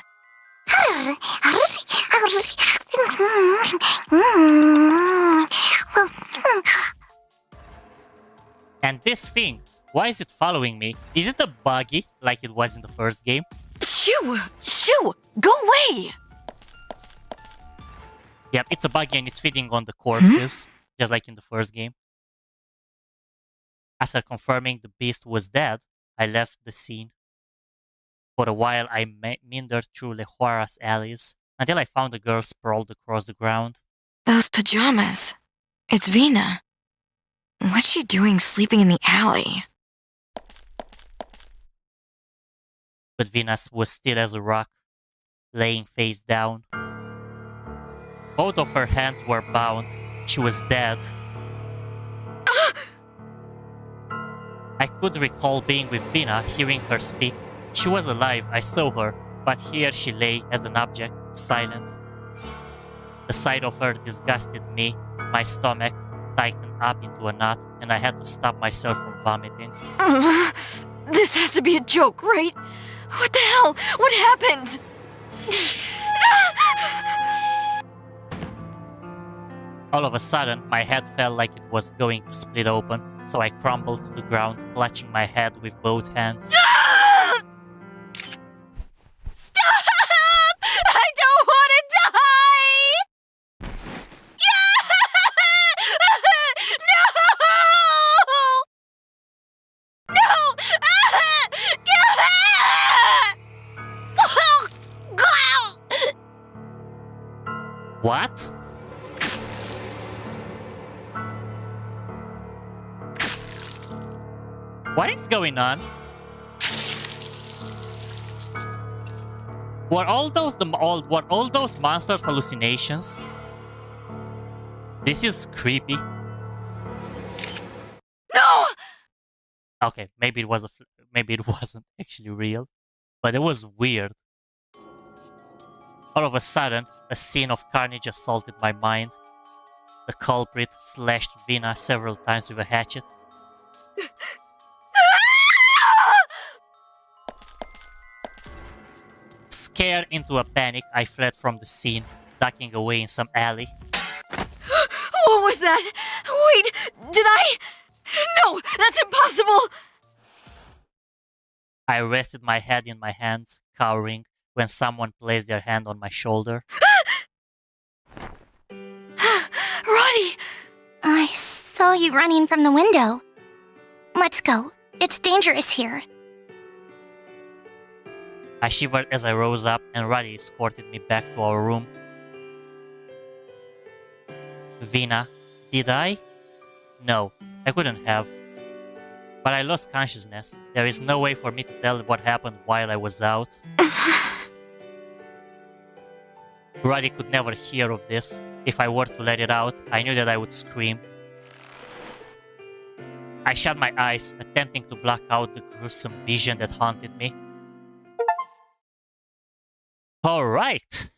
And this thing, why is it following me? Is it a buggy like it was in the first game? Shoo! Shoo! Go away! Yep, it's a buggy and it's feeding on the corpses, just like in the first game. After confirming the beast was dead, I left the scene. For a while, I meandered through Choara's alleys until I found a girl sprawled across the ground. Those pajamas. It's Vina. What's she doing sleeping in the alley? But Venus was still as a rock, laying face down. Both of her hands were bound. She was dead. I could recall being with Vina, hearing her speak. She was alive, I saw her, but here she lay as an object, silent. The sight of her disgusted me. My stomach tightened up into a knot, and I had to stop myself from vomiting. This has to be a joke, right? What the hell? What happened? All of a sudden, my head felt like it was going to split open, so I crumbled to the ground, clutching my head with both hands. Stop! I don't want to die! No! No! What? What is going on? Were all those monsters hallucinations? This is creepy. No! Okay, maybe it wasn't actually real, but it was weird. All of a sudden, a scene of carnage assaulted my mind. The culprit slashed Vina several times with a hatchet. Scared into a panic, I fled from the scene, ducking away in some alley. What was that? Wait, did I? No, that's impossible! I rested my head in my hands, cowering, when someone placed their hand on my shoulder. Roddy! I saw you running from the window. Let's go. It's dangerous here. I shivered as I rose up, and Roddy escorted me back to our room. Vina, did I? No, I couldn't have. But I lost consciousness. There is no way for me to tell what happened while I was out. Roddy could never hear of this. If I were to let it out, I knew that I would scream. I shut my eyes, attempting to block out the gruesome vision that haunted me. Alright!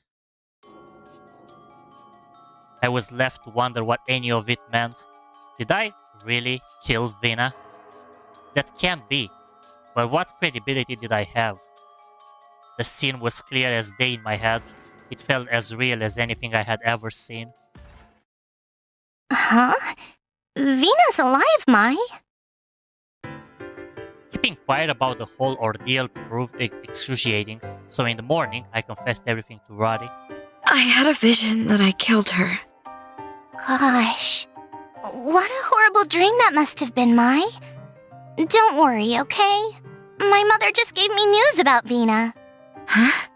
I was left to wonder what any of it meant. Did I really kill Vina? That can't be. But what credibility did I have? The scene was clear as day in my head. It felt as real as anything I had ever seen. Huh? Vina's alive, Mai. Keeping quiet about the whole ordeal proved excruciating, so in the morning I confessed everything to Roddy. I had a vision that I killed her. Gosh. What a horrible dream that must have been, Mai. Don't worry, okay? My mother just gave me news about Vina. Huh?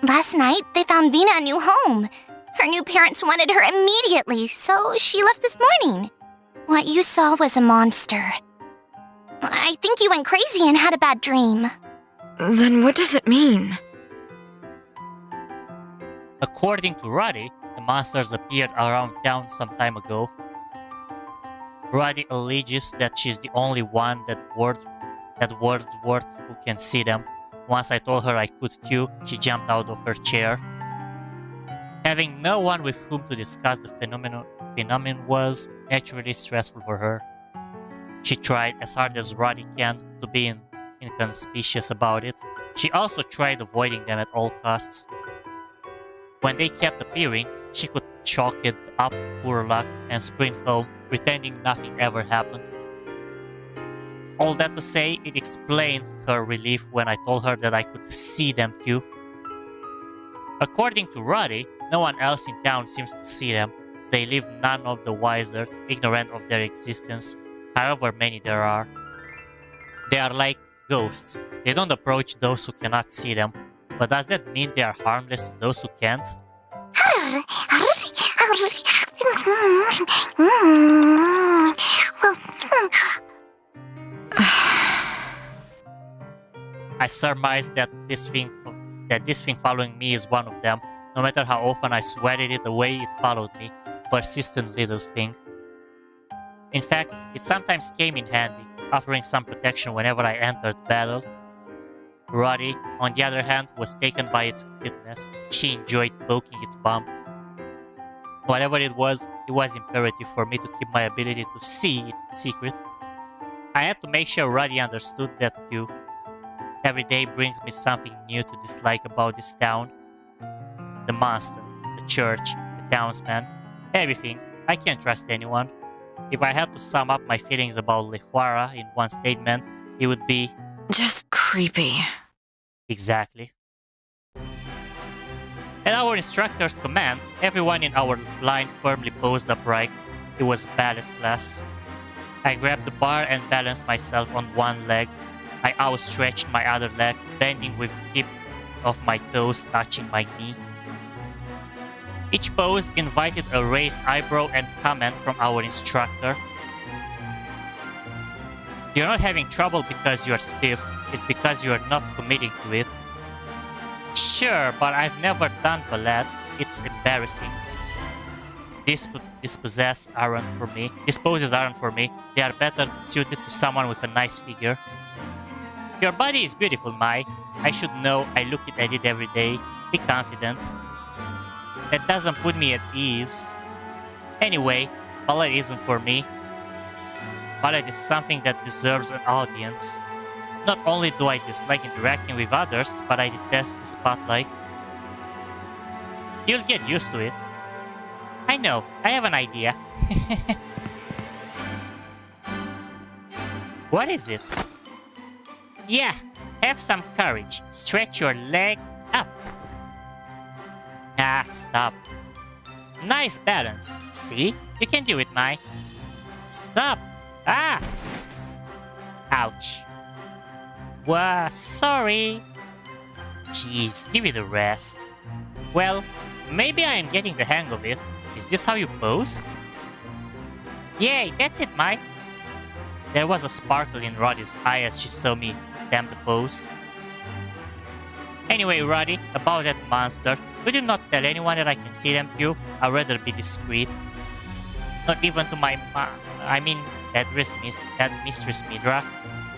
Last night, they found Vina a new home. Her new parents wanted her immediately, so she left this morning. What you saw was a monster. I think you went crazy and had a bad dream. Then what does it mean? According to Roddy, the monsters appeared around town some time ago. Roddy alleges that she's the only one at Wordsworth who can see them. Once I told her I could too, she jumped out of her chair. Having no one with whom to discuss the phenomenon was naturally stressful for her. She tried as hard as Roddy can to be inconspicuous about it. She also tried avoiding them at all costs. When they kept appearing, she could chalk it up to poor luck and sprint home, pretending nothing ever happened. All that to say, it explained her relief when I told her that I could see them too. According to Roddy, no one else in town seems to see them. They live none of the wiser, ignorant of their existence, however many there are. They are like ghosts. They don't approach those who cannot see them. But does that mean they are harmless to those who can't? I surmise that this thing following me is one of them. No matter how often I sweated it away, it followed me. Persistent little thing. In fact, it sometimes came in handy, offering some protection whenever I entered battle. Roddy, on the other hand, was taken by its cuteness. She enjoyed poking its bum. Whatever it was imperative for me to keep my ability to see it secret. I had to make sure Roddy understood that too. Every day brings me something new to dislike about this town. The monster, the church, the townsman, everything. I can't trust anyone. If I had to sum up my feelings about Choara in one statement, it would be... just creepy. Exactly. At our instructor's command, everyone in our line firmly posed upright. It was ballet class. I grabbed the bar and balanced myself on one leg. I outstretched my other leg, bending with the tip of my toes touching my knee. Each pose invited a raised eyebrow and comment from our instructor. You're not having trouble because you're stiff, it's because you're not committing to it. Sure, but I've never done ballet. It's embarrassing. These poses aren't for me. They are better suited to someone with a nice figure. Your body is beautiful, Mai. I should know. I look at it every day. Be confident. That doesn't put me at ease. Anyway, ballet isn't for me. Ballet is something that deserves an audience. Not only do I dislike interacting with others, but I detest the spotlight. You'll get used to it. I know, I have an idea. What is it? Yeah, have some courage. Stretch your leg up. Ah, stop. Nice balance. See? You can do it, Mai. Stop. Ah! Ouch. Wah, sorry. Jeez, give it a rest. Well, maybe I am getting the hang of it. Is this how you pose? Yay, that's it, Mai. There was a sparkle in Roddy's eye as she saw me attempt the pose. Anyway, Roddy, about that monster, could you not tell anyone that I can see them too? I'd rather be discreet. Not even to my that Mistress Midra.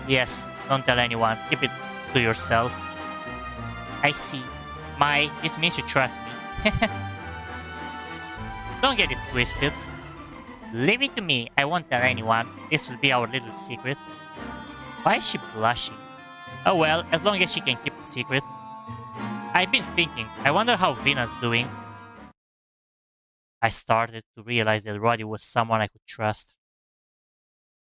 Yes, don't tell anyone. Keep it to yourself. I see. This means you trust me. Don't get it twisted. Leave it to me. I won't tell anyone. This will be our little secret. Why is she blushing? Oh well, as long as she can keep a secret. I've been thinking, I wonder how Vina's doing. I started to realize that Roddy was someone I could trust.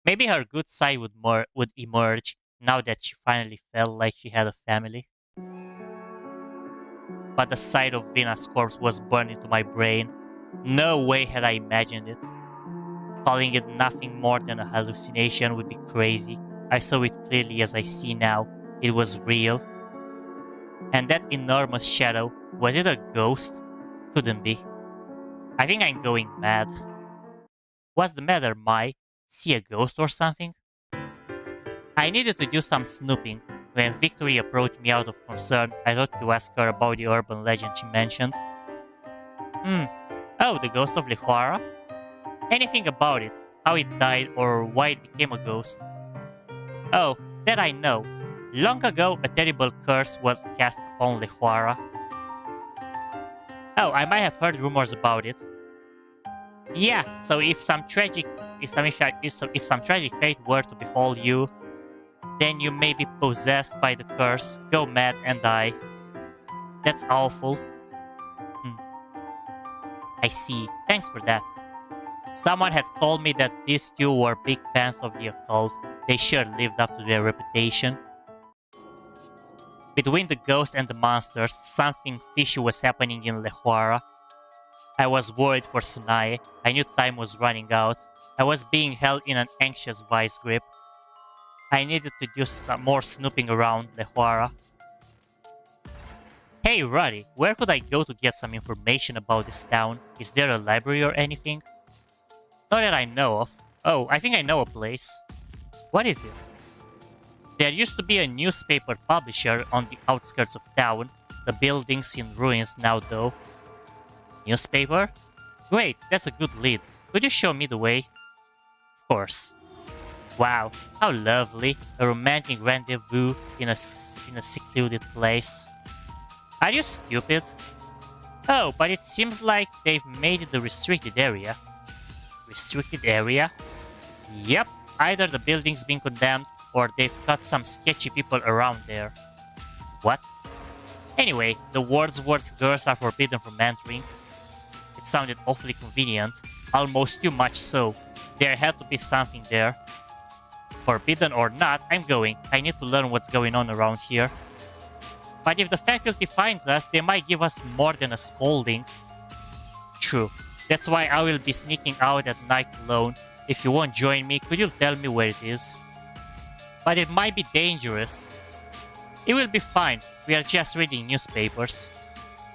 Maybe her good side would emerge now that she finally felt like she had a family. But the sight of Vina's corpse was burned into my brain. No way had I imagined it. Calling it nothing more than a hallucination would be crazy. I saw it clearly as I see now. It was real. And that enormous shadow, was it a ghost? Couldn't be. I think I'm going mad. What's the matter, Mai? See a ghost or something? I needed to do some snooping. When Victory approached me out of concern, I thought to ask her about the urban legend she mentioned. Oh, the ghost of Choara? Anything about it, how it died or why it became a ghost? Oh, that I know. Long ago, a terrible curse was cast upon Choara. Oh, I might have heard rumors about it. Yeah, so if some tragic fate were to befall you, then you may be possessed by the curse, go mad and die. That's awful. I see. Thanks for that. Someone had told me that these two were big fans of the occult. They sure lived up to their reputation. Between the ghosts and the monsters, something fishy was happening in Choara. I was worried for Sanae. I knew time was running out. I was being held in an anxious vice grip. I needed to do some more snooping around Choara. Hey Roddy, where could I go to get some information about this town? Is there a library or anything? Not that I know of. Oh, I think I know a place. What is it? There used to be a newspaper publisher on the outskirts of town. The building's in ruins now though. Newspaper? Great, that's a good lead. Could you show me the way? Of course. Wow, how lovely. A romantic rendezvous in a secluded place. Are you stupid? Oh, but it seems like they've made it a restricted area. Restricted area? Yep, either the building's been condemned or they've got some sketchy people around there. What? Anyway, the Wordsworth girls are forbidden from entering. It sounded awfully convenient, almost too much so. There had to be something there. Forbidden or not, I'm going. I need to learn what's going on around here. But if the faculty finds us, they might give us more than a scolding. True. That's why I will be sneaking out at night alone. If you won't join me, could you tell me where it is? But it might be dangerous. It will be fine. We are just reading newspapers.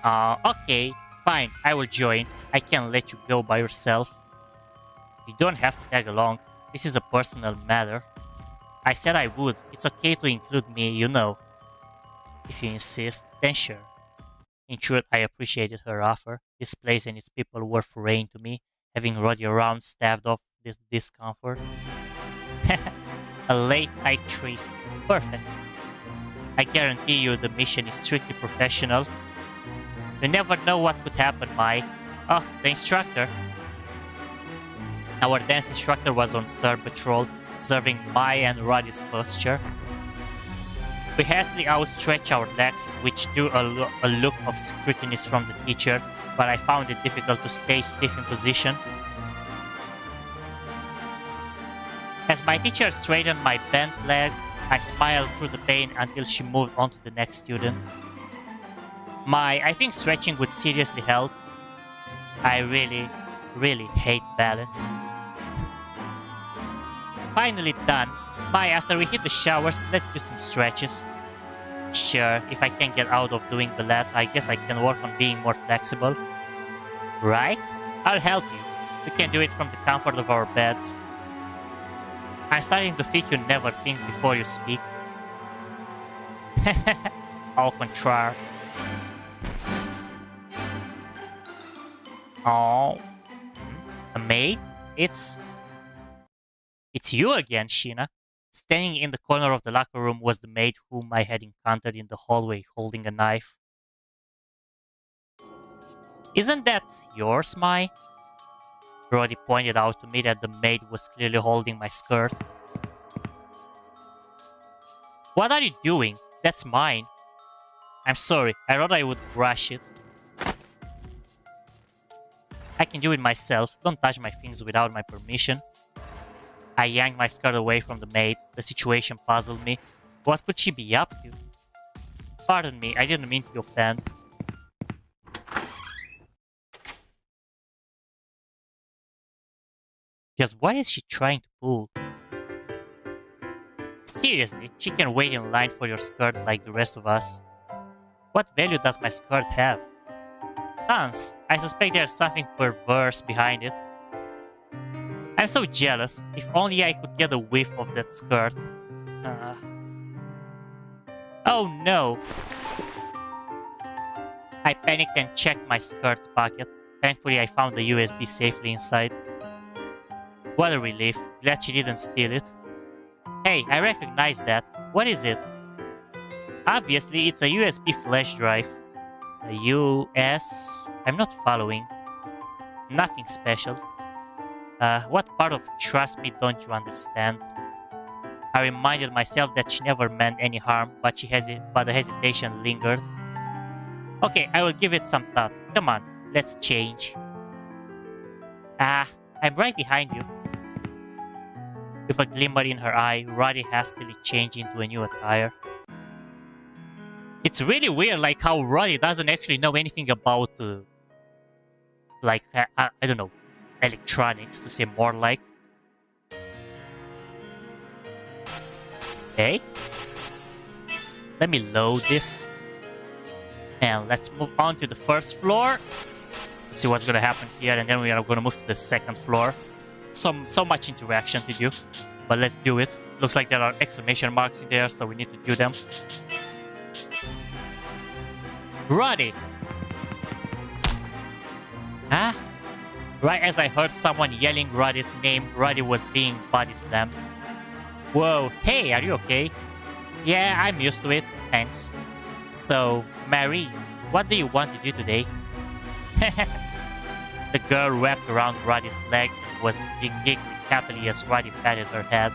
Okay. Fine, I will join. I can't let you go by yourself. You don't have to tag along. This is a personal matter. I said I would. It's okay to include me, you know. If you insist, then sure. In truth, I appreciated her offer. This place and its people were foreign to me, having Roddy around staved off this discomfort. A late-night tryst. Perfect. I guarantee you the mission is strictly professional. You never know what could happen, Mai. Oh, the instructor. Our dance instructor was on stern patrol, observing Mai and Roddy's posture. We hastily outstretched our legs, which drew a look of scrutiny from the teacher, but I found it difficult to stay stiff in position. As my teacher straightened my bent leg, I smiled through the pain until she moved on to the next student. I think stretching would seriously help. I really hate ballet. Finally done. After we hit the showers, let's do some stretches. Sure, if I can't get out of doing ballet, I guess I can work on being more flexible. Right? I'll help you. We can do it from the comfort of our beds. I'm starting to think you never think before you speak. Au contraire. Oh. A maid? It's you again, Sheena. Standing in the corner of the locker room was the maid whom I had encountered in the hallway holding a knife. Isn't that yours, Mai? Roddy pointed out to me that the maid was clearly holding my skirt. What are you doing? That's mine. I'm sorry, I thought I would brush it. I can do it myself. Don't touch my things without my permission. I yanked my skirt away from the maid. The situation puzzled me. What could she be up to? Pardon me, I didn't mean to offend. Just what is she trying to pull? Seriously, she can wait in line for your skirt like the rest of us. What value does my skirt have? Tons. I suspect there's something perverse behind it. I'm so jealous. If only I could get a whiff of that skirt. Oh no! I panicked and checked my skirt's pocket. Thankfully, I found the USB safely inside. What a relief. Glad she didn't steal it. Hey, I recognize that. What is it? Obviously, it's a USB flash drive. A US... I'm not following. Nothing special. What part of trust me don't you understand? I reminded myself that she never meant any harm, but the hesitation lingered. Okay, I will give it some thought. Come on, let's change. I'm right behind you. With a glimmer in her eye, Roddy hastily changed into a new attire. It's really weird, like how Roddy doesn't actually know anything about, I don't know, electronics, to say more like. Okay. Let me load this. And let's move on to the first floor. See what's gonna happen here, and then we are gonna move to the second floor. So much interaction to do, but let's do it. Looks like there are exclamation marks in there, so we need to do them. Roddy! Huh? Right as I heard someone yelling Roddy's name, Roddy was being body slammed. Whoa, hey, are you okay? Yeah, I'm used to it, thanks. So, Mary, what do you want to do today? The girl wrapped around Roddy's leg and was giggling happily as Roddy patted her head.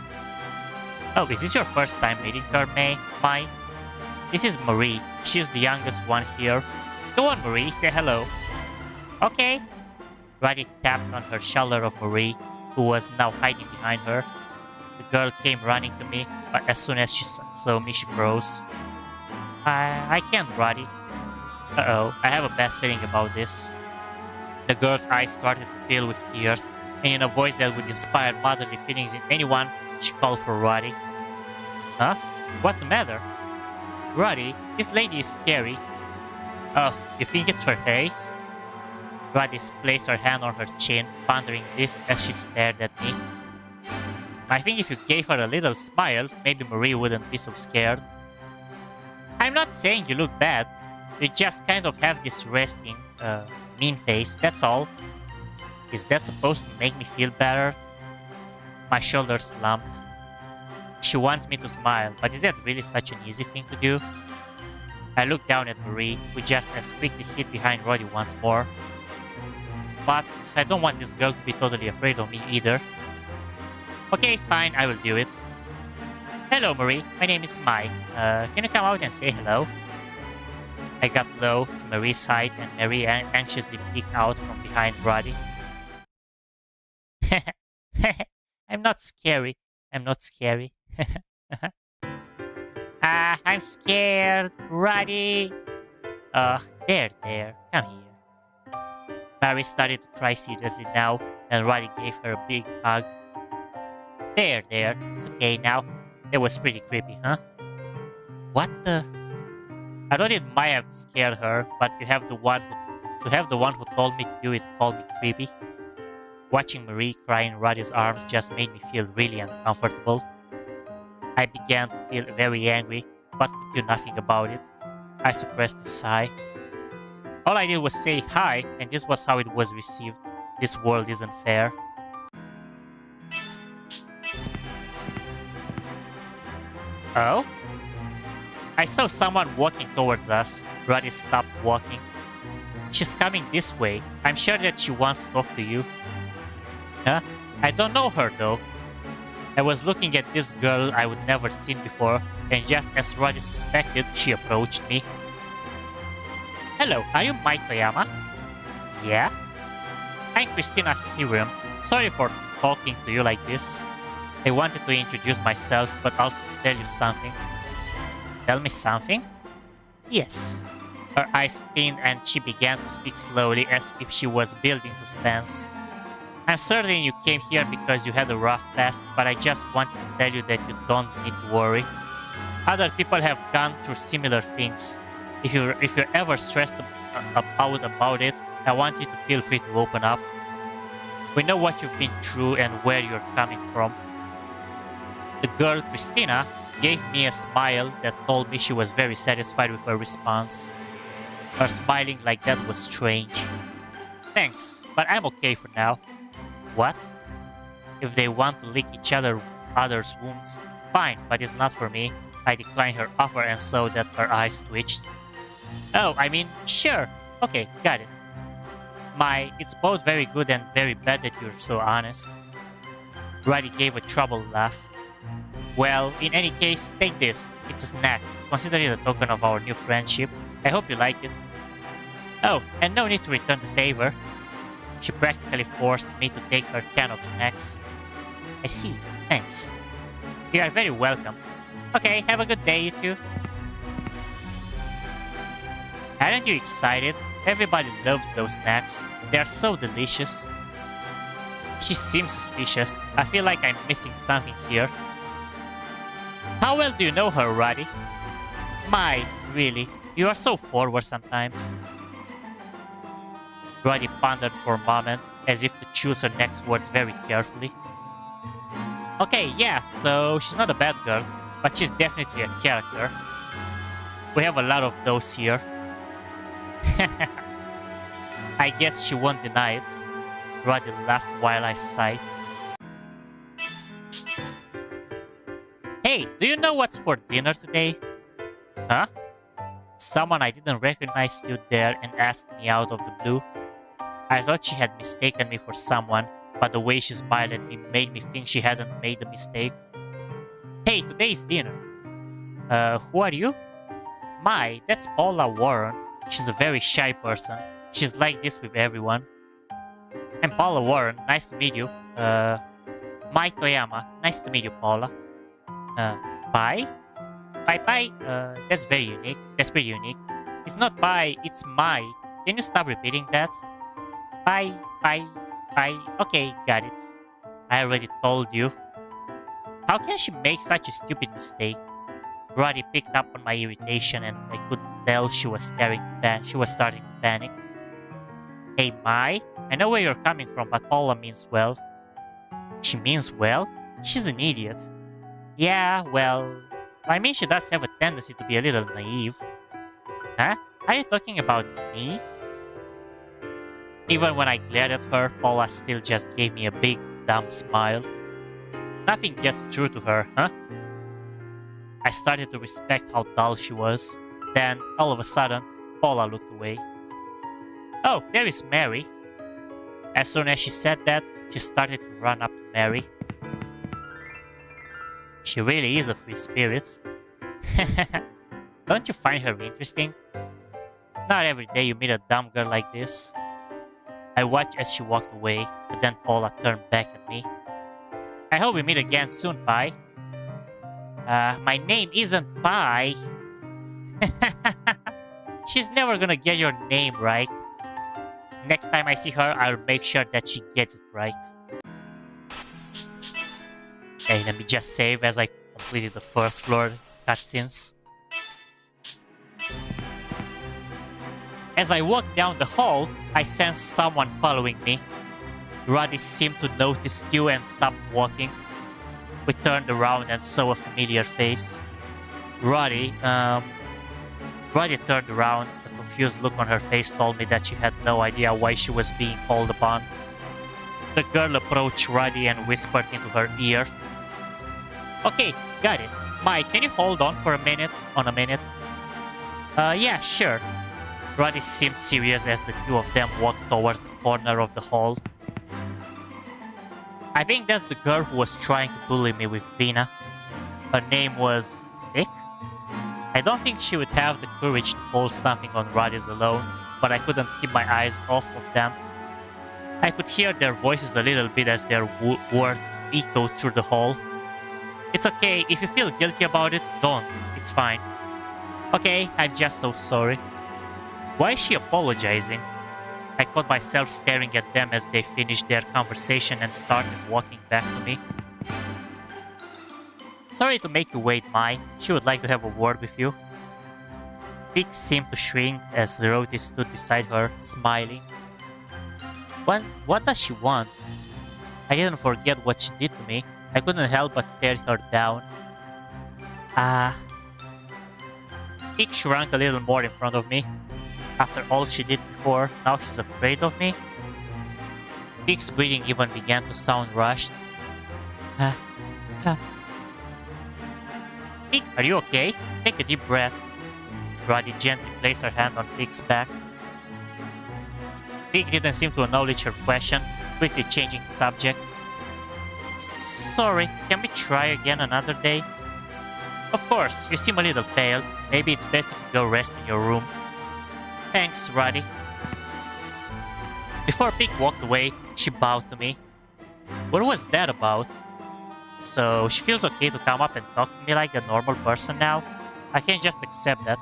Oh, is this your first time meeting her, Mai? This is Marie. She's the youngest one here. Go on, Marie, say hello. Okay. Roddy tapped on her shoulder of Marie, who was now hiding behind her. The girl came running to me, but as soon as she saw me, she froze. I can't, Roddy. Uh-oh, I have a bad feeling about this. The girl's eyes started to fill with tears, and in a voice that would inspire motherly feelings in anyone, she called for Roddy. Huh? What's the matter? Roddy, this lady is scary. Oh, you think it's her face? Roddy placed her hand on her chin, pondering this as she stared at me. I think if you gave her a little smile, maybe Marie wouldn't be so scared. I'm not saying you look bad. You just kind of have this resting, mean face, that's all. Is that supposed to make me feel better? My shoulders slumped. She wants me to smile, but is that really such an easy thing to do? I looked down at Marie, who just as quickly hid behind Roddy once more. But I don't want this girl to be totally afraid of me either. Okay, fine, I will do it. Hello, Marie. My name is Mai. Can you come out and say hello? I got low to Marie's side, and Marie anxiously peeked out from behind Roddy. I'm not scary. I'm not scary. I'm scared. Roddy! There. Come here. Marie started to cry seriously now, and Roddy gave her a big hug. There. It's okay now. It was pretty creepy, huh? What the? I thought it might have scared her, but to have the one who told me to do it called me creepy. Watching Marie cry in Roddy's arms just made me feel really uncomfortable. I began to feel very angry, but could do nothing about it. I suppressed a sigh. All I did was say hi, and this was how it was received. This world isn't fair. Oh? I saw someone walking towards us. Roddy stopped walking. She's coming this way. I'm sure that she wants to talk to you. Huh? I don't know her though. I was looking at this girl I would never seen before, and just as Roddy suspected, she approached me. Hello, are you Mike Toyama? Yeah? I'm Christina Serum. Sorry for talking to you like this. I wanted to introduce myself, but also to tell you something. Tell me something? Yes. Her eyes thinned and she began to speak slowly as if she was building suspense. I'm certain you came here because you had a rough past, but I just wanted to tell you that you don't need to worry. Other people have gone through similar things. If you're ever stressed about it, I want you to feel free to open up. We know what you've been through and where you're coming from. The girl, Christina, gave me a smile that told me she was very satisfied with her response. Her smiling like that was strange. Thanks, but I'm okay for now. What? If they want to lick each other's wounds, fine, but it's not for me. I declined her offer and saw that her eyes twitched. Oh, I mean, sure. Okay, got it. It's both very good and very bad that you're so honest. Roddy gave a troubled laugh. Well, in any case, take this. It's a snack. Consider it a token of our new friendship. I hope you like it. Oh, and no need to return the favor. She practically forced me to take her can of snacks. I see. Thanks. You are very welcome. Okay, have a good day, you two. Aren't you excited? Everybody loves those snacks. They are so delicious. She seems suspicious. I feel like I'm missing something here. How well do you know her, Roddy? My, really, you are so forward sometimes. Roddy pondered for a moment, as if to choose her next words very carefully. Okay, yeah, so she's not a bad girl, but she's definitely a character. We have a lot of those here. I guess she won't deny it. Roddy laughed while I sighed. Hey, do you know what's for dinner today? Huh? Someone I didn't recognize stood there and asked me out of the blue. I thought she had mistaken me for someone, but the way she smiled at me made me think she hadn't made a mistake. Hey, today's dinner. Who are you? My, that's Paula Warren. She's a very shy person. She's like this with everyone. I'm Paula Warren. Nice to meet you. Mai Toyama. Nice to meet you, Paula. Bye? Bye. That's very unique. That's pretty unique. It's not bye, it's Mai. Can you stop repeating that? Bye. Okay, got it. I already told you. How can she make such a stupid mistake? Roddy picked up on my irritation and I could tell she was starting to panic. Hey, Mai, I know where you're coming from, but Paula means well. She means well? She's an idiot. Yeah, well, I mean she does have a tendency to be a little naive. Huh? Are you talking about me? Even when I glared at her, Paula still just gave me a big, dumb smile. Nothing gets through to her, huh? I started to respect how dull she was. Then, all of a sudden, Paula looked away. Oh, there is Mary. As soon as she said that, she started to run up to Mary. She really is a free spirit. Don't you find her interesting? Not every day you meet a dumb girl like this. I watched as she walked away, but then Paula turned back at me. I hope we meet again soon, Pi. My name isn't Pi. She's never gonna get your name right. Next time I see her, I'll make sure that she gets it right. Okay, let me just save as I completed the first floor cutscenes. As I walked down the hall, I sensed someone following me. Roddy seemed to notice too and stopped walking. We turned around and saw a familiar face. Roddy turned around. The confused look on her face told me that she had no idea why she was being called upon. The girl approached Roddy and whispered into her ear. Okay, got it. Mike, can you hold on for a minute? Yeah, sure. Roddy seemed serious as the two of them walked towards the corner of the hall. I think that's the girl who was trying to bully me with Vina. Her name was Vic? I don't think she would have the courage to hold something on Roddy's alone, but I couldn't keep my eyes off of them. I could hear their voices a little bit as their words echoed through the hall. It's okay, if you feel guilty about it, don't. It's fine. Okay, I'm just so sorry. Why is she apologizing? I caught myself staring at them as they finished their conversation and started walking back to me. Sorry to make you wait, Mai. She would like to have a word with you. Vic seemed to shrink as Roti stood beside her, smiling. What does she want? I didn't forget what she did to me. I couldn't help but stare her down. Vic shrunk a little more in front of me. After all she did before, now she's afraid of me? Vic's breathing even began to sound rushed. Vic, are you okay? Take a deep breath. Roddy gently placed her hand on Vic's back. Pig didn't seem to acknowledge her question, quickly changing the subject. Sorry, can we try again another day? Of course, you seem a little pale. Maybe it's best if you go rest in your room. Thanks, Roddy. Before Pig walked away, she bowed to me. What was that about? So, she feels okay to come up and talk to me like a normal person now? I can't just accept that.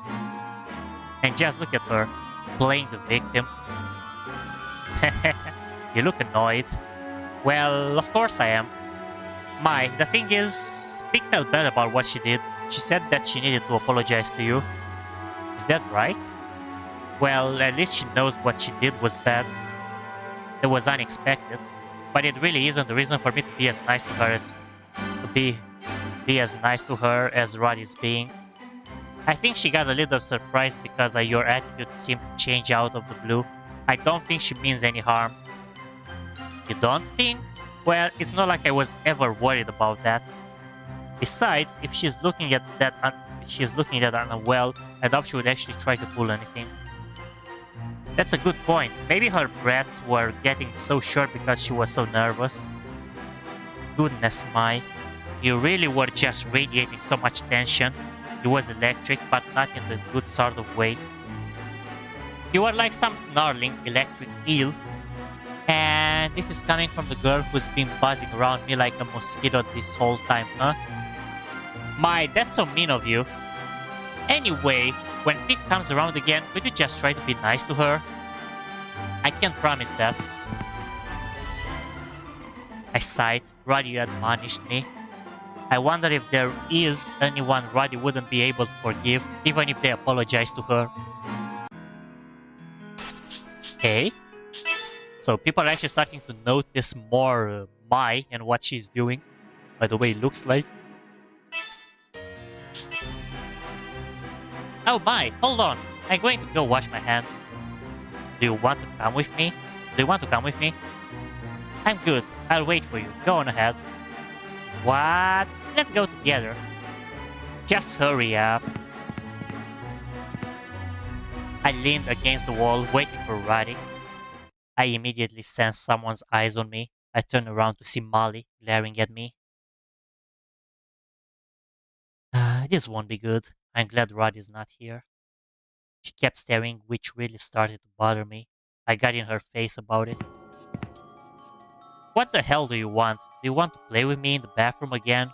And just look at her, playing the victim. You look annoyed. Well, of course I am. The thing is, Pig felt bad about what she did. She said that she needed to apologize to you. Is that right? Well, at least she knows what she did was bad. It was unexpected. But it really isn't the reason for me to be as nice to her as... be as nice to her as Rod is being. I think she got a little surprised because your attitude seemed to change out of the blue. I don't think she means any harm. You don't think? Well, it's not like I was ever worried about that. Besides, if she's looking at that unwell, I doubt she would actually try to pull anything. That's a good point. Maybe her breaths were getting so short because she was so nervous. Goodness my. You really were just radiating so much tension. It was electric, but not in the good sort of way. You were like some snarling electric eel. And this is coming from the girl who's been buzzing around me like a mosquito this whole time, huh? My, that's so mean of you. Anyway, when Pig comes around again, could you just try to be nice to her? I can't promise that. I sighed. Roddy admonished me. I wonder if there is anyone Roddy wouldn't be able to forgive, even if they apologize to her. Okay. So people are actually starting to notice more Mai and what she's doing. By the way, it looks like. Oh Mai, hold on. I'm going to go wash my hands. Do you want to come with me? I'm good. I'll wait for you. Go on ahead. What? Let's go together. Just hurry up. I leaned against the wall, waiting for Roddy. I immediately sensed someone's eyes on me. I turned around to see Molly glaring at me. This won't be good. I'm glad Roddy's not here. She kept staring, which really started to bother me. I got in her face about it. What the hell do you want? Do you want to play with me in the bathroom again?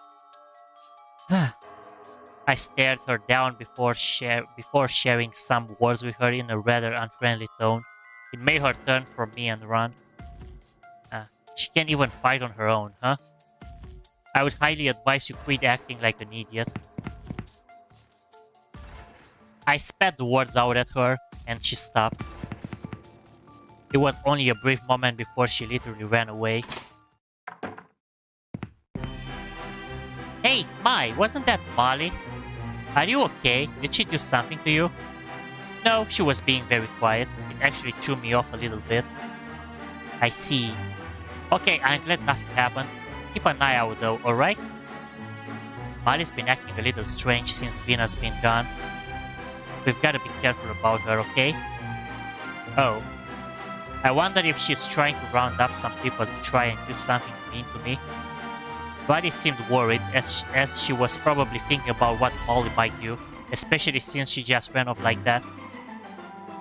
I stared her down before sharing some words with her in a rather unfriendly tone. It made her turn from me and run. She can't even fight on her own, huh? I would highly advise you quit acting like an idiot. I spat the words out at her, and she stopped. It was only a brief moment before she literally ran away. Hey, Mai, wasn't that Molly? Are you okay? Did she do something to you? No, she was being very quiet. It actually threw me off a little bit. I see. Okay, I'm glad nothing happened. Keep an eye out though, alright? Molly's been acting a little strange since Vina's been gone. We've got to be careful about her, okay? Oh. I wonder if she's trying to round up some people to try and do something mean to me. Buddy seemed worried as she was probably thinking about what Molly might do, especially since she just ran off like that.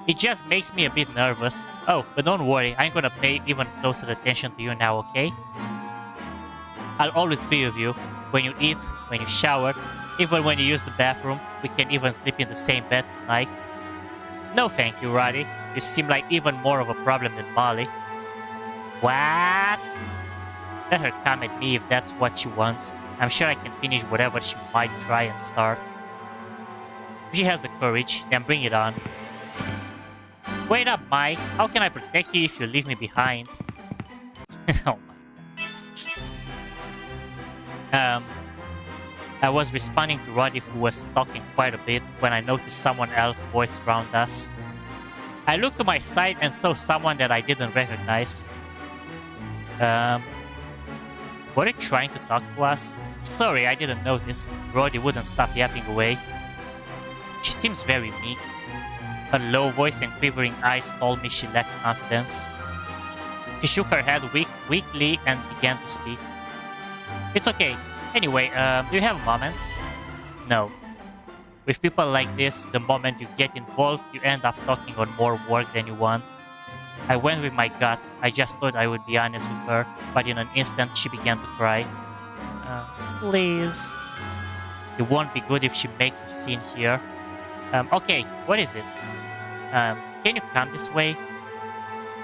It just makes me a bit nervous. Oh, but don't worry, I'm gonna pay even closer attention to you now, okay? I'll always be with you. When you eat, when you shower, even when you use the bathroom, we can even sleep in the same bed tonight. No thank you, Roddy. You seem like even more of a problem than Molly. What? Let her come at me if that's what she wants. I'm sure I can finish whatever she might try and start. If she has the courage, then bring it on. Wait up, Mai. How can I protect you if you leave me behind? Oh my god. I was responding to Roddy, who was talking quite a bit, when I noticed someone else's voice around us. I looked to my side and saw someone that I didn't recognize. Were they trying to talk to us? Sorry, I didn't notice. Roddy wouldn't stop yapping away. She seems very meek. Her low voice and quivering eyes told me she lacked confidence. She shook her head weakly and began to speak. It's okay. Anyway, do you have a moment? No. With people like this, the moment you get involved, you end up talking on more work than you want. I went with my gut. I just thought I would be honest with her, but in an instant she began to cry. Please. It won't be good if she makes a scene here. Okay, what is it? Can you come this way?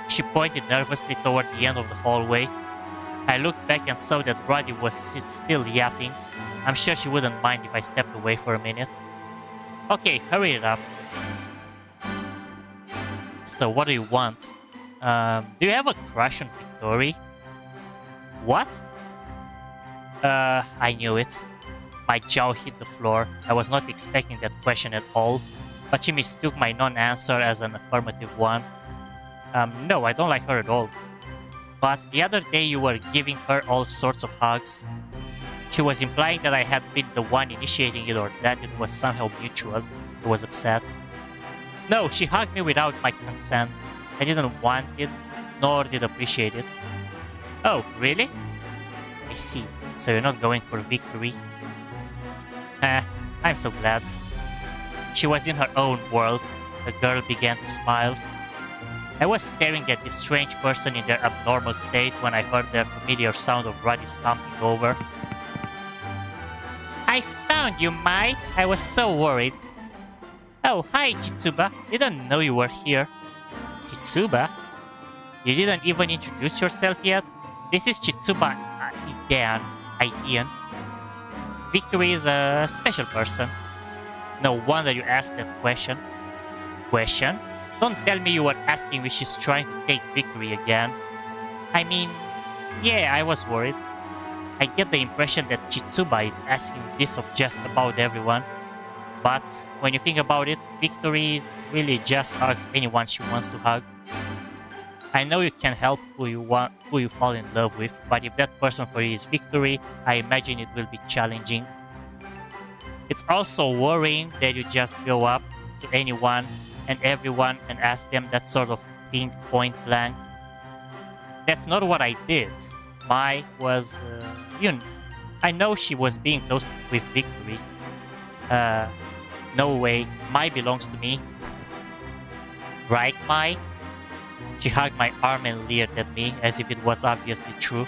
She pointed nervously toward the end of the hallway. I looked back and saw that Roddy was still yapping. I'm sure she wouldn't mind if I stepped away for a minute. Okay, hurry it up. So what do you want? Do you have a crush on Victory? What? I knew it. My jaw hit the floor. I was not expecting that question at all, but she mistook my non-answer as an affirmative one. No, I don't like her at all. But the other day you were giving her all sorts of hugs. She was implying that I had been the one initiating it or that it was somehow mutual. I was upset. No, she hugged me without my consent. I didn't want it, nor did appreciate it. Oh, really? I see. So you're not going for Victory? I'm so glad. She was in her own world. The girl began to smile. I was staring at this strange person in their abnormal state when I heard their familiar sound of Roddy stomping over. I found you, Mai! I was so worried. Oh, hi, Chitsuba. Didn't know you were here. Chitsuba? You didn't even introduce yourself yet? This is Chitsuba Idean. Victory is a special person. No wonder you asked that question. Question? Don't tell me you were asking if she's trying to take Victory again. I mean, yeah, I was worried. I get the impression that Chitsuba is asking this of just about everyone. But when you think about it, Victory really just hugs anyone she wants to hug. I know you can help who you fall in love with, but if that person for you is Victory, I imagine it will be challenging. It's also worrying that you just go up to anyone and everyone and ask them that sort of thing point blank. That's not what I did. Mai was, I know she was being close with Victory. No way. Mai belongs to me. Right, Mai? She hugged my arm and leered at me as if it was obviously true.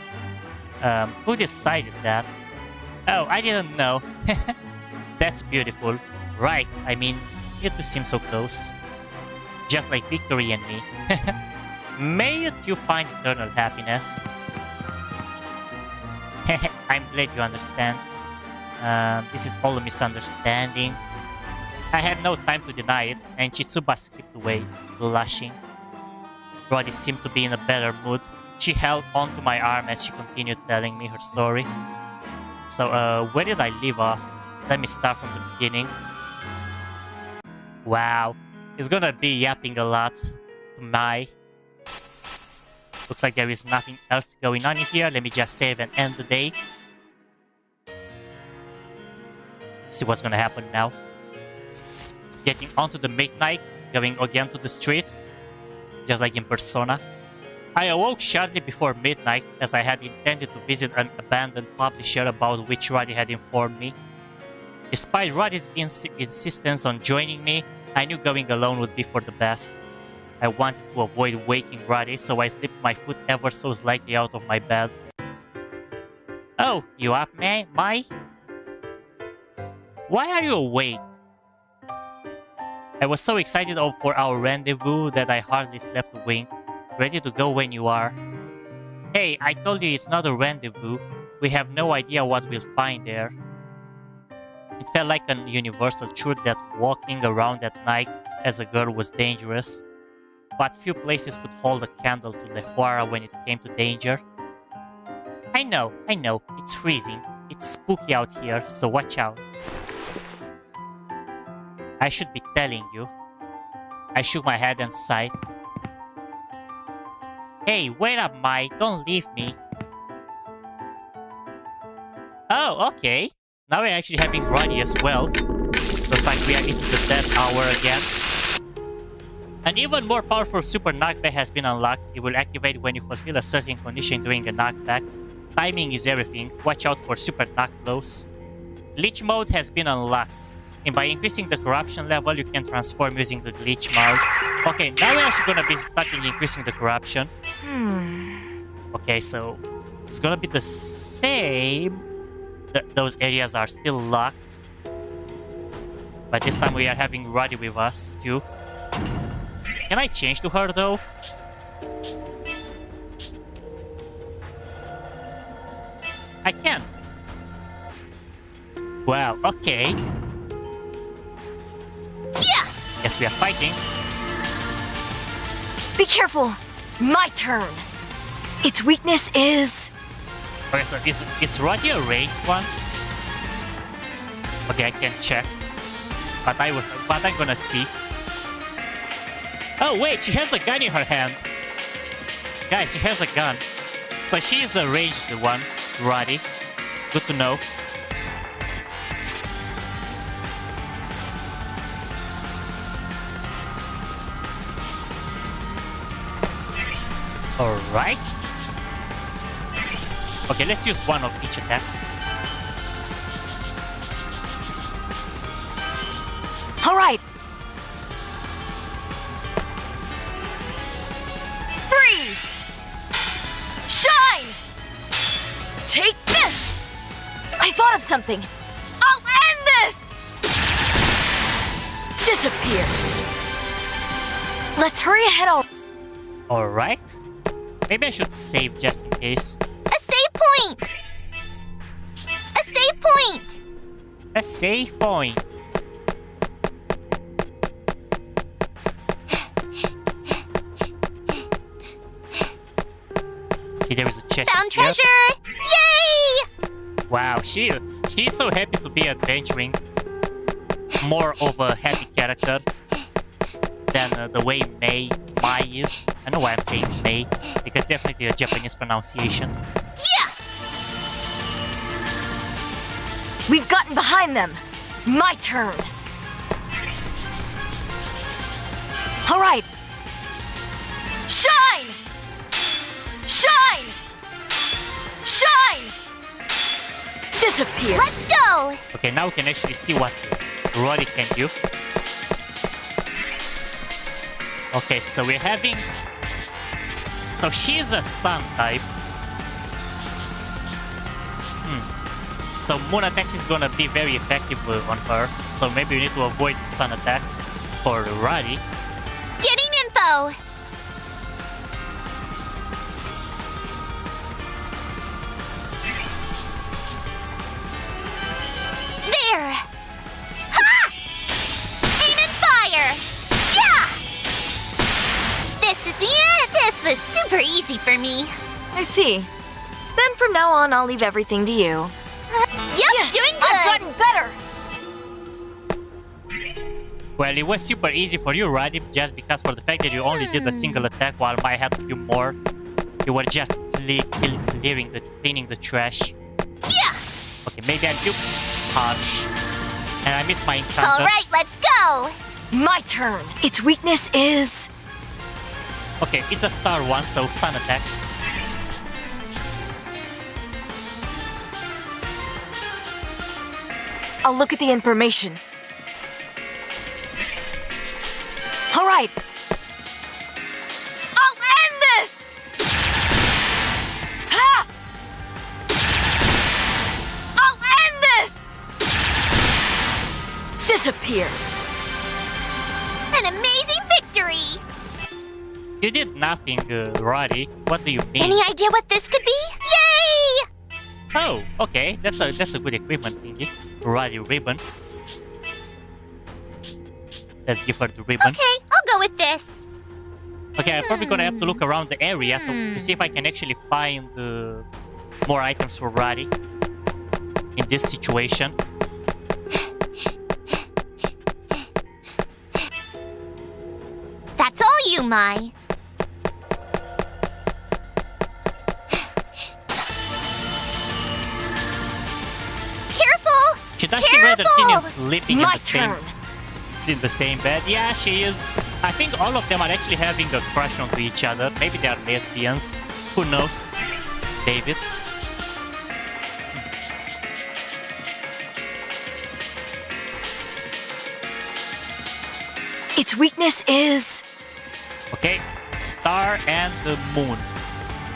Who decided that? Oh, I didn't know. That's beautiful. Right, I mean, you two seem so close. Just like Victory and me. May you two find eternal happiness. I'm glad you understand. This is all a misunderstanding. I had no time to deny it, and Chitsuba skipped away, blushing. Roddy seemed to be in a better mood. She held onto my arm as she continued telling me her story. So, where did I leave off? Let me start from the beginning. Wow, he's gonna be yapping a lot to Mai. Looks like there is nothing else going on in here. Let me just save and end the day. See what's gonna happen now. Getting onto the midnight, going again to the streets, just like in Persona. I awoke shortly before midnight as I had intended to visit an abandoned publisher about which Roddy had informed me. Despite Roddy's insistence on joining me, I knew going alone would be for the best. I wanted to avoid waking Roddy, so I slipped my foot ever so slightly out of my bed. Oh, you up, Mai? Why are you awake? I was so excited for our rendezvous that I hardly slept a wink. Ready to go when you are. Hey, I told you it's not a rendezvous. We have no idea what we'll find there. It felt like a universal truth that walking around at night as a girl was dangerous. But few places could hold a candle to the Choara when it came to danger. I know, it's freezing. It's spooky out here, so watch out. I should be telling you. I shook my head and sighed. Hey, wait up, Mai. Don't leave me. Oh, okay. Now we're actually having Roddy as well. Looks like we are into the dead hour again. An even more powerful super knockback has been unlocked. It will activate when you fulfill a certain condition during a knockback. Timing is everything. Watch out for super knock blows. Glitch mode has been unlocked. And by increasing the corruption level, you can transform using the glitch mode. Okay, now we're actually gonna be starting increasing the corruption. Okay, so it's gonna be the same. Those areas are still locked. But this time we are having Roddy with us too. Can I change to her though? I can. Wow, okay. Yeah! Yes, we are fighting. Be careful! My turn! Its weakness is... Okay, so is Roddy a ranged one? Okay, I can check. But I'm gonna see. Oh wait, she has a gun in her hand. Guys, she has a gun. So she is a ranged one, Roddy. Good to know. Alright. Okay, let's use one of each attacks. Alright! Freeze! Shine! Take this! I thought of something! I'll end this! Disappear! Let's hurry ahead all... Alright. Maybe I should save just in case. A save point! A save point! A save point. Okay, there is a chest. Found here. treasure! Yay! Wow, she's so happy to be adventuring. More of a happy character than the way Mai is. I know why I'm saying May, because definitely a Japanese pronunciation. Yeah! We've gotten behind them! My turn! Alright! Shine! Shine! Shine! Disappear! Let's go! Okay, now we can actually see what Roddy can do. Okay, so we're having... So she's a sun type. So moon attacks is gonna be very effective on her. So maybe we need to avoid sun attacks for Roddy. Getting info! There! Ha! Aim and fire! Yeah! This is the end! This was super easy for me. I see. Then from now on, I'll leave everything to you. Yep, doing good! I've gotten better! Well, it was super easy for you, Roddy, just because for the fact that you only did a single attack while I had to do more. You were just cleaning the trash. Yeah! Okay, maybe I'm too harsh. And I missed my encounter. Alright, let's go! My turn! Its weakness is... Okay, it's a star one, so sun attacks. I'll look at the information. Alright! I'll end this! Ha! I'll end this! Disappear! An amazing victory! You did nothing, Roddy. What do you mean? Any idea what this could be? Yay! Oh, okay. That's a good equipment thingy. Roddy ribbon. Let's give her the ribbon. Okay, I'll go with this. Okay, I'm probably gonna have to look around the area so to see if I can actually find more items for Roddy in this situation. That's all you, Mai. Careful! She does seem rather thin and sleeping in My the same turn! in the same bed. Yeah, she is. I think all of them are actually having a crush onto each other. Maybe they are lesbians. Who knows? David. Its weakness is... Okay, star and the moon.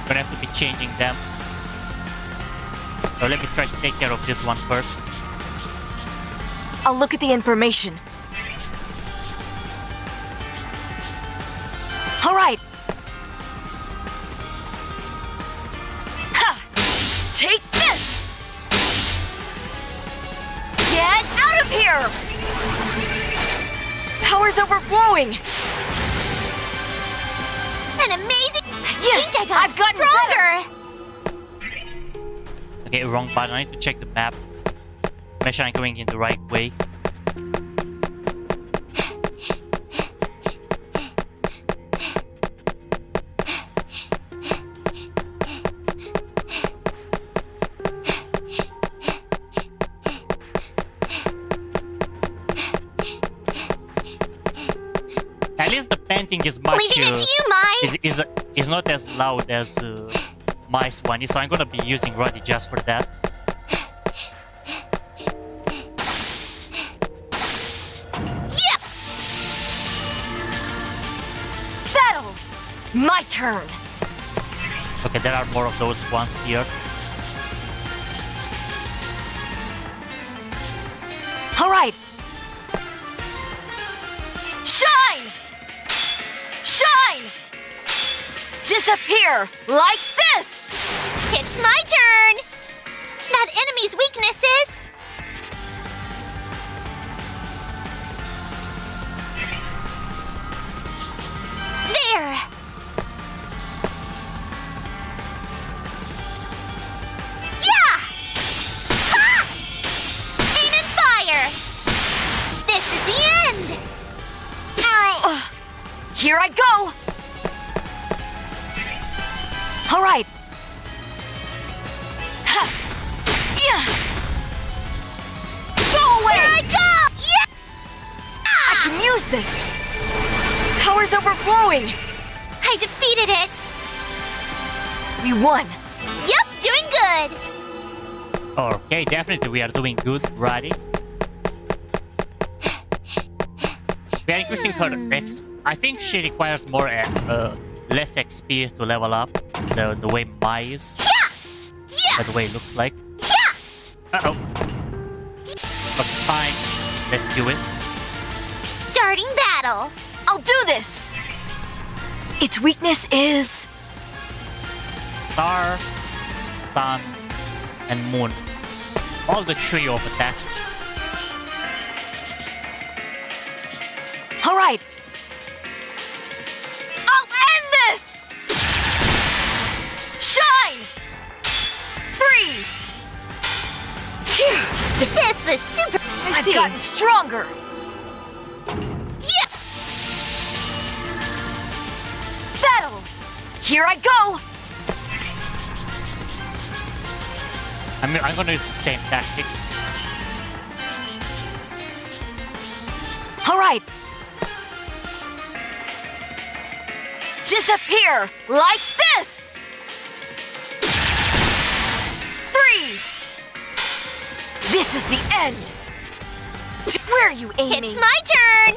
Gonna have to be changing them. So let me try to take care of this one first. I'll look at the information. All right. Ha! Take this! Get out of here! Power's overflowing! An amazing... Yes, I think I I've gotten stronger! Okay, wrong button. I need to check the map. Make sure I'm going in the right way. At least the painting is much Leaving it to you, Mai! is not as loud as Mai's one is, so I'm gonna be using Roddy just for that. Yeah! Battle! My turn! Okay, there are more of those ones here. All right. Shine! Shine! Disappear like this! It's my turn! That enemy's weakness is... There! Yeah! Ha! Aim and fire! This is the end! Here I go! All right. Ha! Yeah! Go away! Here I go! Yeah! I can use this! Power's overflowing! I defeated it! We won! Yep, doing good! Okay, definitely we are doing good, Roddy. We are increasing her XP. I think she requires more, less XP to level up. The way Mai is. Yeah! Yeah! By the way it looks like. Yeah! Uh-oh. But fine. Let's do it. Starting battle! I'll do this! Its weakness is... Star, sun, and moon. All the trio of attacks. All right. I'll end this! Shine! Freeze! Phew! This was super... I've gotten stronger! Yeah! Battle! Here I go! I'm gonna use the same tactic. All right. Disappear like this! Freeze! This is the end! Where are you aiming? It's my turn!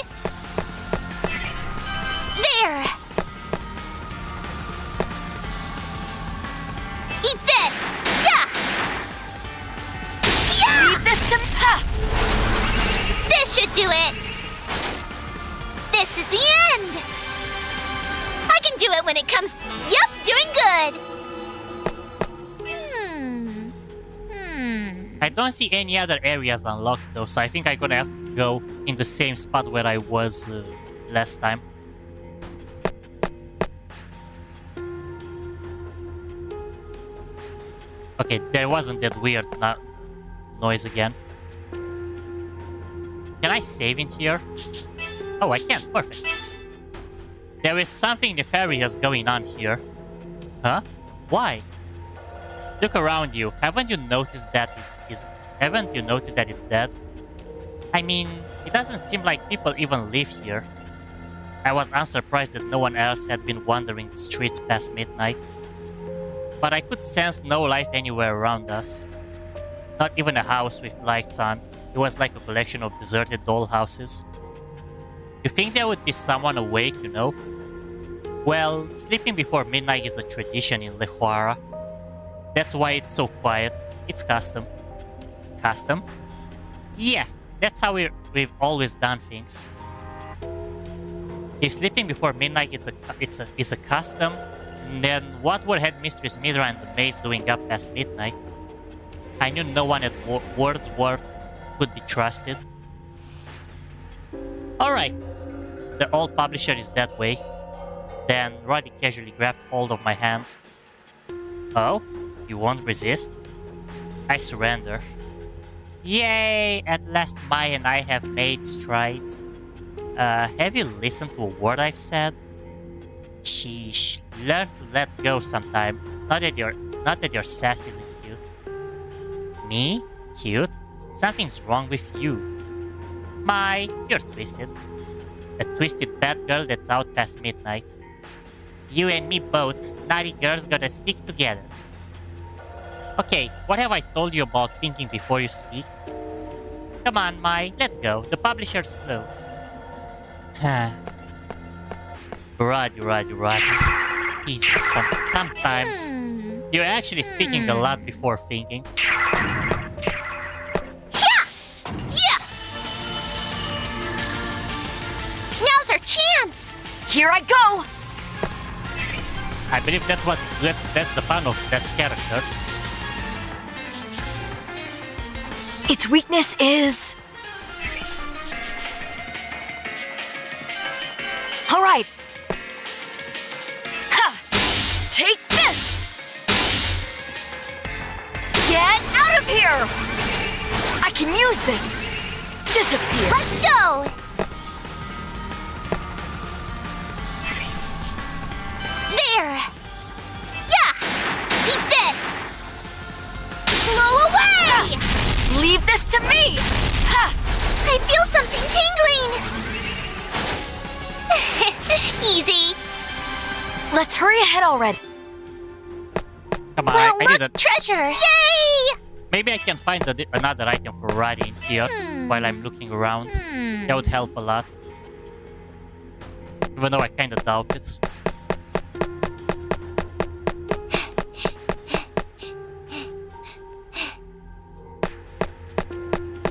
There! Eat this! Yeah! Yeah! Leave this to... Ha! This should do it! This is the end! I can do it when it comes... Yep, doing good! I don't see any other areas unlocked though, so I think I'm gonna have to go in the same spot where I was last time. Okay, there wasn't that weird noise again. Can I save in here? Oh, I can. Perfect. There is something nefarious going on here. Huh? Why? Look around you. Haven't you noticed that haven't you noticed that it's dead? I mean, it doesn't seem like people even live here. I was unsurprised that no one else had been wandering the streets past midnight. But I could sense no life anywhere around us. Not even a house with lights on. It was like a collection of deserted dollhouses. You think there would be someone awake, you know? Well, sleeping before midnight is a tradition in Choara. That's why it's so quiet. It's custom. Custom? Yeah, that's how we've always done things. If sleeping before midnight is a custom, then what were Headmistress Mitra and the maids doing up past midnight? I knew no one at Wordsworth could be trusted. Alright, the old publisher is that way. Then Roddy casually grabbed hold of my hand. Oh, you won't resist? I surrender. Yay! At last Mai and I have made strides. Have you listened to a word I've said? Sheesh, learn to let go sometime. Not that your sass isn't cute. Me? Cute? Something's wrong with you. Mai, you're twisted. A twisted bad girl that's out past midnight. You and me both, naughty girls gotta stick together. Okay, what have I told you about thinking before you speak? Come on, Mai, let's go. The publisher's close. Roddy. Jesus, sometimes you're actually speaking a lot before thinking. Yeah! Now's our chance! Here I go! I believe that's the fun of that character. Its weakness is... Alright! Ha! Take this! Get out of here! I can use this! Disappear! Let's go! There! Yeah! Eat this! Blow away! Leave this to me! Ha! I feel something tingling! Easy. Let's hurry ahead already. Come on, Well, I need look, treasure! Yay! maybe I can find another item for Roddy in here while I'm looking around. That would help a lot. Even though I kinda doubt it.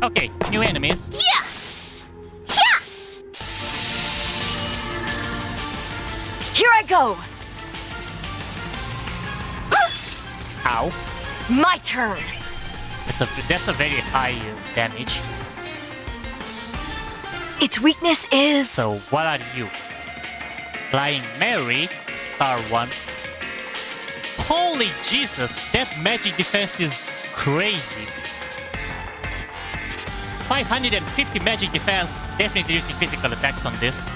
Okay, new enemies. Yeah! Yeah! Here I go! Ow. My turn! That's a very high damage. Its weakness is... So, what are you? Flying Mary, star 1. Holy Jesus, that magic defense is crazy. 550 magic defense, definitely using physical attacks on this.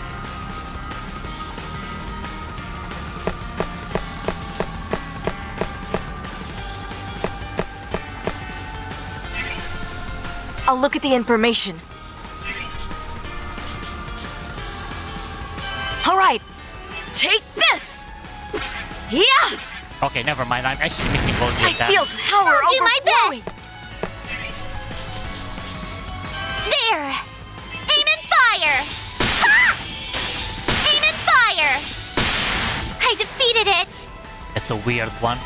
I'll look at the information. Alright, take this! Yeah! Okay, never mind, I'm actually missing all the I attacks. feel power I'll do my overflowing. best! There! Aim and fire! Ha! Aim and fire! I defeated it! That's a weird one.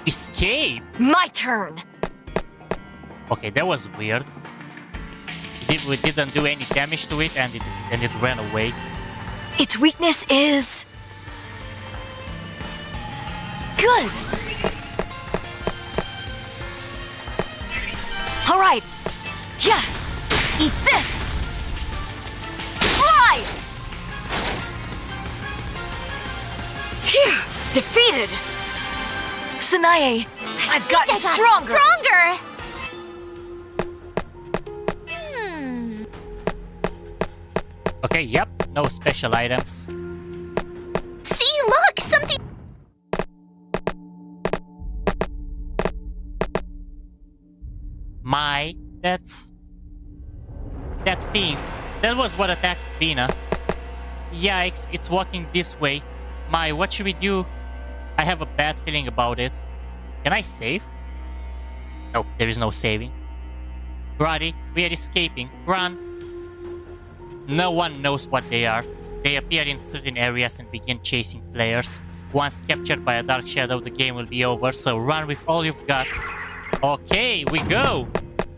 Escape! My turn! Okay, that was weird. We didn't do any damage to it and it ran away. Its weakness is... Good! Alright! Yeah! Eat this! Fly! Phew! Defeated! Sanae, I've gotten stronger! Stronger! Okay, yep, no special items. See, look! Something... That's... That thing. That was what attacked Vina. Yikes, it's walking this way. What should we do? I have a bad feeling about it. Can I save? Nope, there is no saving. Roddy, we are escaping. Run! No one knows what they are. They appear in certain areas and begin chasing players. Once captured by a dark shadow, the game will be over, so run with all you've got. Okay, we go!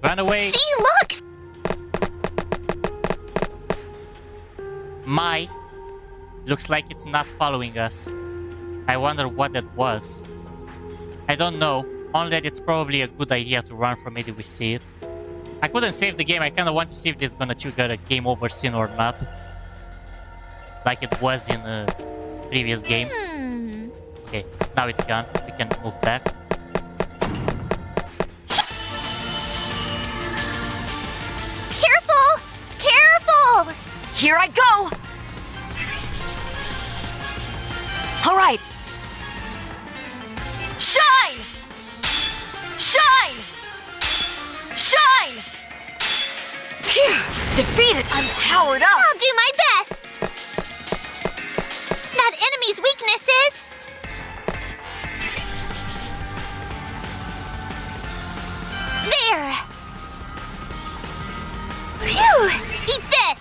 Run away! See, look! Looks like it's not following us. I wonder what that was. I don't know, only that it's probably a good idea to run from it if we see it. I couldn't save the game, I kinda want to see if this is gonna trigger a game over scene or not. Like it was in a previous game. Okay, now it's gone. We can move back. Careful! Careful! Here I go! All right. Shine! Shine! Shine! Phew! Defeated! I'm powered up! I'll do my best! That enemy's weakness is... There! Phew! Eat this!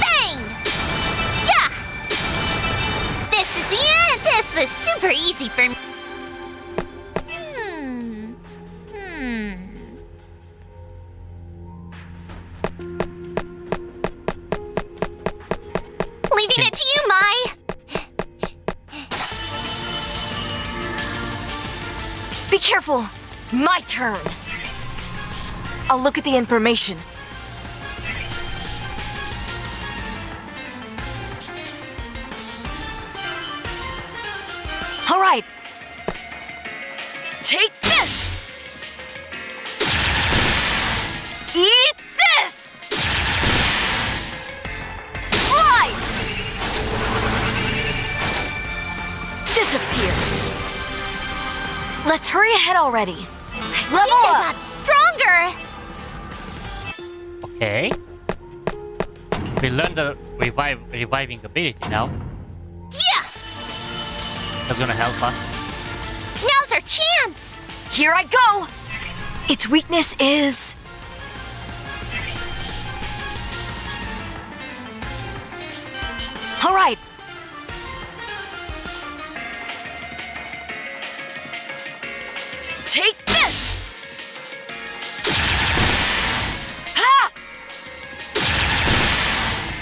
Bang! Yeah! This is the end! This was super easy for me. Leaving it to you, Mai! Be careful! My turn! I'll look at the information. All right! Take this! Eat this! Fly! Disappear! Let's hurry ahead already. Level Vina up! got stronger! Okay. We learned the reviving ability now. Yeah! That's gonna help us. Now's our chance! Here I go! Its weakness is... All right. Take this! Ha!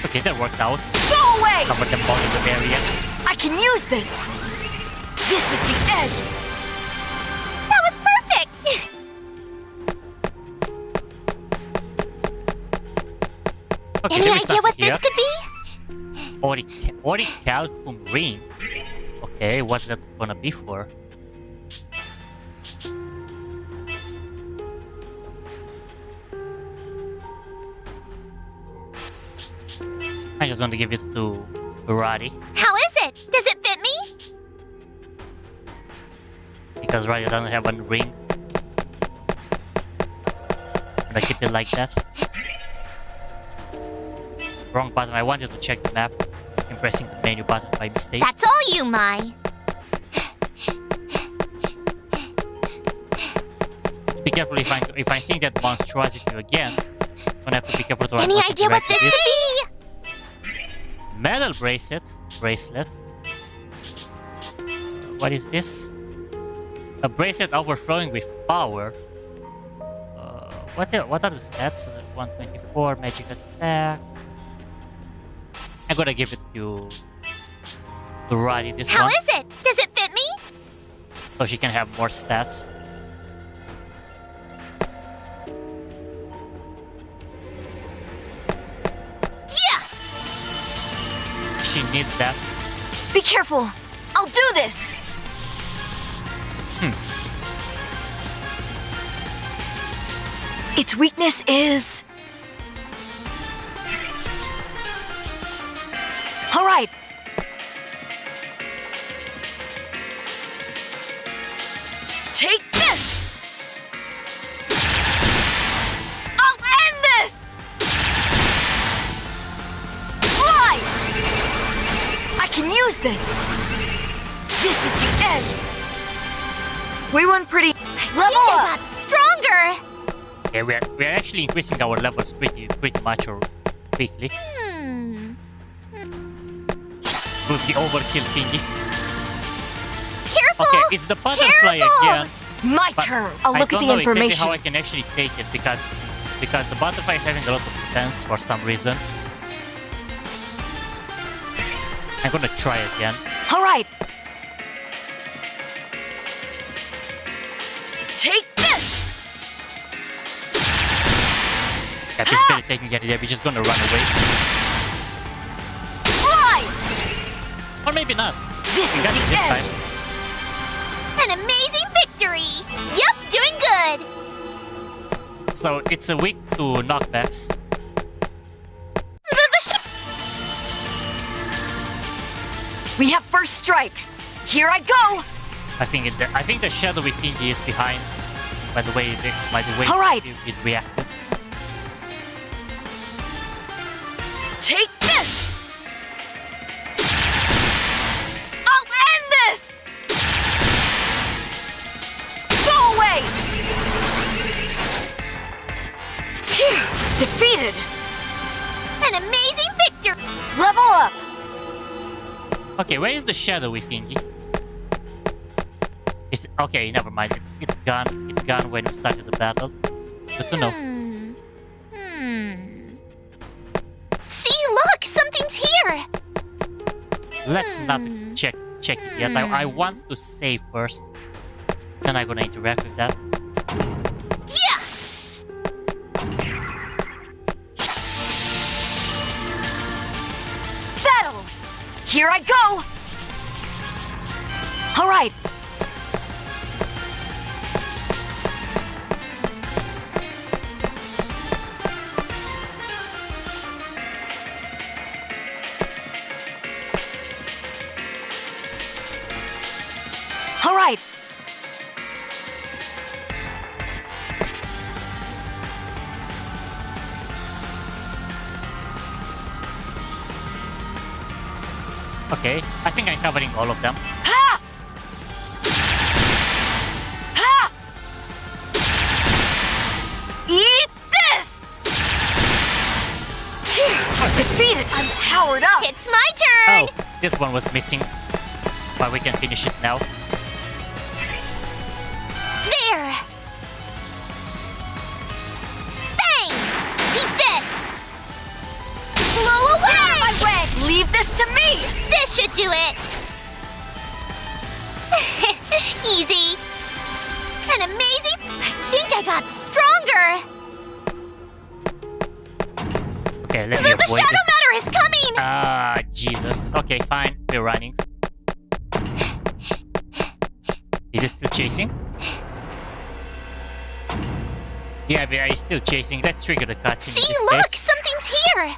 Okay, that worked out. Go away! Cover them all in the area. I can use this! This is the end! That was perfect! Okay, Any there is idea what something this could be? Orichalcum ring. Okay, what's that gonna be for? I'm just gonna give it to Roddy How is it? Does it fit me? because Roddy doesn't have one ring. And I keep it like that. Wrong button. I wanted to check the map. I'm pressing the menu button by mistake. That's all you, Mai. Be careful if I see that monstrosity again. I'm gonna have to be careful to Any idea what this could be? Metal bracelet. What is this? A bracelet overflowing with power. What are the stats? 124 magic attack. I'm gonna give it to Roddy this How one, is it? Does it fit me? so she can have more stats. Yeah! She needs that. Be careful! I'll do this! Its weakness is... All right. Take this! this? This is the end! We won pretty... Level I up! got stronger! Yeah, we're actually increasing our levels pretty much or quickly. With the overkill thingy. Careful! Okay, it's the butterfly again. My But turn. I'll look I at don't the know exactly information. how I can actually take it because the butterfly is having a lot of defense for some reason. I'm gonna try again. All right. Take this! Yeah, this barely taking any damage. We're just gonna run away. Fly! Or maybe not. This We is got it the this end! time. An amazing victory! Yup, doing good! So it's a weak to knockbacks. We have first strike. Here I go! I think the shadowy thingy is behind. By the way, All right. it reacted. Take this! I'll end this! Go away! Phew, defeated! An amazing victory! Level up! Okay, where is the shadowy thingy? It's okay. Never mind. It's gone. It's gone when we started the battle. Good to know. See, look! Something's here! Let's not check it yet. I want to save first. Then I'm gonna interact with that. Yeah! Battle! Here I go! All right. All right. Okay, I think I'm covering all of them. Ha! Ha! Eat this! Phew, defeated! I'm powered up! It's my turn! Oh, this one was missing. But we can finish it now. There! Bang! Eat this! Blow away! My way! Leave this to me! This should do it! Easy! An amazing... I think I got stronger! Okay, let me The avoid shadow this. matter is coming! Ah, Jesus. Okay, fine. We're running. Is it still chasing? Yeah, we are still chasing. Let's trigger the cutscene in See, this look! case. Something's here!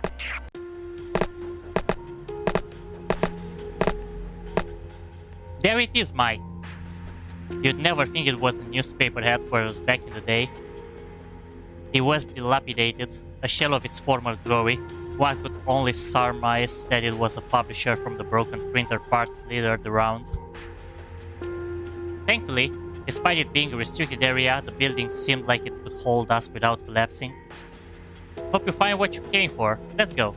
There it is, Mai. You'd never think it was a newspaper headquarters back in the day. It was dilapidated, a shell of its former glory. One could only surmise that it was a publisher from the broken printer parts littered around. Thankfully, despite it being a restricted area, the building seemed like it could hold us without collapsing. Hope you find what you came for. Let's go.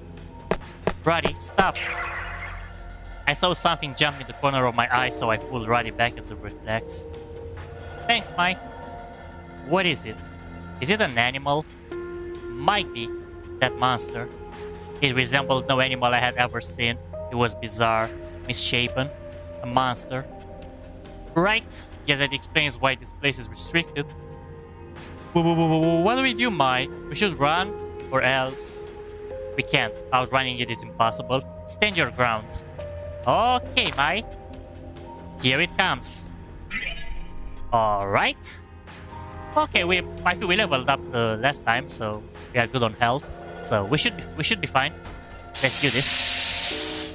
Roddy, stop. I saw something jump in the corner of my eye, so I pulled Roddy back as a reflex. Thanks, Mike. What is it? Is it an animal? Might be. That monster. It resembled no animal I had ever seen. It was bizarre, misshapen, a monster. Right? Yes, that explains why this place is restricted. What do we do, Mai? We should run, or else... We can't. Outrunning it is impossible. Stand your ground. Okay, Mai. Here it comes. Alright. Okay, I feel we leveled up last time, so we are good on health. So we should be fine. Let's do this.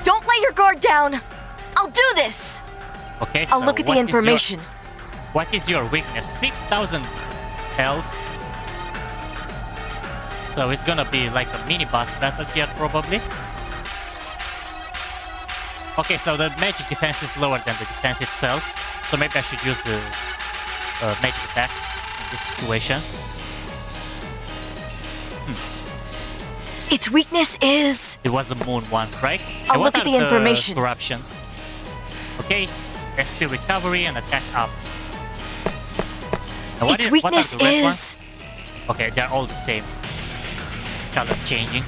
Don't let your guard down! I'll do this! Okay, so I'll look at the what is your- information. What is your weakness? 6,000 health. So it's gonna be like a mini boss battle here, probably. Okay, so the magic defense is lower than the defense itself. So maybe I should use magic attacks in this situation. Its weakness is... It was the moon one, right? I'll And look what at are the information. Corruptions? Okay, SP recovery and attack up. Now, Its weakness what are the red is... ones? Okay, they're all the same. It's color changing.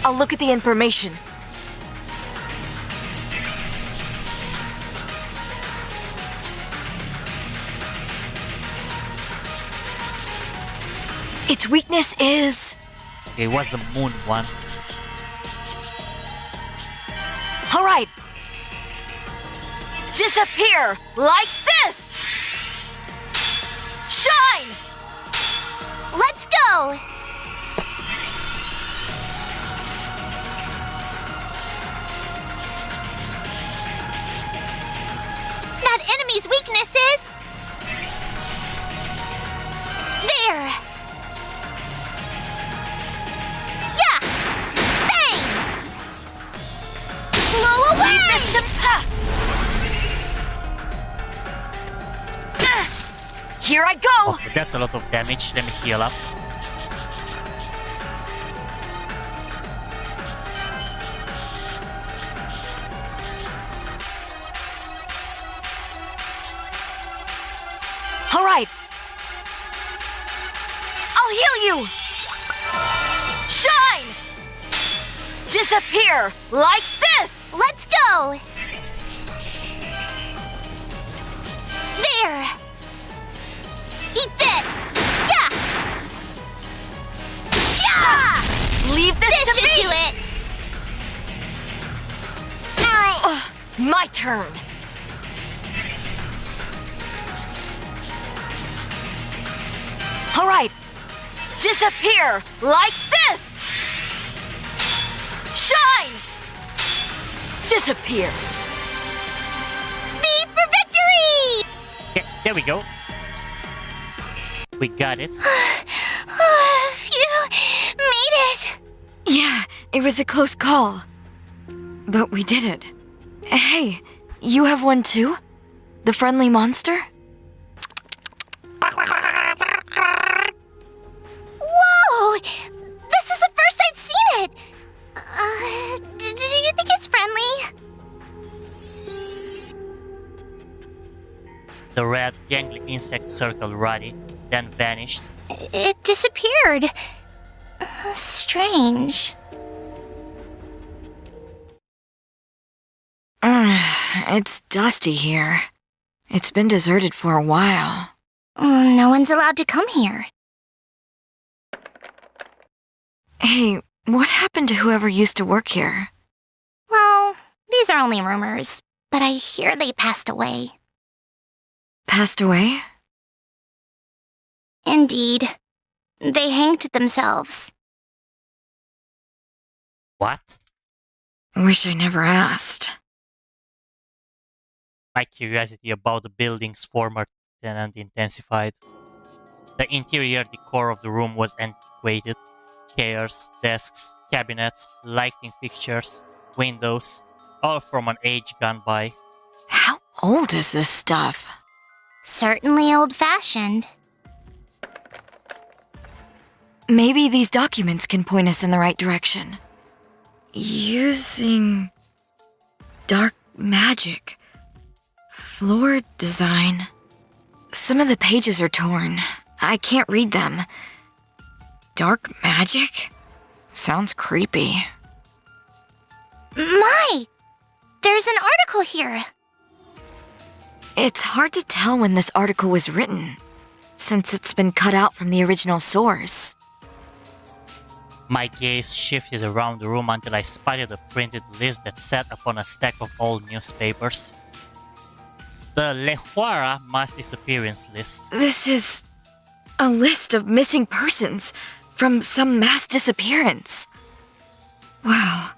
I'll look at the information. Its weakness is... Okay, it was the moon one. All right. Disappear like this! Shine! Let's go! That enemy's weakness is... There! Yeah! Bang! Blow away! Leave this to... Here I go! Okay, that's a lot of damage. Let me heal up. All right. I'll heal you! Shine! Disappear like this! Let's go! There! Eat this! Yeah! Yeah! Leave this This to should me! do it! My turn. All right. Disappear like this! Shine! Disappear. Beat for victory! Okay, there we go. We got it. Phew! Made it! Yeah, it was a close call. But we did it. Hey, you have one too? The friendly monster? Whoa! This is the first I've seen it! Do you think it's friendly? The red gangly insect circled Roddy, then vanished. It disappeared. Strange. It's dusty here. It's been deserted for a while. No one's allowed to come here. Hey, what happened to whoever used to work here? Well, these are only rumors, but I hear they passed away. Passed away? Indeed. They hanged themselves. What? Wish I never asked. My curiosity about the building's former tenant intensified. The interior decor of the room was antiquated. Chairs, desks, cabinets, lighting fixtures, windows, all from an age gone by. How old is this stuff? Certainly old-fashioned. Maybe these documents can point us in the right direction. Using dark magic. Floor design. Some of the pages are torn. I can't read them. Dark magic? Sounds creepy. My! There's an article here. It's hard to tell when this article was written, since it's been cut out from the original source. My gaze shifted around the room until I spotted a printed list that sat upon a stack of old newspapers. The Choara mass disappearance list. This is a list of missing persons from some mass disappearance. Wow,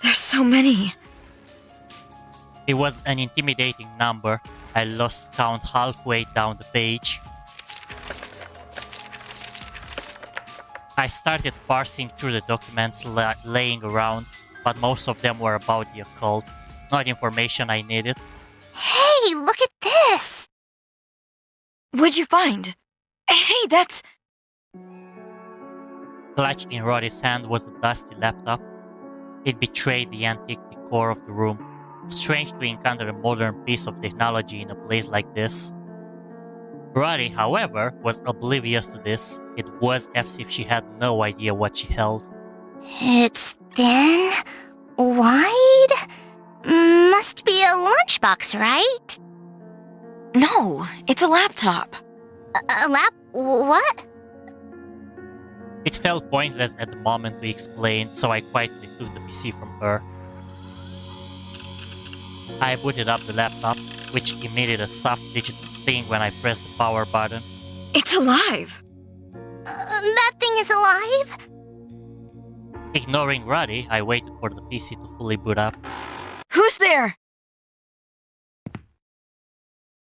there's so many. It was an intimidating number. I lost count halfway down the page. I started parsing through the documents laying around, but most of them were about the occult, not information I needed. Hey, look at this! What'd you find? Hey, that's... Clutched in Roddy's hand was a dusty laptop. It betrayed the antique decor of the room. Strange to encounter a modern piece of technology in a place like this. Roddy, however, was oblivious to this. It was as if she had no idea what she held. It's thin, wide. Must be a lunchbox, right? No, it's a laptop. A lap? What? It felt pointless at the moment to explain, so I quietly took the PC from her. I booted up the laptop, which emitted a soft digital thing when I pressed the power button. It's alive. That thing is alive? Ignoring Roddy, I waited for the PC to fully boot up. Who's there?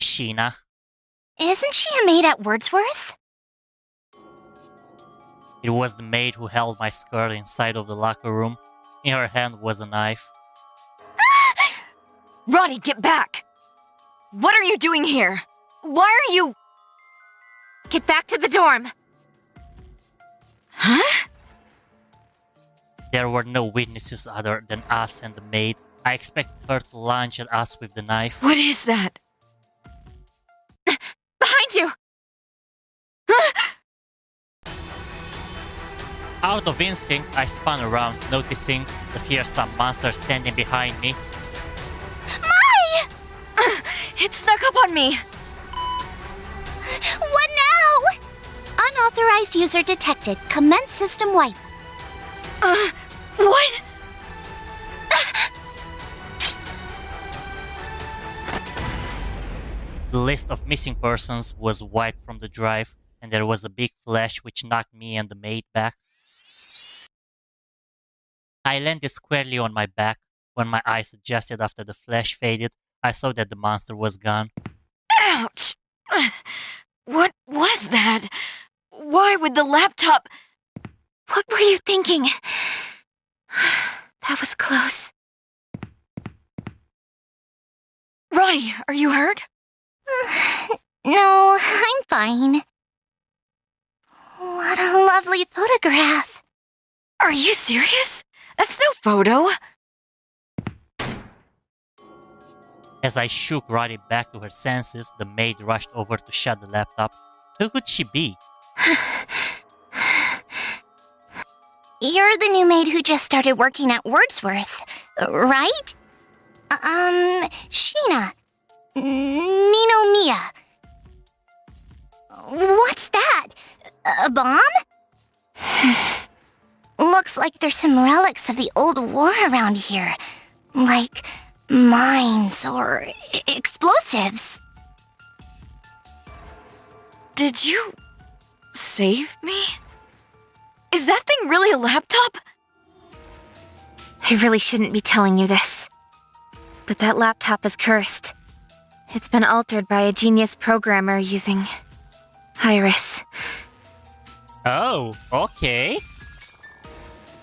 Sheena. Isn't she a maid at Wordsworth? It was the maid who held my skirt inside of the locker room. In her hand was a knife. Roddy, get back! What are you doing here? Why are you... Get back to the dorm. Huh? There were no witnesses other than us and the maid. I expected her to lunge at us with the knife. What is that? Behind you! Out of instinct, I spun around, noticing the fearsome monster standing behind me. It snuck up on me. What now? Unauthorized user detected. Commence system wipe. What? The list of missing persons was wiped from the drive, and there was a big flash which knocked me and the maid back. I landed squarely on my back. When my eyes adjusted after the flash faded, I saw that the monster was gone. Ouch! What was that? Why would the laptop... What were you thinking? That was close. Roddy, are you hurt? No, I'm fine. What a lovely photograph. Are you serious? That's no photo. As I shook Roddy back to her senses, the maid rushed over to shut the laptop. Who could she be? You're the new maid who just started working at Wordsworth, right? Sheena. Ninomiya. What's that? A bomb? Looks like there's some relics of the old war around here. Like mines or explosives. Did you... save me? Is that thing really a laptop? I really shouldn't be telling you this. But that laptop is cursed. It's been altered by a genius programmer using... Iris. Oh, okay.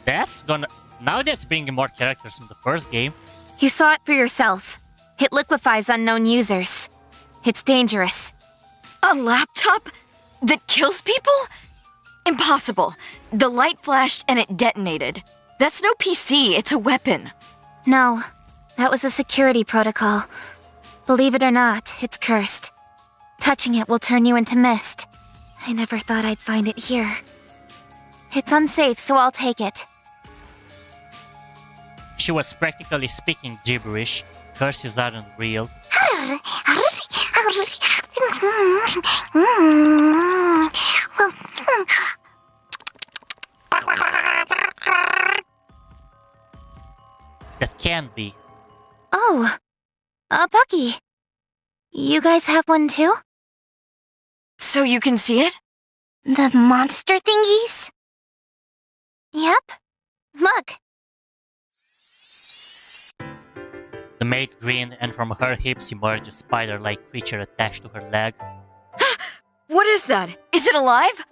Now that's bringing more characters from the first game. You saw it for yourself. It liquefies unknown users. It's dangerous. A laptop? That kills people? Impossible. The light flashed and it detonated. That's no PC, it's a weapon. No, that was a security protocol. Believe it or not, it's cursed. Touching it will turn you into mist. I never thought I'd find it here. It's unsafe, so I'll take it. She was practically speaking gibberish. Curses aren't real. That can't be. Oh, Bucky. You guys have one too? So you can see it? The monster thingies? Yep. Look. The maid grinned, and from her hips emerged a spider-like creature attached to her leg. What is that? Is it alive?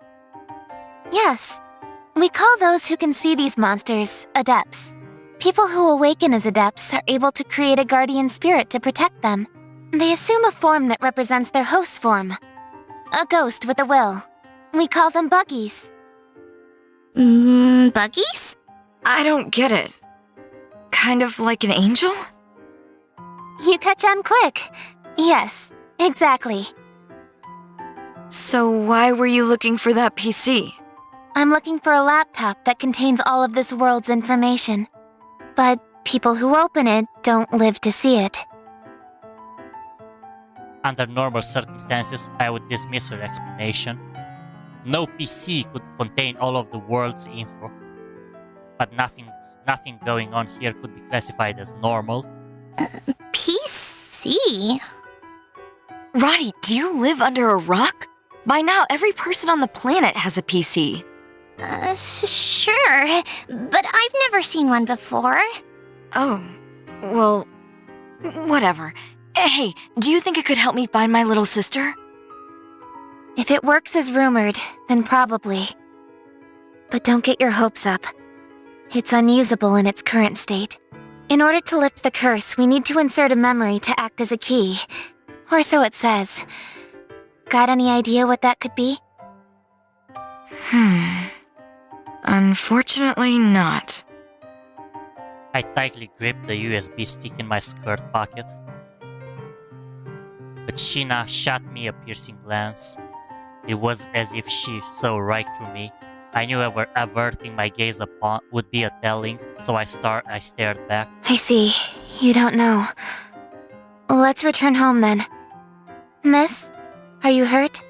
Yes. We call those who can see these monsters adepts. People who awaken as adepts are able to create a guardian spirit to protect them. They assume a form that represents their host's form. A ghost with a will. We call them buggies. Buggies? I don't get it. Kind of like an angel? You catch on quick. Yes, exactly. So why were you looking for that PC? I'm looking for a laptop that contains all of this world's information. But people who open it don't live to see it. Under normal circumstances, I would dismiss her explanation. No PC could contain all of the world's info. But nothing going on here could be classified as normal. PC? Roddy, do you live under a rock? By now, every person on the planet has a PC. Sure, but I've never seen one before. Oh, well, whatever. Hey, do you think it could help me find my little sister? If it works as rumored, then probably. But don't get your hopes up. It's unusable in its current state. In order to lift the curse, we need to insert a memory to act as a key. Or so it says. Got any idea what that could be? Unfortunately not. I tightly gripped the USB stick in my skirt pocket. But Sheena shot me a piercing glance. It was as if she saw right through me. I knew averting my gaze upon would be a telling, so I stared back. I see. You don't know. Let's return home then. Miss, are you hurt?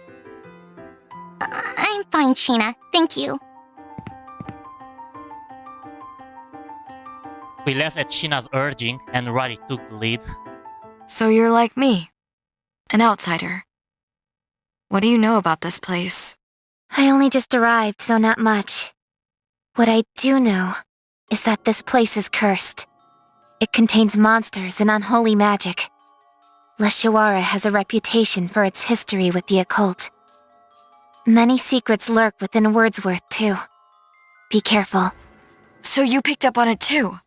I'm fine, Sheena. Thank you. We left at Sheena's urging, and Roddy took the lead. So you're like me, an outsider. What do you know about this place? I only just arrived, so not much. What I do know is that this place is cursed. It contains monsters and unholy magic. Choara has a reputation for its history with the occult. Many secrets lurk within Wordsworth, too. Be careful. So you picked up on it too?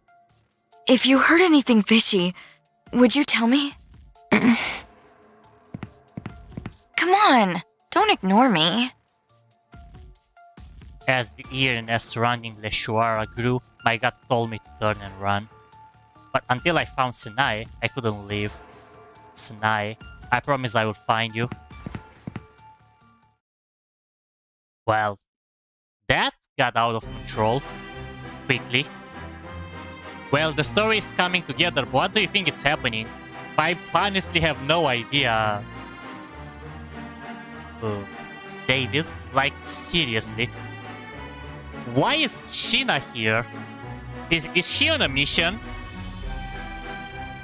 If you heard anything fishy, would you tell me? Come on, don't ignore me. As the eeriness surrounding Choara grew, my gut told me to turn and run. But until I found Sinai, I couldn't leave. Sinai, I promise I will find you. Well, that got out of control. Quickly. Well, the story is coming together, but what do you think is happening? I honestly have no idea. David? Like, seriously? Why is Sheena here? Is she on a mission?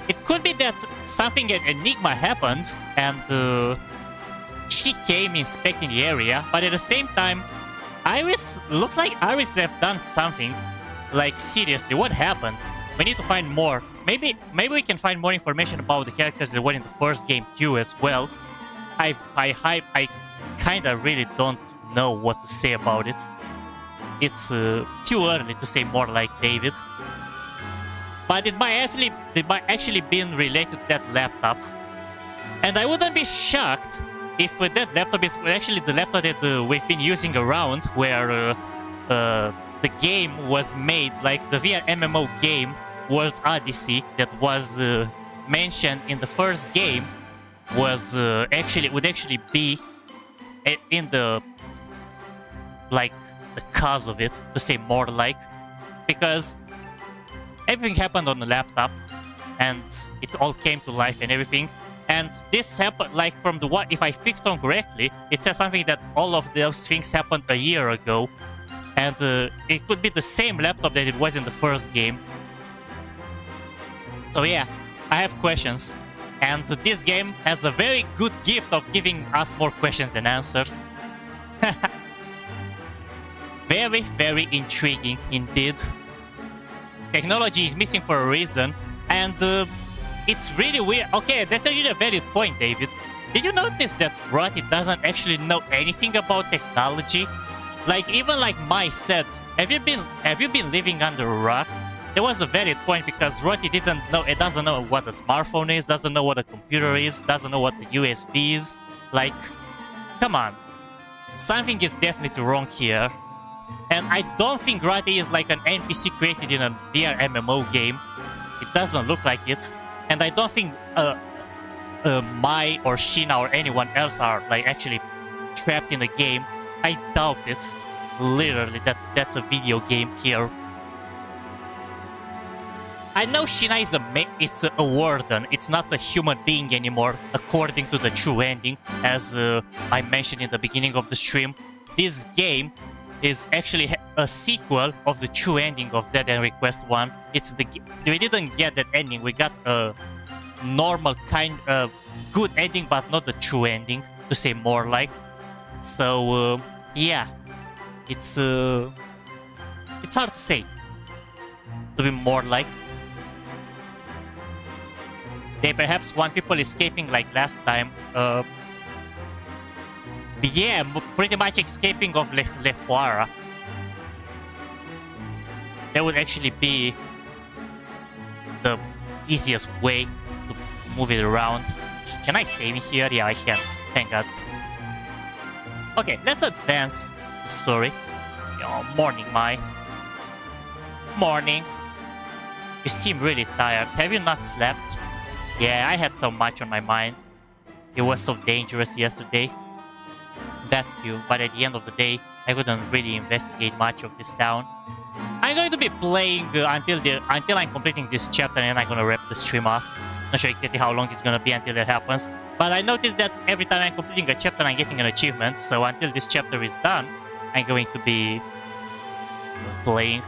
It could be that something at Enigma happened and she came inspecting the area, but at the same time, looks like Iris have done something. Like, seriously, what happened? We need to find more. Maybe we can find more information about the characters that were in the first game too as well. I kinda really don't know what to say about it. It's too early to say more like David. But it might actually been related to that laptop. And I wouldn't be shocked if that laptop is actually the laptop that we've been using around, where the game was made, like the VR MMO game, World's Odyssey, that was mentioned in the first game, would actually be in the cause of it, to say more like, because everything happened on the laptop, and it all came to life and everything. And this happened, like, from the what, if I picked on correctly, it says something that all of those things happened a year ago, and it could be the same laptop that it was in the first game. So yeah, I have questions, and this game has a very good gift of giving us more questions than answers. Very, very intriguing indeed. Technology is missing for a reason, and it's really weird. Okay, that's actually a valid point, David. Did you notice that Roddy doesn't actually know anything about technology? Like, even like Mai said Have you been living under a rock? There was a valid point because Roti doesn't know what a smartphone is, doesn't know what a computer is, doesn't know what a USB is. Like, come on. Something is definitely wrong here. And I don't think Roti is like an NPC created in a VR MMO game. It doesn't look like it. And I don't think Mai or Sheena or anyone else are like actually trapped in a game. I doubt it. Literally, that's a video game here. I know Sheena is a warden. It's not a human being anymore, according to the true ending, as I mentioned in the beginning of the stream. This game is actually a sequel of the true ending of Dead End Request 1. We didn't get that ending. We got a normal kind of good ending, but not the true ending, to say more like. So yeah, it's hard to say. To be more like. They perhaps want people escaping like last time. Yeah, pretty much escaping of Le Choara. That would actually be the easiest way to move it around. Can I save it here? Yeah, I can. Thank God. Okay, let's advance the story. Oh, morning, Mai. Morning. You seem really tired. Have you not slept? Yeah, I had so much on my mind. It was so dangerous yesterday. That too, but at the end of the day, I couldn't really investigate much of this town. I'm going to be playing until I'm completing this chapter, and then I'm gonna wrap the stream off. Not sure exactly how long it's gonna be until that happens, but I noticed that every time I'm completing a chapter, I'm getting an achievement. So until this chapter is done, I'm going to be playing.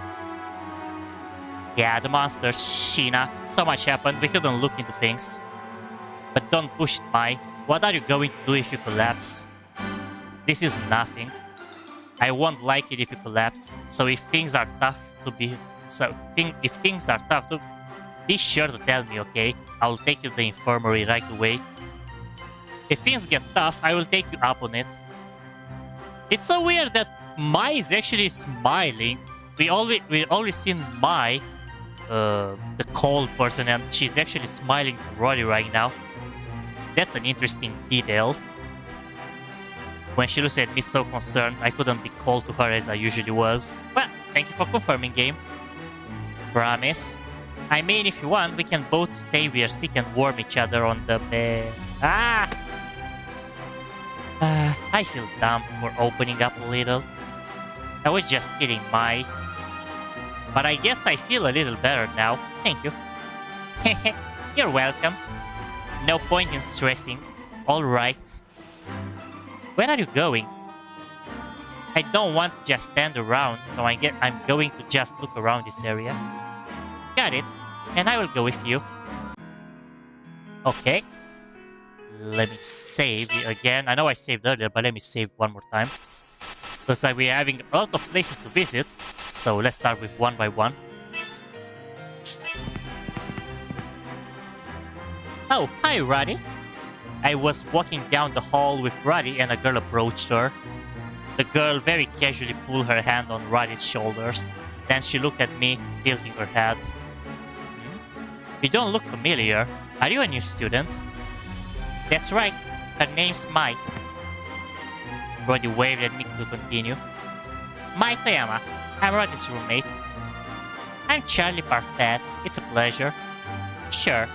Yeah, the monsters, Sheena. So much happened, we couldn't look into things. But don't push it, Mai. What are you going to do if you collapse? This is nothing. I won't like it if you collapse. So if things are tough to be... if things are tough to... Be sure to tell me, okay? I will take you to the infirmary right away. If things get tough, I will take you up on it. It's so weird that Mai is actually smiling. We always seen Mai, the cold person, and she's actually smiling to Roddy right now. That's an interesting detail. When she looks at me so concerned, I couldn't be cold to her as I usually was. Well, thank you for confirming, game. Promise. I mean, if you want, we can both say we are sick and warm each other on the bed. Ah! I feel dumb for opening up a little. I was just kidding, Mai. But I guess I feel a little better now. Thank you. You're welcome. No point in stressing. Alright. Where are you going? I don't want to just stand around, so I'm going to just look around this area. Got it. And I will go with you. Okay. Let me save again. I know I saved earlier, but let me save one more time. Looks like we're having a lot of places to visit. So let's start with one by one. Oh, hi, Roddy. I was walking down the hall with Roddy and a girl approached her. The girl very casually pulled her hand on Roddy's shoulders. Then she looked at me, tilting her head. You don't look familiar. Are you a new student? That's right. Her name's Mai. Roddy waved at me to continue. Mai Toyama. I'm Roddy's roommate. I'm Charlie Parfait. It's a pleasure. Sure.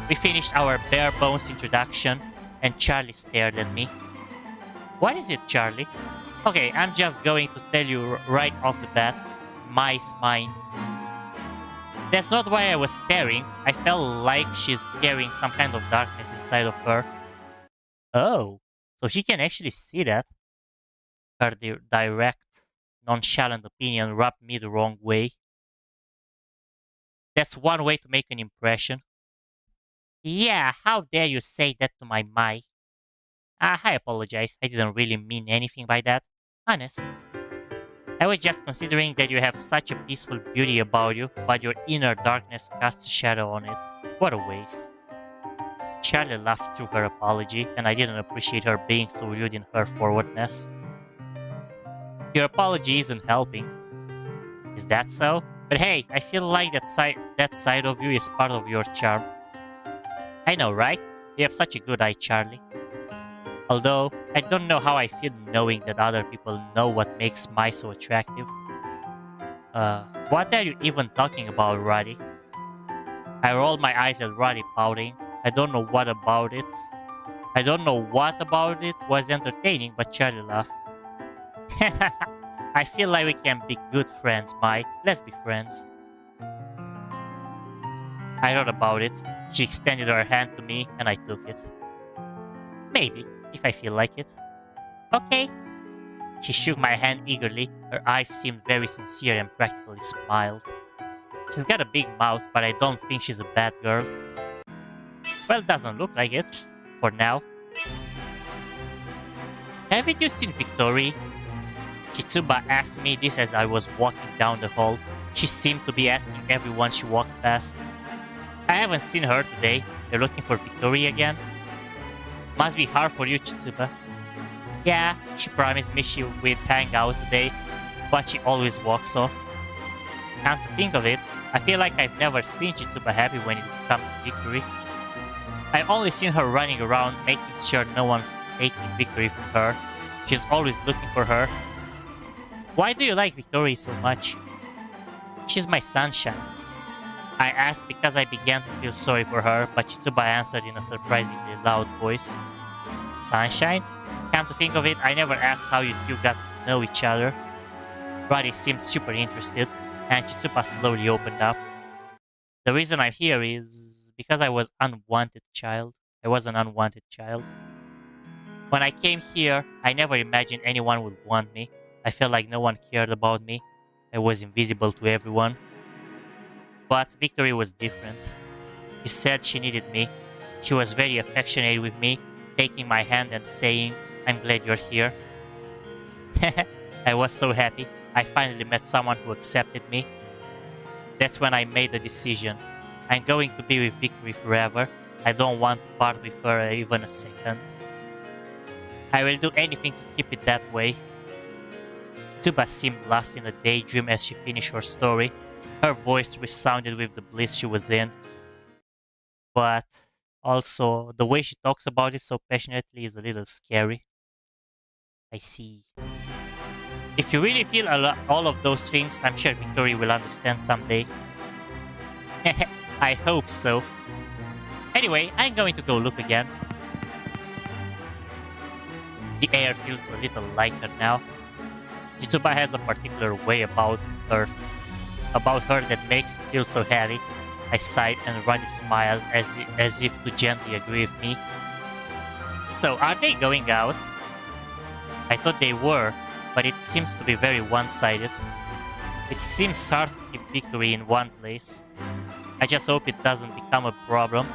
We finished our bare-bones introduction, and Charlie stared at me. What is it, Charlie? Okay, I'm just going to tell you right off the bat. Mai's mine. That's not why I was staring. I felt like she's carrying some kind of darkness inside of her. Oh, so she can actually see that. Her direct, nonchalant opinion rubbed me the wrong way. That's one way to make an impression. Yeah, how dare you say that to my Mai? I apologize. I didn't really mean anything by that. Honest. I was just considering that you have such a peaceful beauty about you, but your inner darkness casts a shadow on it. What a waste. Charlie laughed through her apology, and I didn't appreciate her being so rude in her forwardness. Your apology isn't helping. Is that so? But hey, I feel like that side of you is part of your charm. I know, right? You have such a good eye, Charlie. Although, I don't know how I feel knowing that other people know what makes Mai so attractive. What are you even talking about, Roddy? I rolled my eyes at Roddy pouting. I don't know what about it. I don't know what about it was entertaining, but Charlie laughed. I feel like we can be good friends, Mai. Let's be friends. I thought about it. She extended her hand to me, and I took it. Maybe, if I feel like it. Okay. She shook my hand eagerly. Her eyes seemed very sincere and practically smiled. She's got a big mouth, but I don't think she's a bad girl. Well, doesn't look like it. For now. Haven't you seen Victory? Chitsuba asked me this as I was walking down the hall. She seemed to be asking everyone she walked past. I haven't seen her today. You're looking for Victory again? Must be hard for you, Chitsuba. Yeah, she promised me she would hang out today, but she always walks off. Come to think of it, I feel like I've never seen Chitsuba happy when it comes to Victory. I've only seen her running around making sure no one's taking Victory from her. She's always looking for her. Why do you like Victory so much? She's my sunshine. I asked because I began to feel sorry for her, but Chitsuba answered in a surprisingly loud voice. Sunshine? Come to think of it, I never asked how you two got to know each other. Roddy seemed super interested, and Chitsuba slowly opened up. The reason I'm here is because I was unwanted child. I was an unwanted child. When I came here, I never imagined anyone would want me. I felt like no one cared about me. I was invisible to everyone. But Victory was different. She said she needed me. She was very affectionate with me, taking my hand and saying, I'm glad you're here. I was so happy. I finally met someone who accepted me. That's when I made the decision. I'm going to be with Victory forever. I don't want to part with her even a second. I will do anything to keep it that way. Tuba seemed lost in a daydream as she finished her story. Her voice resounded with the bliss she was in. But also, the way she talks about it so passionately is a little scary. I see. If you really feel all of those things, I'm sure Victory will understand someday. I hope so. Anyway, I'm going to go look again. The air feels a little lighter now. Chitsuba has a particular way about her that makes it feel so heavy. I sighed and Roddy smiled as if to gently agree with me. So, are they going out? I thought they were, but it seems to be very one-sided. It seems hard to keep Victory in one place. I just hope it doesn't become a problem.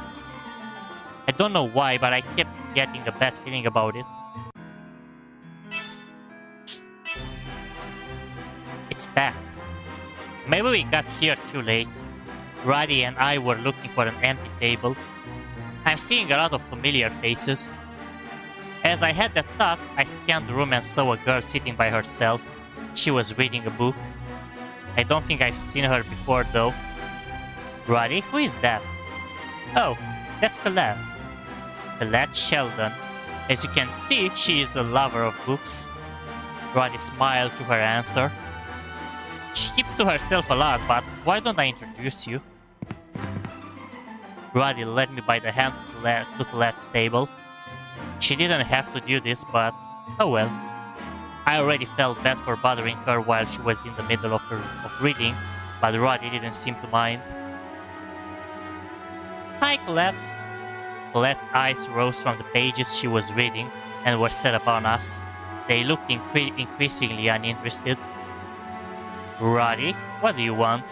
I don't know why, but I kept getting a bad feeling about it. It's packed. Maybe we got here too late. Roddy and I were looking for an empty table. I'm seeing a lot of familiar faces. As I had that thought, I scanned the room and saw a girl sitting by herself. She was reading a book. I don't think I've seen her before though. Roddy, who is that? Oh, that's Colette. Colette Sheldon. As you can see, she is a lover of books. Roddy smiled to her answer. She keeps to herself a lot, but why don't I introduce you? Roddy led me by the hand to Colette's table. She didn't have to do this, but oh well. I already felt bad for bothering her while she was in the middle of reading, but Roddy didn't seem to mind. Hi, Colette. Colette's eyes rose from the pages she was reading and were set upon us. They looked increasingly uninterested. Roddy, what do you want?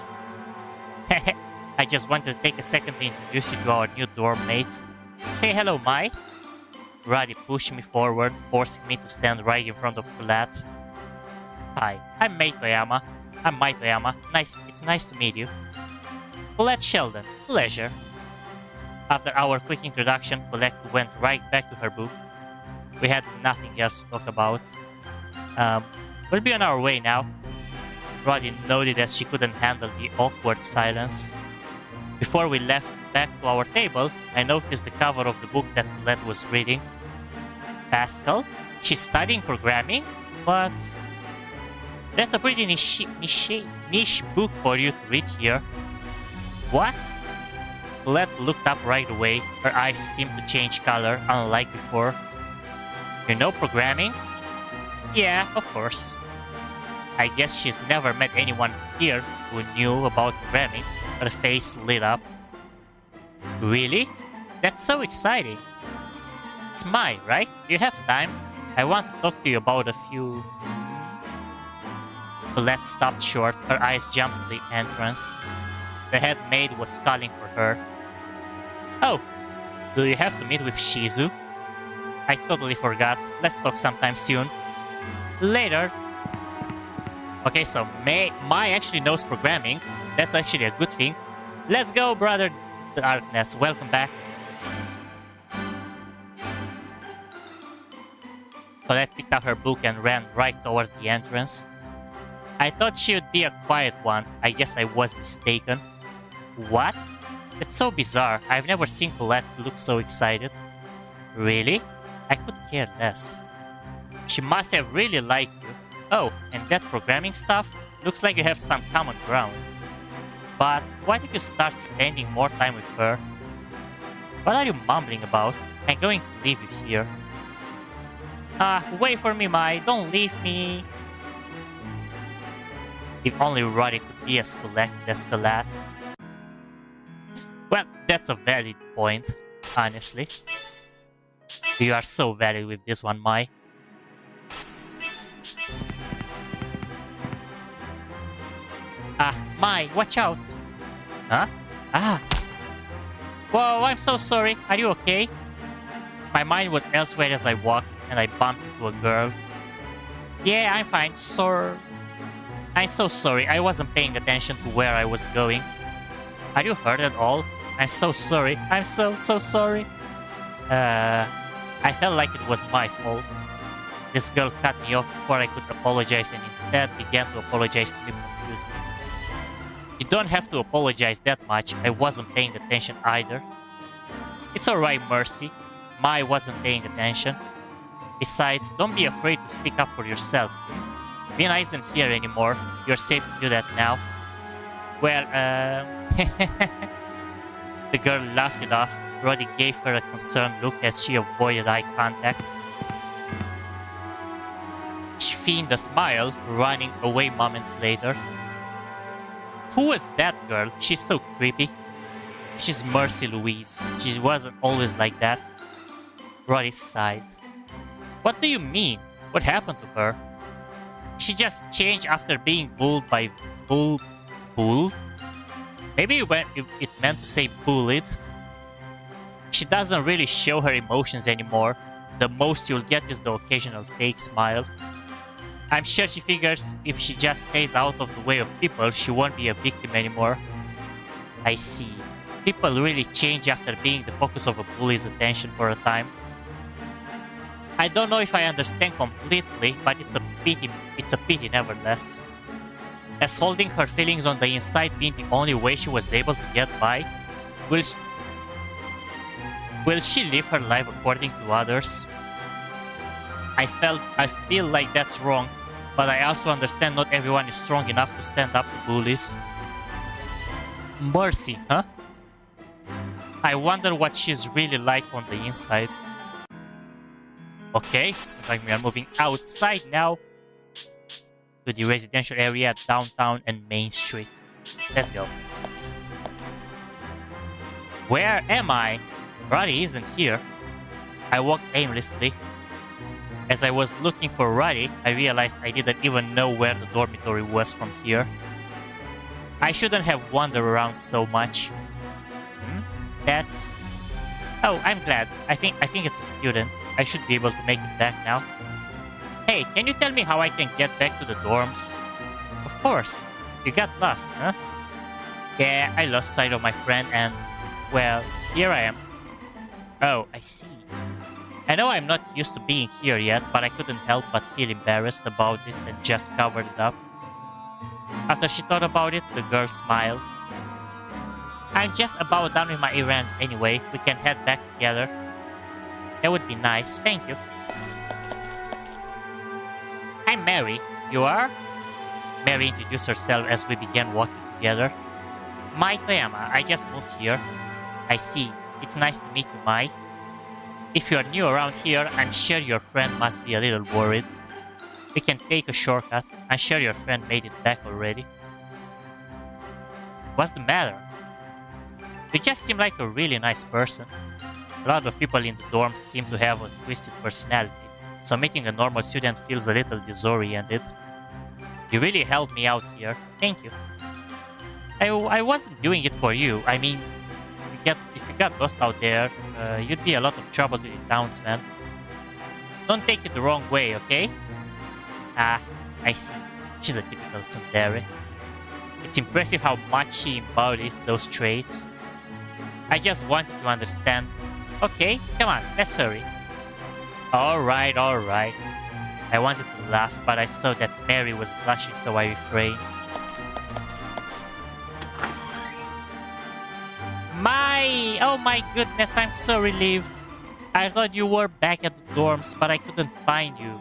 I just wanted to take a second to introduce you to our new dorm mate. Say hello, Mai. Roddy pushed me forward, forcing me to stand right in front of Colette. Hi, I'm Mai Toyama. It's nice to meet you. Colette Sheldon, pleasure. After our quick introduction, Colette went right back to her book. We had nothing else to talk about. We'll be on our way now. Roddy noted that she couldn't handle the awkward silence. Before we left back to our table, I noticed the cover of the book that Colette was reading. Pascal? She's studying programming? But that's a pretty niche book for you to read here. What? Colette looked up right away. Her eyes seemed to change color, unlike before. You know programming? Yeah, of course. I guess she's never met anyone here who knew about programming. Her face lit up. Really? That's so exciting. It's Mai, right? You have time? I want to talk to you about a few... Colette stopped short. Her eyes jumped to the entrance. The head maid was calling for her. Oh, do you have to meet with Shizu? I totally forgot. Let's talk sometime soon. Later. Okay, so Mai actually knows programming. That's actually a good thing. Let's go, Brother Darkness. Welcome back. Colette picked up her book and ran right towards the entrance. I thought she would be a quiet one. I guess I was mistaken. What? It's so bizarre. I've never seen Colette look so excited. Really? I could care less. She must have really liked you. Oh, and that programming stuff? Looks like you have some common ground. But what if you start spending more time with her? What are you mumbling about? I'm going to leave you here. Wait for me, Mai. Don't leave me. If only Roddy could be as collected as Colette. Well, that's a valid point, honestly. You are so valid with this one, Mai. Mai, watch out! Huh? Whoa, I'm so sorry. Are you okay? My mind was elsewhere as I walked, and I bumped into a girl. Yeah, I'm fine. I'm so sorry. I wasn't paying attention to where I was going. Are you hurt at all? I'm so sorry. I'm so sorry. I felt like it was my fault. This girl cut me off before I could apologize and instead began to apologize to me profusely. You don't have to apologize that much. I wasn't paying attention either. It's alright, Mercy. Mai wasn't paying attention. Besides, don't be afraid to stick up for yourself. Vina isn't here anymore. You're safe to do that now. Well, The girl laughed it off. Roddy gave her a concerned look as she avoided eye contact. She feigned a smile, running away moments later. Who was that girl? She's so creepy. She's Mercy Louise. She wasn't always like that. Roddy sighed. What do you mean? What happened to her? She just changed after being bullied by... Bulled? Maybe it meant to say bullied. She doesn't really show her emotions anymore. The most you'll get is the occasional fake smile. I'm sure she figures if she just stays out of the way of people, she won't be a victim anymore. I see. People really change after being the focus of a bully's attention for a time. I don't know if I understand completely, but it's a pity nevertheless. Has holding her feelings on the inside been the only way she was able to get by? Will she live her life according to others? I feel like that's wrong, but I also understand not everyone is strong enough to stand up to bullies. Mercy, huh? I wonder what she's really like on the inside. Okay, looks like we are moving outside now to the residential area, downtown and Main Street. Let's go. Where am I? Roddy isn't here. I walked aimlessly. As I was looking for Roddy, I realized I didn't even know where the dormitory was from here. I shouldn't have wandered around so much. That's... Oh, I'm glad. I think it's a student. I should be able to make it back now. Hey, can you tell me how I can get back to the dorms? Of course. You got lost, huh? Yeah, I lost sight of my friend and... Well, here I am. Oh, I see. I know I'm not used to being here yet, but I couldn't help but feel embarrassed about this and just covered it up. After she thought about it, the girl smiled. I'm just about done with my errands anyway. We can head back together. That would be nice, thank you. I'm Mary. You are? Mary introduced herself as we began walking together. Mai Toyama, I just moved here. I see. It's nice to meet you, Mai. If you're new around here, I'm sure your friend must be a little worried. We can take a shortcut. I'm sure your friend made it back already. What's the matter? You just seem like a really nice person. A lot of people in the dorms seem to have a twisted personality, so meeting a normal student feels a little disoriented. You really helped me out here. Thank you. I wasn't doing it for you. I mean, if you got lost out there, you'd be a lot of trouble to the townsmen. Don't take it the wrong way, okay? Ah, I see. She's a typical tsundere. It's impressive how much she embodies those traits. I just wanted to understand. Okay, come on, let's hurry. Alright. I wanted to laugh, but I saw that Mary was blushing, so I refrained. Oh my goodness, I'm so relieved. I thought you were back at the dorms, but I couldn't find you.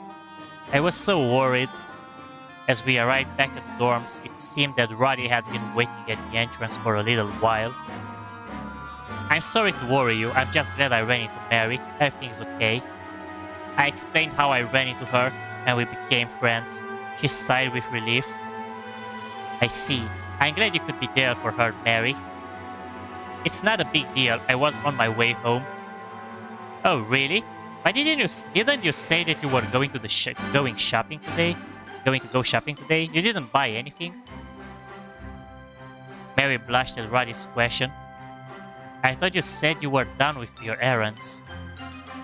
I was so worried. As we arrived back at the dorms, it seemed that Roddy had been waiting at the entrance for a little while. I'm sorry to worry you, I'm just glad I ran into Mary. Everything's okay. I explained how I ran into her, and we became friends. She sighed with relief. I see. I'm glad you could be there for her, Mary. It's not a big deal. I was on my way home. Oh, really? Why didn't you say that you were going to going shopping today? Going to go shopping today? You didn't buy anything? Mary blushed at Roddy's question. I thought you said you were done with your errands.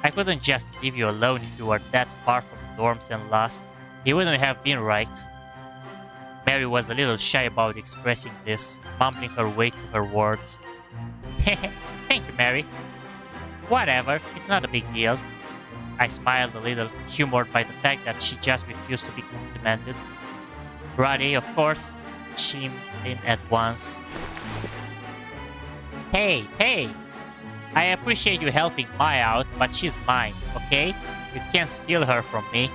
I couldn't just leave you alone if you were that far from the dorms and lost. It wouldn't have been right. Mary was a little shy about expressing this, mumbling her way through her words. Thank you, Mary. Whatever, it's not a big deal. I smiled a little, humored by the fact that she just refused to be complimented. Roddy, of course, chimed in at once. Hey! I appreciate you helping Mai out, but she's mine, okay? You can't steal her from me.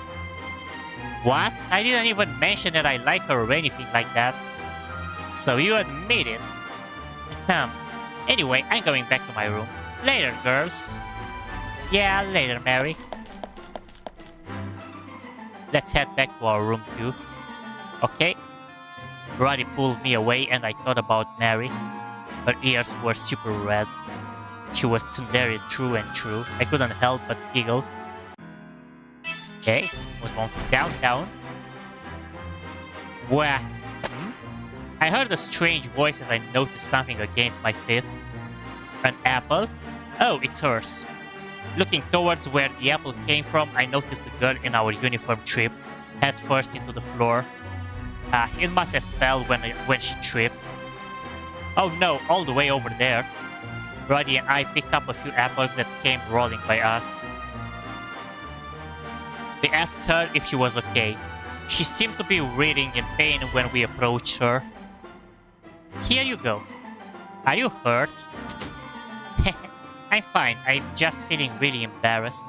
What? I didn't even mention that I like her or anything like that. So you admit it? Anyway, I'm going back to my room. Later, girls. Yeah, later, Mary. Let's head back to our room too. Okay. Roddy pulled me away and I thought about Mary. Her ears were super red. She was tsundere true and true. I couldn't help but giggle. Okay, was going to downtown. Wah. I heard a strange voice as I noticed something against my feet. An apple? Oh, it's hers. Looking towards where the apple came from, I noticed a girl in our uniform trip, head first into the floor. It must have fell when she tripped. Oh no, all the way over there. Roddy and I picked up a few apples that came rolling by us. We asked her if she was okay. She seemed to be writhing in pain when we approached her. Here you go. Are you hurt? I'm fine, I'm just feeling really embarrassed.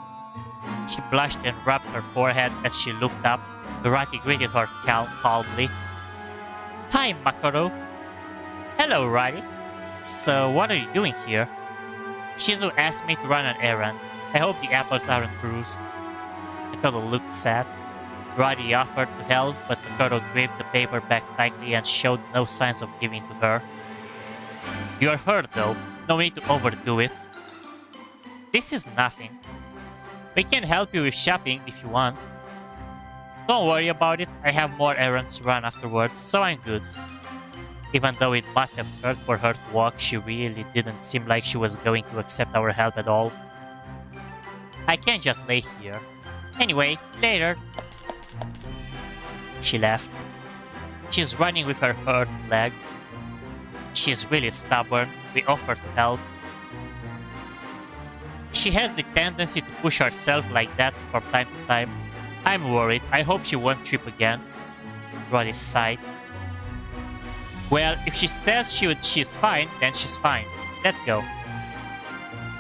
She blushed and rubbed her forehead as she looked up. Roddy greeted her calmly. Hi, Makoto. Hello, Roddy. So, what are you doing here? Shizu asked me to run an errand. I hope the apples aren't bruised. Makoto looked sad. Roddy offered to help, but Makoto gripped the paper bag tightly and showed no signs of giving to her. You're hurt though. No need to overdo it. This is nothing. We can help you with shopping if you want. Don't worry about it. I have more errands to run afterwards, so I'm good. Even though it must have hurt for her to walk, she really didn't seem like she was going to accept our help at all. I can't just lay here. Anyway, later. She left. She's running with her hurt leg. She's really stubborn. We offered to help. She has the tendency to push herself like that from time to time. I'm worried. I hope she won't trip again. Roddy sighed. Well, if she says she's fine, then she's fine. Let's go.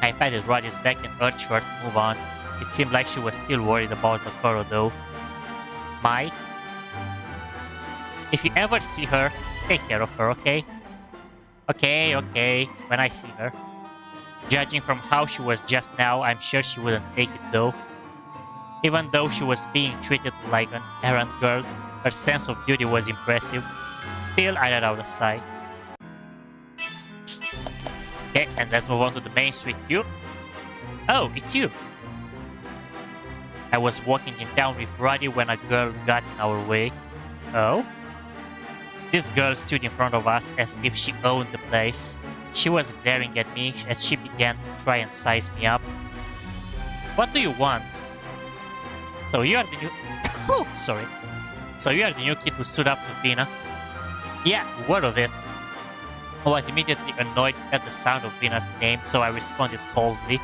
I patted Roddy's back and urged her to move on. It seemed like she was still worried about Okoro though. Mai? If you ever see her, take care of her, okay? Okay, when I see her. Judging from how she was just now, I'm sure she wouldn't take it though. Even though she was being treated like an errand girl, her sense of duty was impressive. Still, I let out a sigh. Okay, and let's move on to the main street queue. Oh, it's you. I was walking in town with Roddy when a girl got in our way. Oh? This girl stood in front of us as if she owned the place. She was glaring at me as she began to try and size me up. What do you want? So you are the new... Oh, sorry. So you are the new kid who stood up to Vina? Yeah, word of it. I was immediately annoyed at the sound of Vina's name, so I responded coldly.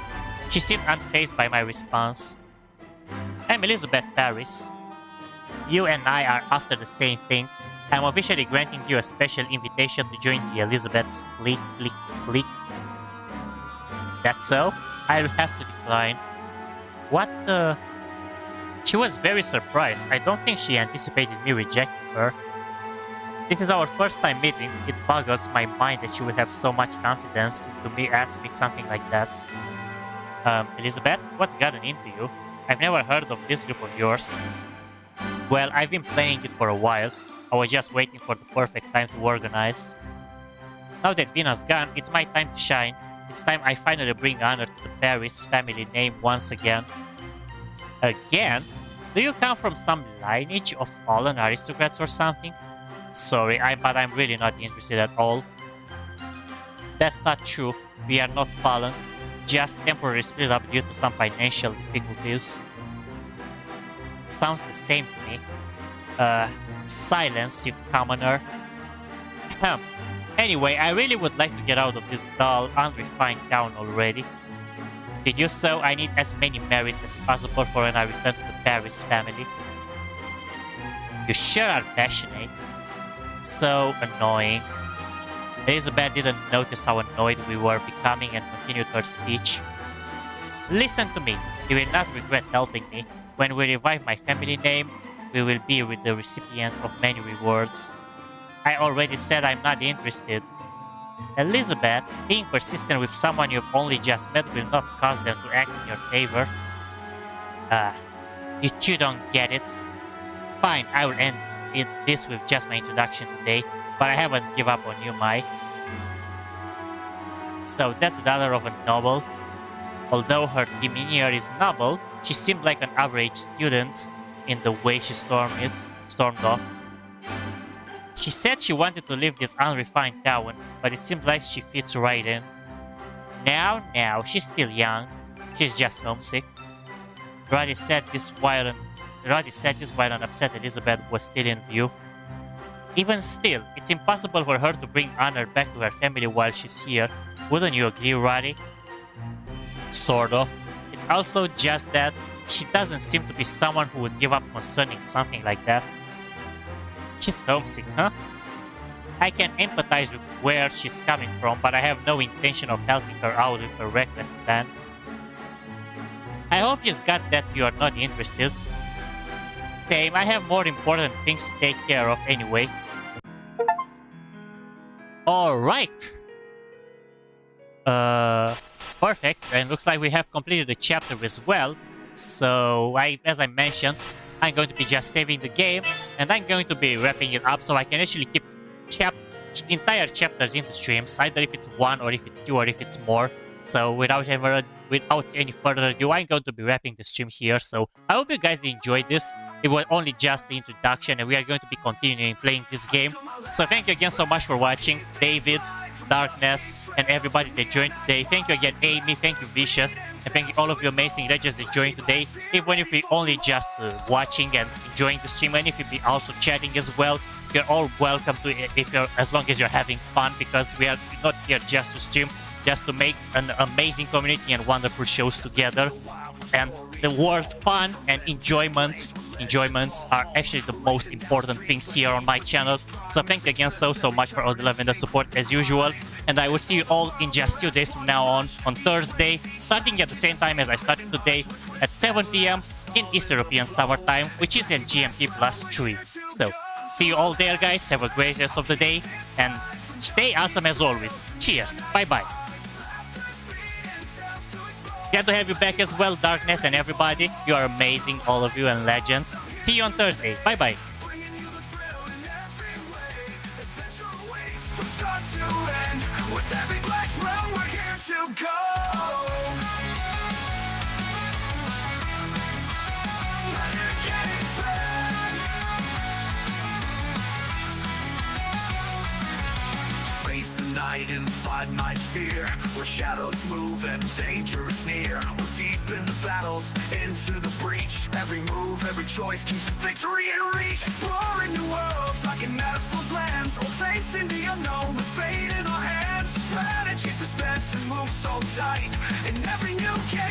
She seemed unfazed by my response. I'm Elizabeth Paris. You and I are after the same thing. I'm officially granting you a special invitation to join the Elizabeth's clique. That's so? I'll have to decline. What the... She was very surprised. I don't think she anticipated me rejecting her. This is our first time meeting. It boggles my mind that she would have so much confidence to me ask me something like that. Elizabeth, what's gotten into you? I've never heard of this group of yours. Well, I've been playing it for a while. I was just waiting for the perfect time to organize. Now that Vina's gone, it's my time to shine. It's time I finally bring honor to the Paris family name once again. Again? Do you come from some lineage of fallen aristocrats or something? Sorry, but I'm really not interested at all. That's not true. We are not fallen. Just temporarily split up due to some financial difficulties. Sounds the same to me. Silence, you commoner. Anyway, I really would like to get out of this dull, unrefined town already. To do so, I need as many merits as possible for when I return to the Paris family. You sure are passionate. So annoying. Elizabeth didn't notice how annoyed we were becoming and continued her speech. Listen to me. You will not regret helping me. When we revive my family name, we will be with the recipient of many rewards. I already said I'm not interested. Elizabeth, being persistent with someone you've only just met will not cause them to act in your favor. You two don't get it. Fine, I will end this with just my introduction today, but I haven't given up on you, Mai. So that's the daughter of a noble. Although her demeanor is noble, she seemed like an average student in the way she stormed off. She said she wanted to leave this unrefined town, but it seemed like she fits right in. Now, she's still young. She's just homesick. Roddy said this while an upset Elizabeth was still in view. Even still, it's impossible for her to bring honor back to her family while she's here. Wouldn't you agree, Roddy? Sort of. It's also just that she doesn't seem to be someone who would give up concerning something like that. She's homesick, huh? I can empathize with where she's coming from, but I have no intention of helping her out with her reckless plan. I hope you got that you are not interested. Same, I have more important things to take care of anyway. Alright. Perfect. And looks like we have completed the chapter as well. So, as I mentioned, I'm going to be just saving the game, and I'm going to be wrapping it up so I can actually keep entire chapters into streams, either if it's one or if it's two or if it's more. So without any further ado, I'm going to be wrapping the stream here. So I hope you guys enjoyed this. It was only just the introduction, and we are going to be continuing playing this game. So thank you again so much for watching, David, Darkness, and everybody that joined today. Thank you again, Amy, thank you, Vicious, and thank you all of you amazing legends that joined today. Even if you're only just watching and enjoying the stream, and if you be also chatting as well, you're all welcome to it as long as you're having fun, because we are not here just to stream. just to make an amazing community and wonderful shows together. And the word fun and enjoyments are actually the most important things here on my channel. So thank you again so much for all the love and the support as usual. And I will see you all in just 2 days from now on Thursday, starting at the same time as I started today at 7 p.m. in East European Summer Time, which is in GMT +3. So see you all there, guys. Have a great rest of the day and stay awesome as always. Cheers. Bye-bye. Glad to have you back as well, Darkness and everybody. You are amazing, all of you, and legends. See you on Thursday. Bye-bye. Face the night in 5 nights fear, where shadows move and danger is near. We're deep in the battles, into the breach. Every move, every choice keeps victory in reach. Exploring new worlds like in Netflix lands, or facing the unknown with fate in our hands. Strategy, suspense, and move so tight in every new game.